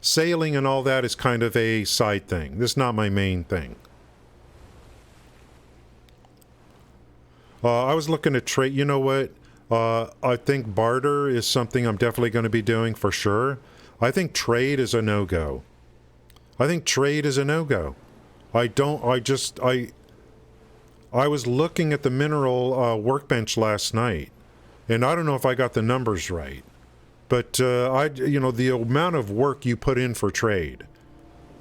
Sailing and all that is kind of a side thing. This is not my main thing. I was looking at trade. You know what? I think barter is something I'm definitely going to be doing for sure. I think trade is a no-go. I think trade is a no-go. I was looking at the mineral workbench last night, and I don't know if I got the numbers right. But you know, the amount of work you put in for trade,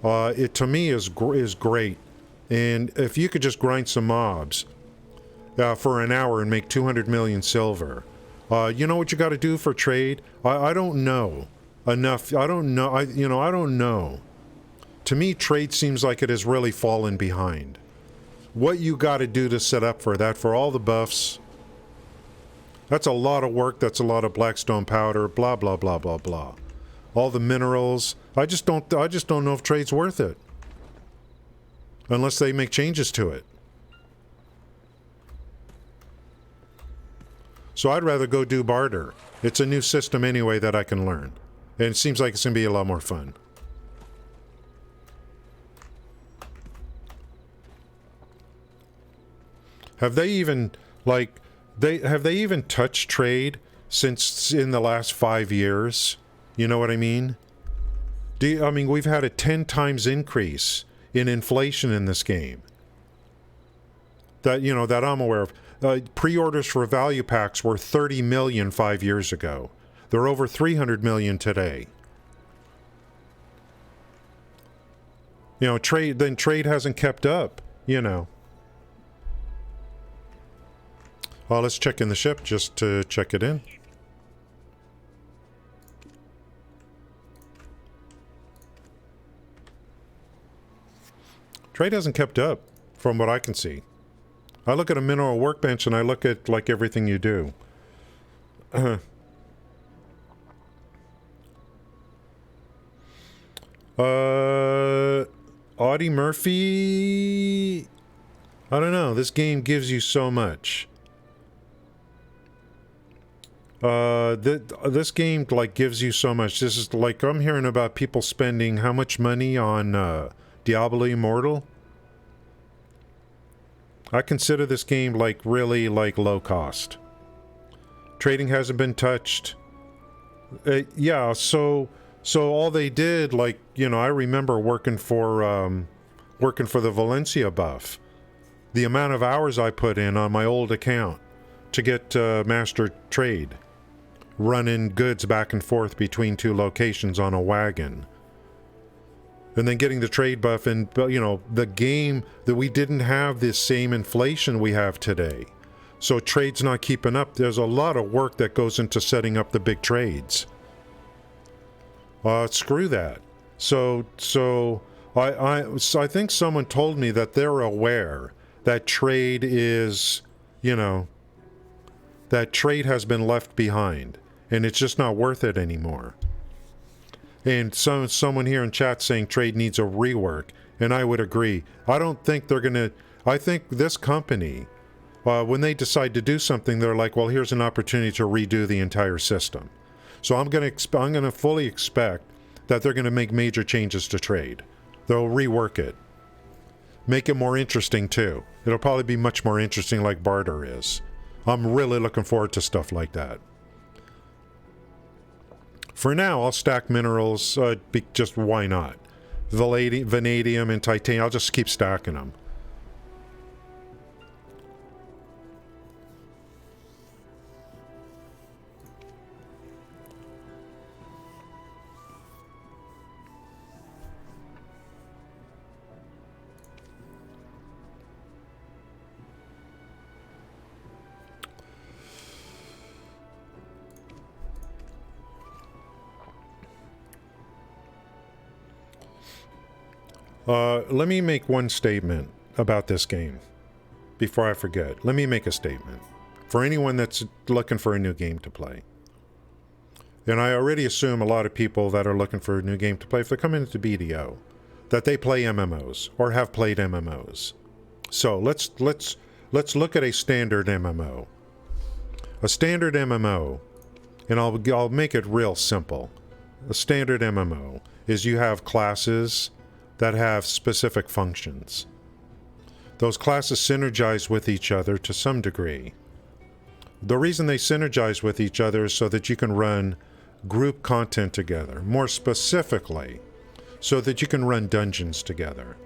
it to me is great. And if you could just grind some mobs for an hour and make 200 million silver, you know what you got to do for trade? I don't know enough. I don't know. I don't know. To me, trade seems like it has really fallen behind. What you got to do to set up for that, for all the buffs, that's a lot of work. That's a lot of blackstone powder. Blah blah blah blah blah. All the minerals. I just don't know if trade's worth it, unless they make changes to it. So I'd rather go do barter. It's a new system anyway that I can learn, and it seems like it's gonna be a lot more fun. Have they even, like, have they even touched trade since in the last 5 years? You know what I mean? I mean, we've had a 10 times increase in inflation in this game. That, you know, that I'm aware of. Pre-orders for value packs were 30 million 5 years ago. They're over 300 million today. You know, trade hasn't kept up, you know. Let's check in the ship just to check it in. Trade hasn't kept up from what I can see. I look at a mineral workbench and I look at like everything you do. Audie Murphy, I don't know. This game gives you so much. This game like gives you so much. This is like, I'm hearing about people spending how much money on Diablo Immortal. I consider this game like really like low cost. Trading hasn't been touched. Yeah, so all they did, like, you know, I remember working for the Valencia buff. The amount of hours I put in on my old account to get master trade, running goods back and forth between two locations on a wagon, and then getting the trade buff. And, you know, the game that we didn't have this same inflation we have today, so trade's not keeping up. There's a lot of work that goes into setting up the big trades. Screw that. So I think someone told me that they're aware that trade is, you know, that trade has been left behind, and it's just not worth it anymore. And someone here in chat saying trade needs a rework, and I would agree. I don't think they're gonna. I think this company, when they decide to do something, they're like, well, here's an opportunity to redo the entire system. So I'm gonna fully expect that they're gonna make major changes to trade. They'll rework it, make it more interesting too. It'll probably be much more interesting, like barter is. I'm really looking forward to stuff like that. For now, I'll stack minerals, just why not? Vanadium and titanium, I'll just keep stacking them. Let me make one statement about this game before I forget. Let me make a statement for anyone that's looking for a new game to play. And I already assume a lot of people that are looking for a new game to play, if they're coming into BDO, that they play MMOs or have played MMOs. So let's look at a standard MMO. A standard MMO, and I'll make it real simple. A standard MMO is you have classes that have specific functions. Those classes synergize with each other to some degree. The reason they synergize with each other is so that you can run group content together. More specifically, so that you can run dungeons together.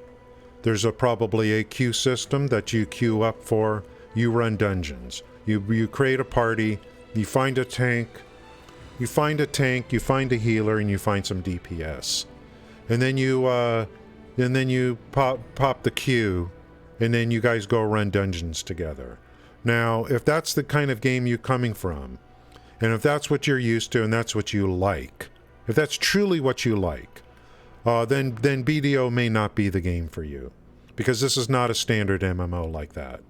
There's probably a queue system that you queue up for. You run dungeons. You create a party. You find a tank. You find a tank, you find a healer, and you find some DPS. And then you pop the Q, and then you guys go run dungeons together. Now, if that's the kind of game you're coming from, and if that's what you're used to and that's what you like, if that's truly what you like, then BDO may not be the game for you. Because this is not a standard MMO like that.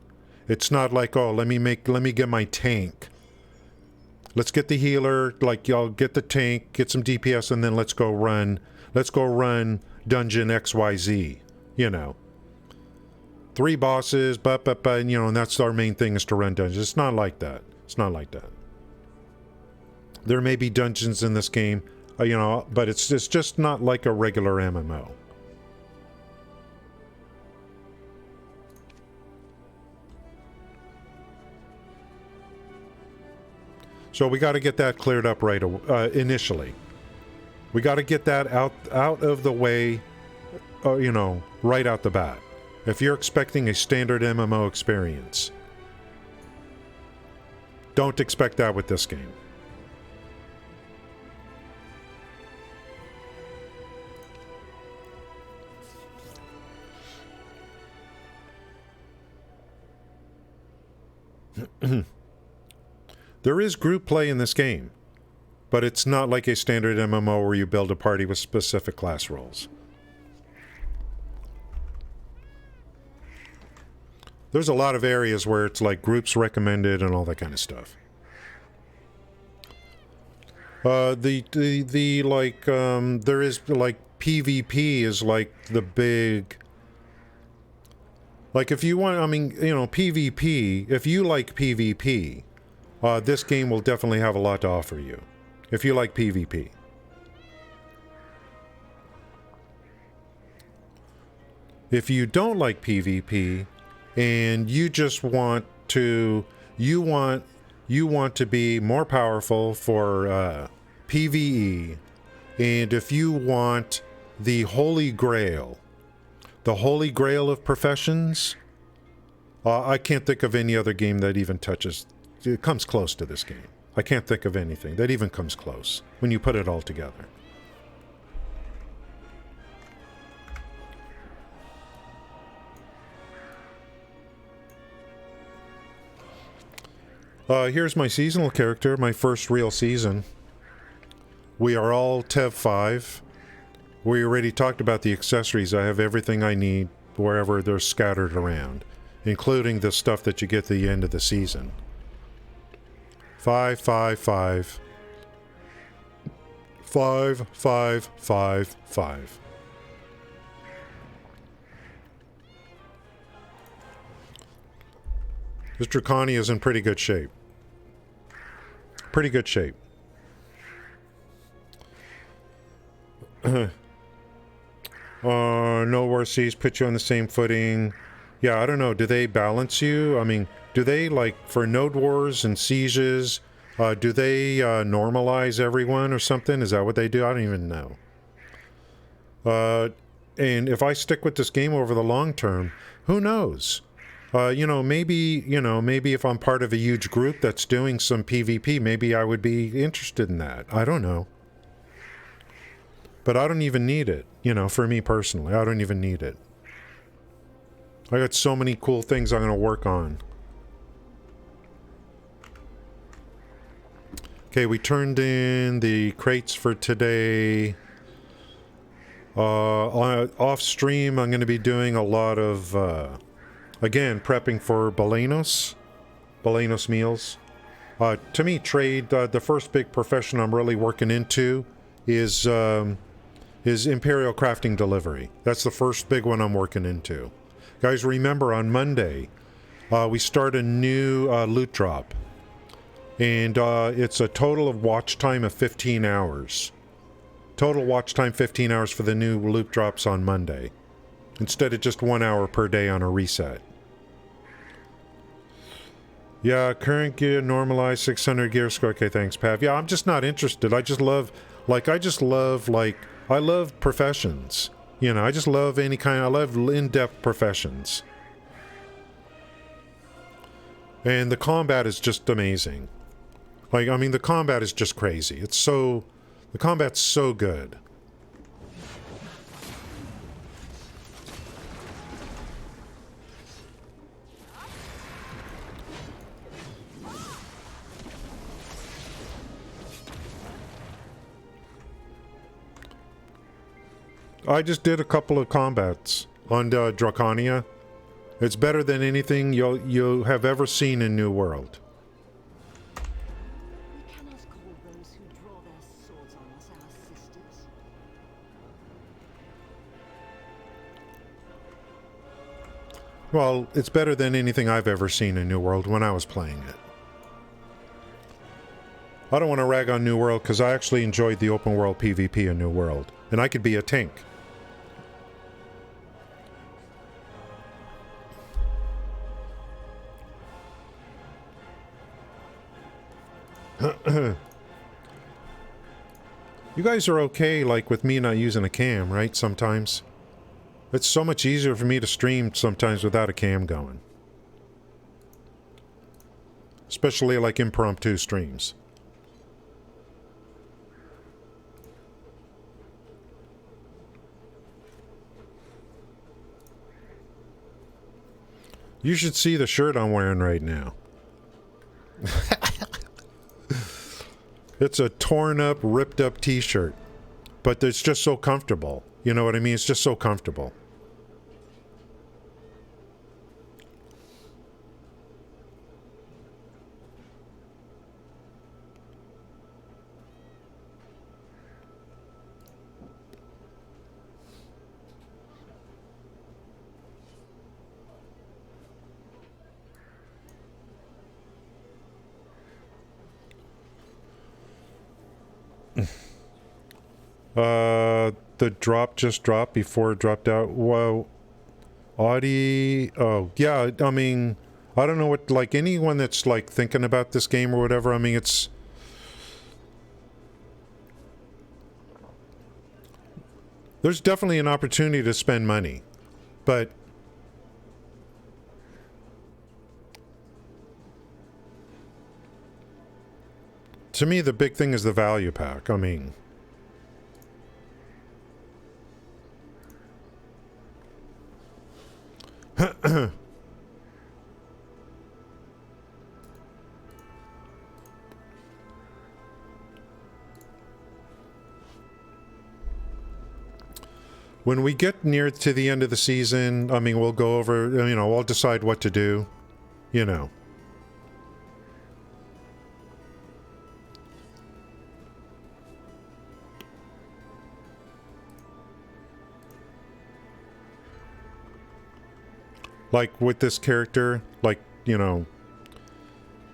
It's not like, oh, let me get my tank. Let's get the healer, like y'all get the tank, get some DPS, and then let's go run dungeon XYZ, you know. 3 bosses, and, you know, and that's our main thing is to run dungeons. It's not like that. It's not like that. There may be dungeons in this game, you know, but it's just not like a regular MMO. So we got to get that cleared up right initially. We got to get that out of the way, you know, right out the bat. If you're expecting a standard MMO experience, don't expect that with this game. There is group play in this game, but it's not like a standard MMO where you build a party with specific class roles. There's a lot of areas where it's like groups recommended and all that kind of stuff. There is like PvP is like the big. Like if you want, I mean, you know, PvP. If you like PvP. This game will definitely have a lot to offer you, if you like PvP. If you don't like PvP, and you just want to, you want to be more powerful for PVE, and if you want the Holy Grail of professions, I can't think of any other game that even touches. It comes close to this game. I can't think of anything that even comes close when you put it all together. Here's my seasonal character, my first real season. We are all Tev 5. We already talked about the accessories. I have everything I need wherever they're scattered around, including the stuff that you get at the end of the season. 5, 5, 5. 5, 5, 5, 5. This Drakania is in pretty good shape. Pretty good shape. No worse seas put you on the same footing. Yeah, I don't know. Do they balance you? I mean, do they, like, for node wars and sieges, do they normalize everyone or something? Is that what they do? I don't even know. And if I stick with this game over the long term, who knows? Maybe if I'm part of a huge group that's doing some PvP, maybe I would be interested in that. I don't know. But I don't even need it, for me personally. I don't even need it. I got so many cool things I'm going to work on. Okay, we turned in the crates for today. Off stream, I'm going to be doing a lot of, again, prepping for Balenos meals. To me, trade, the first big profession I'm really working into is Imperial Crafting Delivery. That's the first big one I'm working into. Guys, remember on Monday, we start a new loot drop. And it's a total of watch time of 15 hours. Total watch time 15 hours for the new loot drops on Monday. Instead of just 1 hour per day on a reset. Yeah, current gear normalized 600 gear score. Okay, thanks, Pav. Yeah, I'm just not interested. I love professions. I just love I love in-depth professions. And the combat is just amazing. Like, I mean, the combat is just crazy. It's so... The combat's so good. I just did a couple of combats on Drakania. It's better than anything you have ever seen in New World. We cannot call those who draw their swords on us our sisters. Well, it's better than anything I've ever seen in New World when I was playing it. I don't want to rag on New World because I actually enjoyed the open world PvP in New World. And I could be a tank. You guys are okay, like, with me not using a cam, right? Sometimes. It's so much easier for me to stream sometimes without a cam going. Especially, like, impromptu streams. You should see the shirt I'm wearing right now. It's a torn up, ripped up t-shirt. But it's just so comfortable. You know what I mean? It's just so comfortable. The drop just dropped before it dropped out. Whoa. Audi. Oh, yeah. I mean, I don't know what, like, anyone that's, like, thinking about this game or whatever, I mean, it's... There's definitely an opportunity to spend money. But... To me, the big thing is the value pack. I mean... When we get near to the end of the season, I mean, we'll go over, you know, we'll decide what to do, you know. Like with this character, like, you know,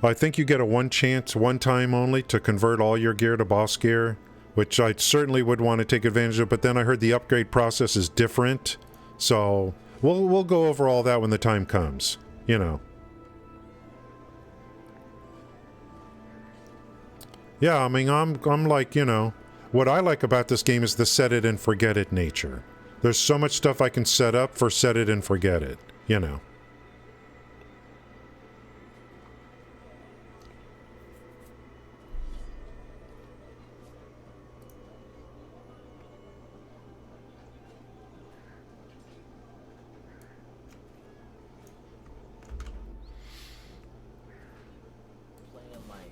I think you get a one time only to convert all your gear to boss gear, which I certainly would want to take advantage of, but then I heard the upgrade process is different, so we'll go over all that when the time comes, you know. Yeah, I mean, I'm like, you know, what I like about this game is the set it and forget it nature. There's so much stuff I can set up for set it and forget it. You know. Playing like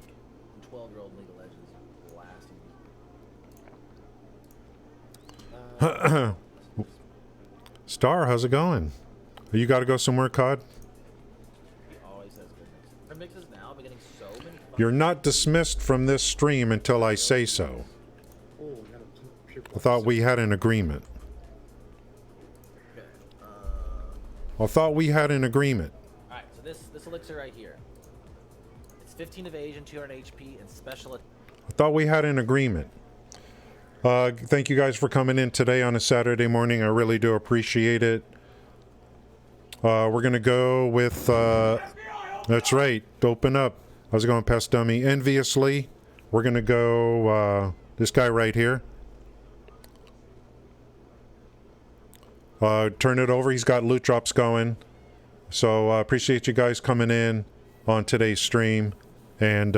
12-year-old League of Legends blasting. Star, how's it going? You got to go somewhere, COD? He always has good mixes. Her mixes now, I'm getting so many. You're not dismissed from this stream until I say so. I thought we had an agreement. Okay. I thought we had an agreement. All right. So this elixir right here. It's 15 evasion, 200 HP, and special. I thought we had an agreement. Thank you guys for coming in today on a Saturday morning. I really do appreciate it. We're going to go with, that's right, open up. How's it going, Pest Dummy? Enviously, we're going to go, this guy right here. Turn it over. He's got loot drops going. So, appreciate you guys coming in on today's stream. And,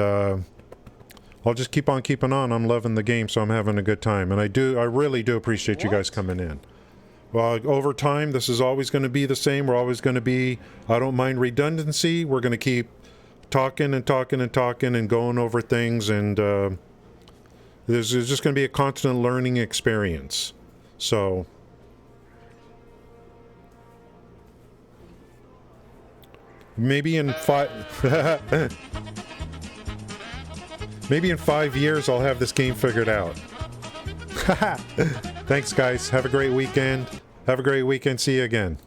I'll just keep on keeping on. I'm loving the game, so I'm having a good time. And I really do appreciate you guys coming in. Well, over time, this is always going to be the same. We're always going to be, I don't mind redundancy. We're going to keep talking and talking and talking and going over things. And there's just going to be a constant learning experience. So maybe in 5 years, I'll have this game figured out. Thanks, guys. Have a great weekend. See you again.